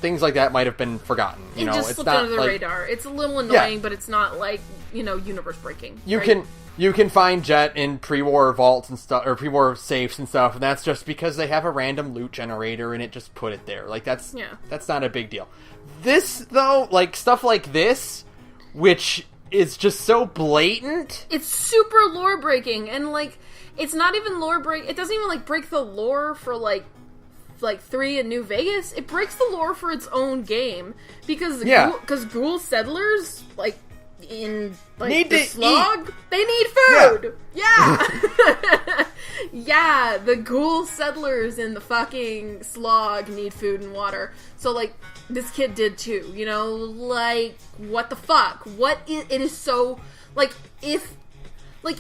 things like that might have been forgotten. You know, just it's slipped not under the like, radar. It's a little annoying, but it's not like, you know, universe breaking. You right? You can find Jet in pre-war vaults and stuff, or pre-war safes and stuff, and that's just because they have a random loot generator and it just put it there. Like, that's not a big deal. This, though, like, stuff like this, which is just so blatant. It's super lore breaking, and, like, it's not even lore break. It doesn't even, like, break the lore for, like 3 in New Vegas. It breaks the lore for its own game, because ghoul settlers, like, in like the slog, they need food. Yeah. Yeah, the ghoul settlers in the fucking slog need food and water. So like this kid did too, you know, like what the fuck? It is so like if like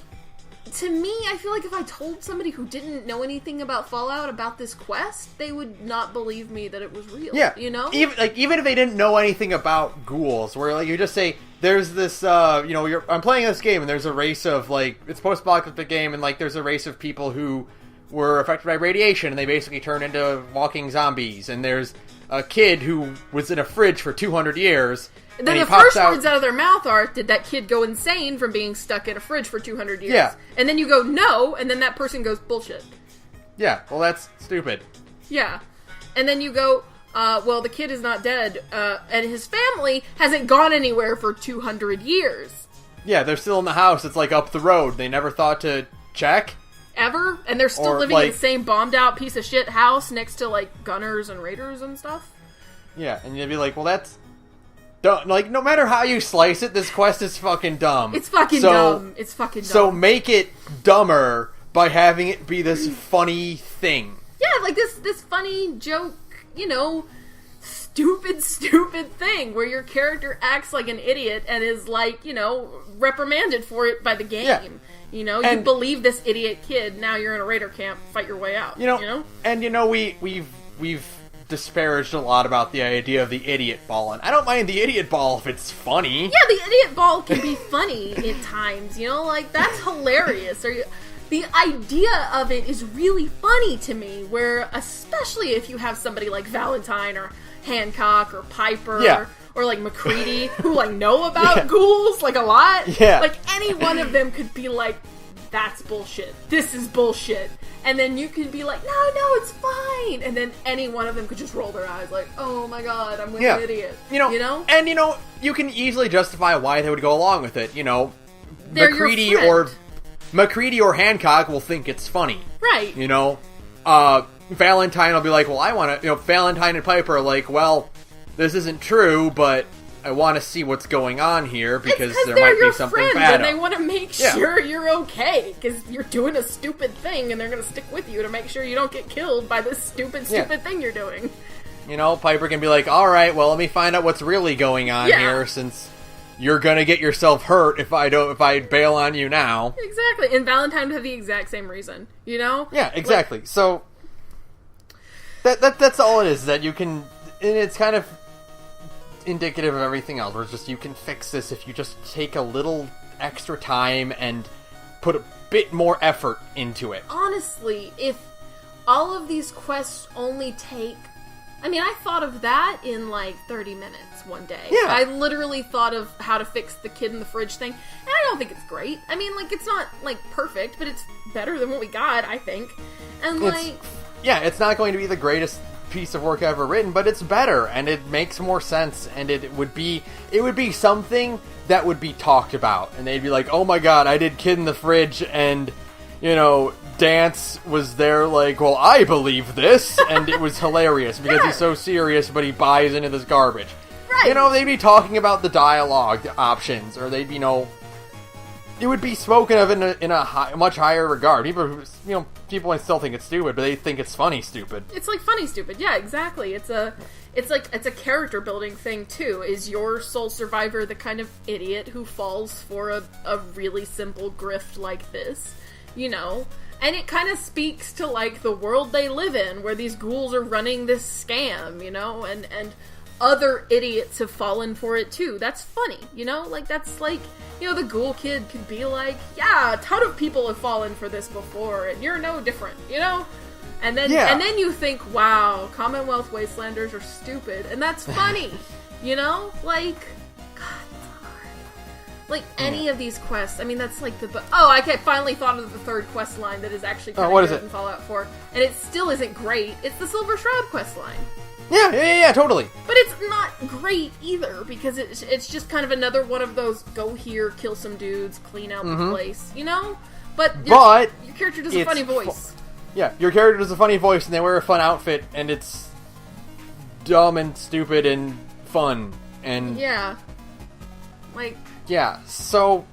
to me, I feel like if I told somebody who didn't know anything about Fallout about this quest, they would not believe me that it was real. Yeah, you know, even if they didn't know anything about ghouls, where like you just say there's this, you know, I'm playing this game and there's a race of like it's post-apocalyptic game and like there's a race of people who were affected by radiation and they basically turn into walking zombies, and there's a kid who was in a fridge for 200 years. And then the first words out of their mouth are, "Did that kid go insane from being stuck in a fridge for 200 years?" Yeah. And then you go, "No," and then that person goes, "Bullshit." Yeah, well, that's stupid. Yeah. And then you go, well, the kid is not dead, and his family hasn't gone anywhere for 200 years. Yeah, they're still in the house. It's like up the road. They never thought to check. Ever? And they're still living in the same bombed out piece of shit house next to, like, gunners and raiders and stuff? Yeah, and you'd be like, well, that's... dumb. Like, no matter how you slice it, this quest is fucking dumb. It's fucking dumb. It's fucking dumb. So make it dumber by having it be this funny thing. Yeah, like this funny joke, you know, stupid thing where your character acts like an idiot and is, like, you know, reprimanded for it by the game. Yeah. You know, you believe this idiot kid, now you're in a raider camp, fight your way out. You know? And, you know, we've disparaged a lot about the idea of the idiot ball, and I don't mind the idiot ball if it's funny. Yeah, the idiot ball can be funny at times, you know, like, that's hilarious. The idea of it is really funny to me, where, especially if you have somebody like Valentine or Hancock or Piper or like McCready who like know about ghouls like a lot. Yeah. Like any one of them could be like, that's bullshit. This is bullshit. And then you could be like, no, it's fine. And then any one of them could just roll their eyes like, oh my god, I'm with an idiot. You know? And you can easily justify why they would go along with it. You know, they're McCready or Hancock will think it's funny. Right. You know? Valentine will be like, well, I want to... Valentine and Piper are like, well, this isn't true, but I want to see what's going on here because there might be something bad. And they want to make sure you're okay because you're doing a stupid thing and they're going to stick with you to make sure you don't get killed by this stupid thing you're doing. You know, Piper can be like, alright, well, let me find out what's really going on here since... you're gonna get yourself hurt if I bail on you now. Exactly, and Valentine would have the exact same reason, you know? Yeah, exactly. Like, so that's all it is. That you can, and it's kind of indicative of everything else. Where it's just you can fix this if you just take a little extra time and put a bit more effort into it. Honestly, if all of these quests only take... I mean, I thought of that in, like, 30 minutes one day. Yeah. I literally thought of how to fix the kid in the fridge thing, and I don't think it's great. I mean, like, it's not, like, perfect, but it's better than what we got, I think. And, it's not going to be the greatest piece of work ever written, but it's better, and it makes more sense, and it would be something that would be talked about, and they'd be like, oh my god, I did kid in the fridge, and, you know... Dance was there like, well, I believe this, and it was hilarious because he's so serious, but he buys into this garbage. Right. You know, they'd be talking about the dialogue options, or they'd be, it would be spoken of in a much higher regard. People might still think it's stupid, but they think it's funny stupid. It's like funny stupid, yeah, exactly. It's a character building thing too. Is your sole survivor the kind of idiot who falls for a really simple grift like this? You know? And it kind of speaks to, like, the world they live in, where these ghouls are running this scam, you know? And other idiots have fallen for it, too. That's funny, you know? Like, that's, like, you know, the ghoul kid could be like, yeah, a ton of people have fallen for this before, and you're no different, you know? And then you think, wow, Commonwealth Wastelanders are stupid, and that's funny, you know? Like... Like, any of these quests, I mean, that's like the... I finally thought of the third quest line that is actually kind of good in Fallout 4. And it still isn't great. It's the Silver Shroud quest line. Yeah, totally. But it's not great either, because it's just kind of another one of those, go here, kill some dudes, clean out the place, you know? But your character does a funny voice. Your character does a funny voice, and they wear a fun outfit, and it's dumb and stupid and fun. And yeah. Like... Yeah, so...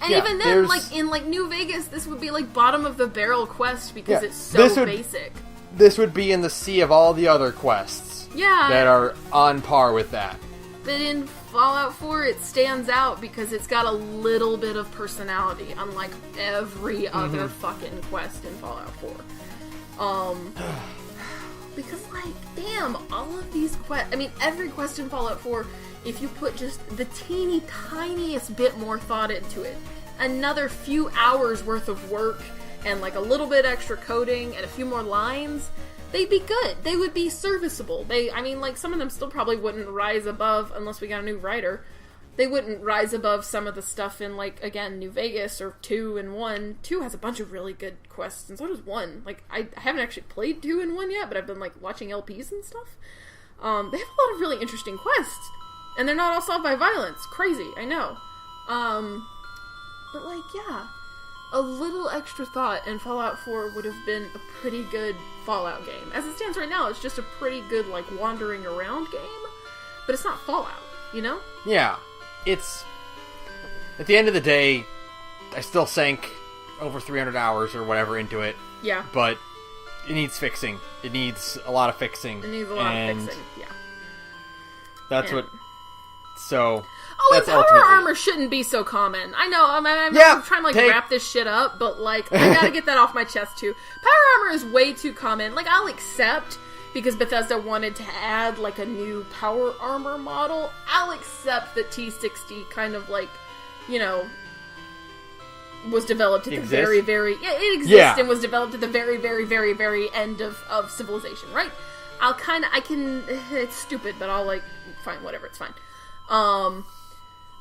And even then, like, in, like, New Vegas, this would be, like, bottom of the barrel quest because it's so basic. This would be in the sea of all the other quests. Yeah. That are on par with that. But in Fallout 4, it stands out because it's got a little bit of personality, unlike every other fucking quest in Fallout 4. Because, like, damn, all of these quests... I mean, every quest in Fallout 4... If you put just the teeny tiniest bit more thought into it, another few hours worth of work, and like a little bit extra coding, and a few more lines, they'd be good. They would be serviceable. Some of them still probably wouldn't rise above, unless we got a new writer, they wouldn't rise above some of the stuff in, like, again, New Vegas, or 2 and 1. 2 has a bunch of really good quests, and so does 1. Like, I haven't actually played 2 and 1 yet, but I've been, like, watching LPs and stuff. They have a lot of really interesting quests. And they're not all solved by violence. Crazy, I know. But, like, yeah. A little extra thought, and Fallout 4 would have been a pretty good Fallout game. As it stands right now, it's just a pretty good, like, wandering around game. But it's not Fallout, you know? Yeah. It's... At the end of the day, I still sank over 300 hours or whatever into it. Yeah. But it needs fixing. It needs a lot of fixing. It needs a lot of fixing, yeah. That's what... So... Oh, and that's power ultimately... armor shouldn't be so common. I know, I'm trying to, like, wrap this shit up, but, like, I gotta get that off my chest, too. Power armor is way too common. Like, I'll accept, because Bethesda wanted to add, like, a new power armor model, I'll accept that T60 kind of, like, you know, was developed at the very, very... Yeah, it exists and was developed at the very, very, very, very end of Civilization, right? It's stupid, but I'll, like, fine, whatever, it's fine.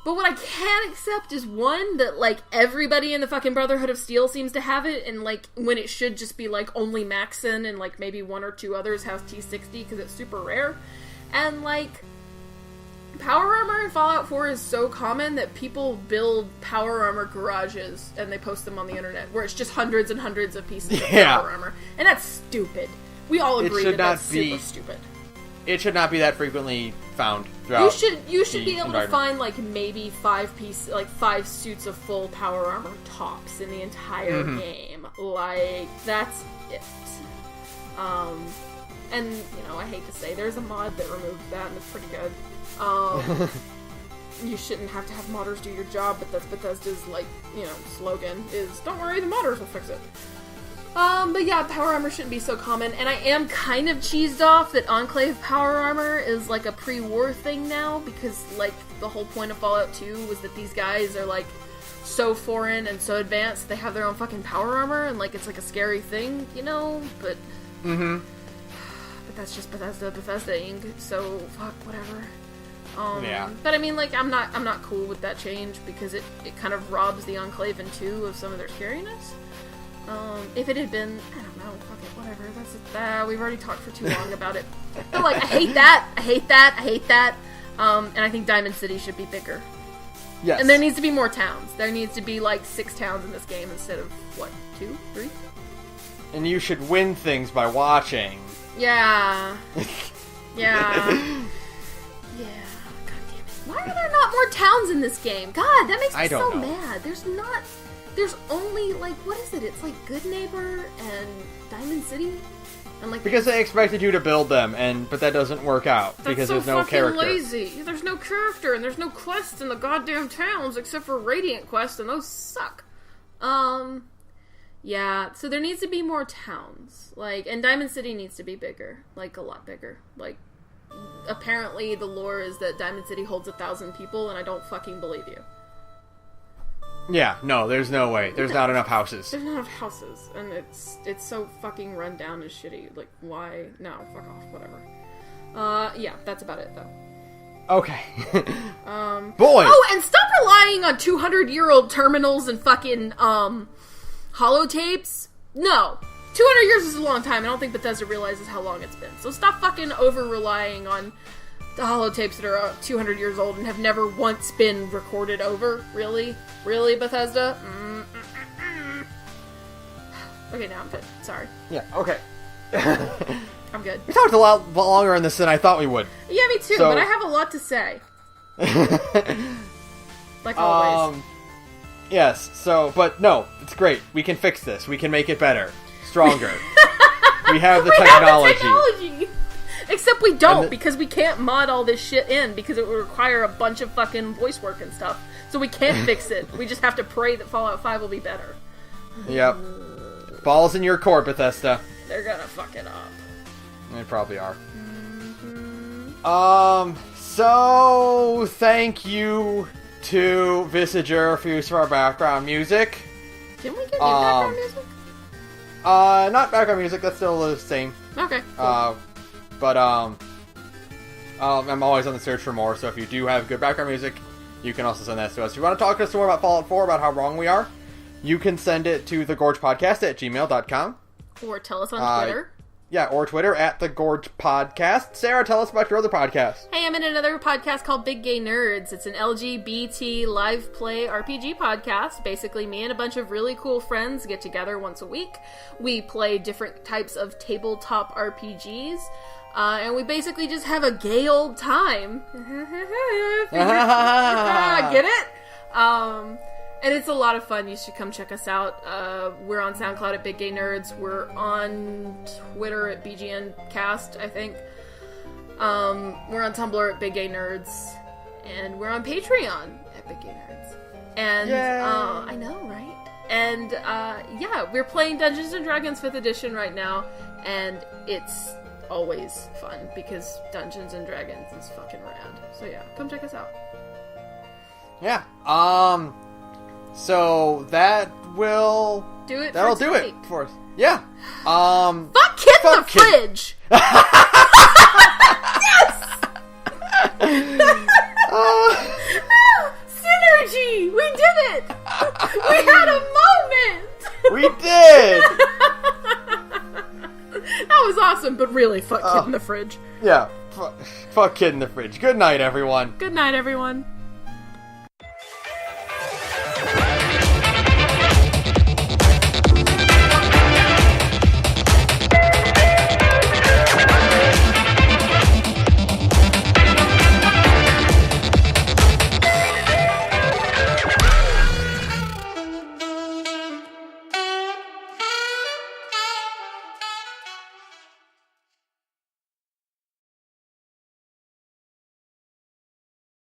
But what I can accept is, one, that, like, everybody in the fucking Brotherhood of Steel seems to have it, and, like, when it should just be, like, only Maxon and, like, maybe one or two others have T60 because it's super rare. And, like, power armor in Fallout 4 is so common that people build power armor garages and they post them on the internet, where it's just hundreds and hundreds of pieces of power armor. And that's stupid. We all agree that's super stupid. It should not be that frequently found throughout. You should be able to find, like, maybe 5 suits of full power armor tops in the entire game. Like, that's it. And, you know, I hate to say, there's a mod that removed that, and it's pretty good. You shouldn't have to have modders do your job, but that's Bethesda's, like, you know, slogan is, don't worry, the modders will fix it. But yeah, power armor shouldn't be so common, and I am kind of cheesed off that Enclave power armor is, like, a pre-war thing now, because, like, the whole point of Fallout 2 was that these guys are, like, so foreign and so advanced, they have their own fucking power armor, and, like, it's, like, a scary thing, you know, but... But that's just Bethesda Inc., so, fuck, whatever. But I mean, like, I'm not cool with that change, because it kind of robs the Enclave in 2 of some of their scariness. If it had been, I don't know, fuck it, whatever, we've already talked for too long about it. But, like, I hate that, and I think Diamond City should be bigger. Yes. And there needs to be more towns. There needs to be, like, 6 towns in this game instead of, what, 2? 3? And you should win things by watching. Yeah. Yeah. Yeah. God damn it. Why are there not more towns in this game? God, that makes me so mad. There's only, like, what is it? It's, like, Good Neighbor and Diamond City? And, like, because they expected you to build them, but that doesn't work out, because there's no character. That's so fucking lazy. There's no character, and there's no quests in the goddamn towns, except for Radiant quests, and those suck. Yeah, so there needs to be more towns. Like, and Diamond City needs to be bigger. Like, a lot bigger. Like, apparently the lore is that Diamond City holds 1,000 people, and I don't fucking believe you. Yeah, no, there's no way. There's not enough houses. There's not enough houses, and it's so fucking run down and shitty. Like, why? No, fuck off, whatever. Yeah, that's about it, though. Okay. Boy! Oh, and stop relying on 200-year-old terminals and fucking, holotapes. No. 200 years is a long time. I don't think Bethesda realizes how long it's been. So stop fucking over-relying on the holotapes that are 200 years old and have never once been recorded over. Really? Really, Bethesda? Okay, now I'm good. Sorry. Yeah, okay. I'm good. We talked a lot longer on this than I thought we would. Yeah, me too, but I have a lot to say. Like always. Yes, so, but no, it's great. We can fix this. We can make it better. Stronger. We have the technology. Except we don't, because we can't mod all this shit in, because it would require a bunch of fucking voice work and stuff. So we can't fix it. We just have to pray that Fallout 5 will be better. Yep. Ball's in your court, Bethesda. They're gonna fuck it up. They probably are. So, thank you to Visager for use of our background music. Can we get new background music? Not background music, that's still the same. Okay. Cool. But I'm always on the search for more, so if you do have good background music, you can also send that to us. If you want to talk to us more about Fallout 4, about how wrong we are, you can send it to thegorgepodcast@gmail.com. Or tell us on Twitter. or Twitter at the Gorge Podcast. Sarah, tell us about your other podcast. Hey, I'm in another podcast called Big Gay Nerds. It's an LGBT live play RPG podcast. Basically, me and a bunch of really cool friends get together once a week. We play different types of tabletop RPGs. And we basically just have a gay old time. Get it? And it's a lot of fun. You should come check us out. We're on SoundCloud at Big Gay Nerds. We're on Twitter at BGNcast, I think. We're on Tumblr at Big Gay Nerds. And we're on Patreon at Big Gay Nerds. And, I know, right? And, we're playing Dungeons & Dragons 5th edition right now. And it's always fun because Dungeons & Dragons is fucking rad. So yeah, come check us out. Yeah. So that'll do it for us. Yeah. Fuck Kid in the Fridge! Yes! Synergy! We did it! We had a moment! We did! That was awesome, but really, fuck Kid in the Fridge. Yeah. Fuck Kid in the Fridge. Good night, everyone. Good night, everyone.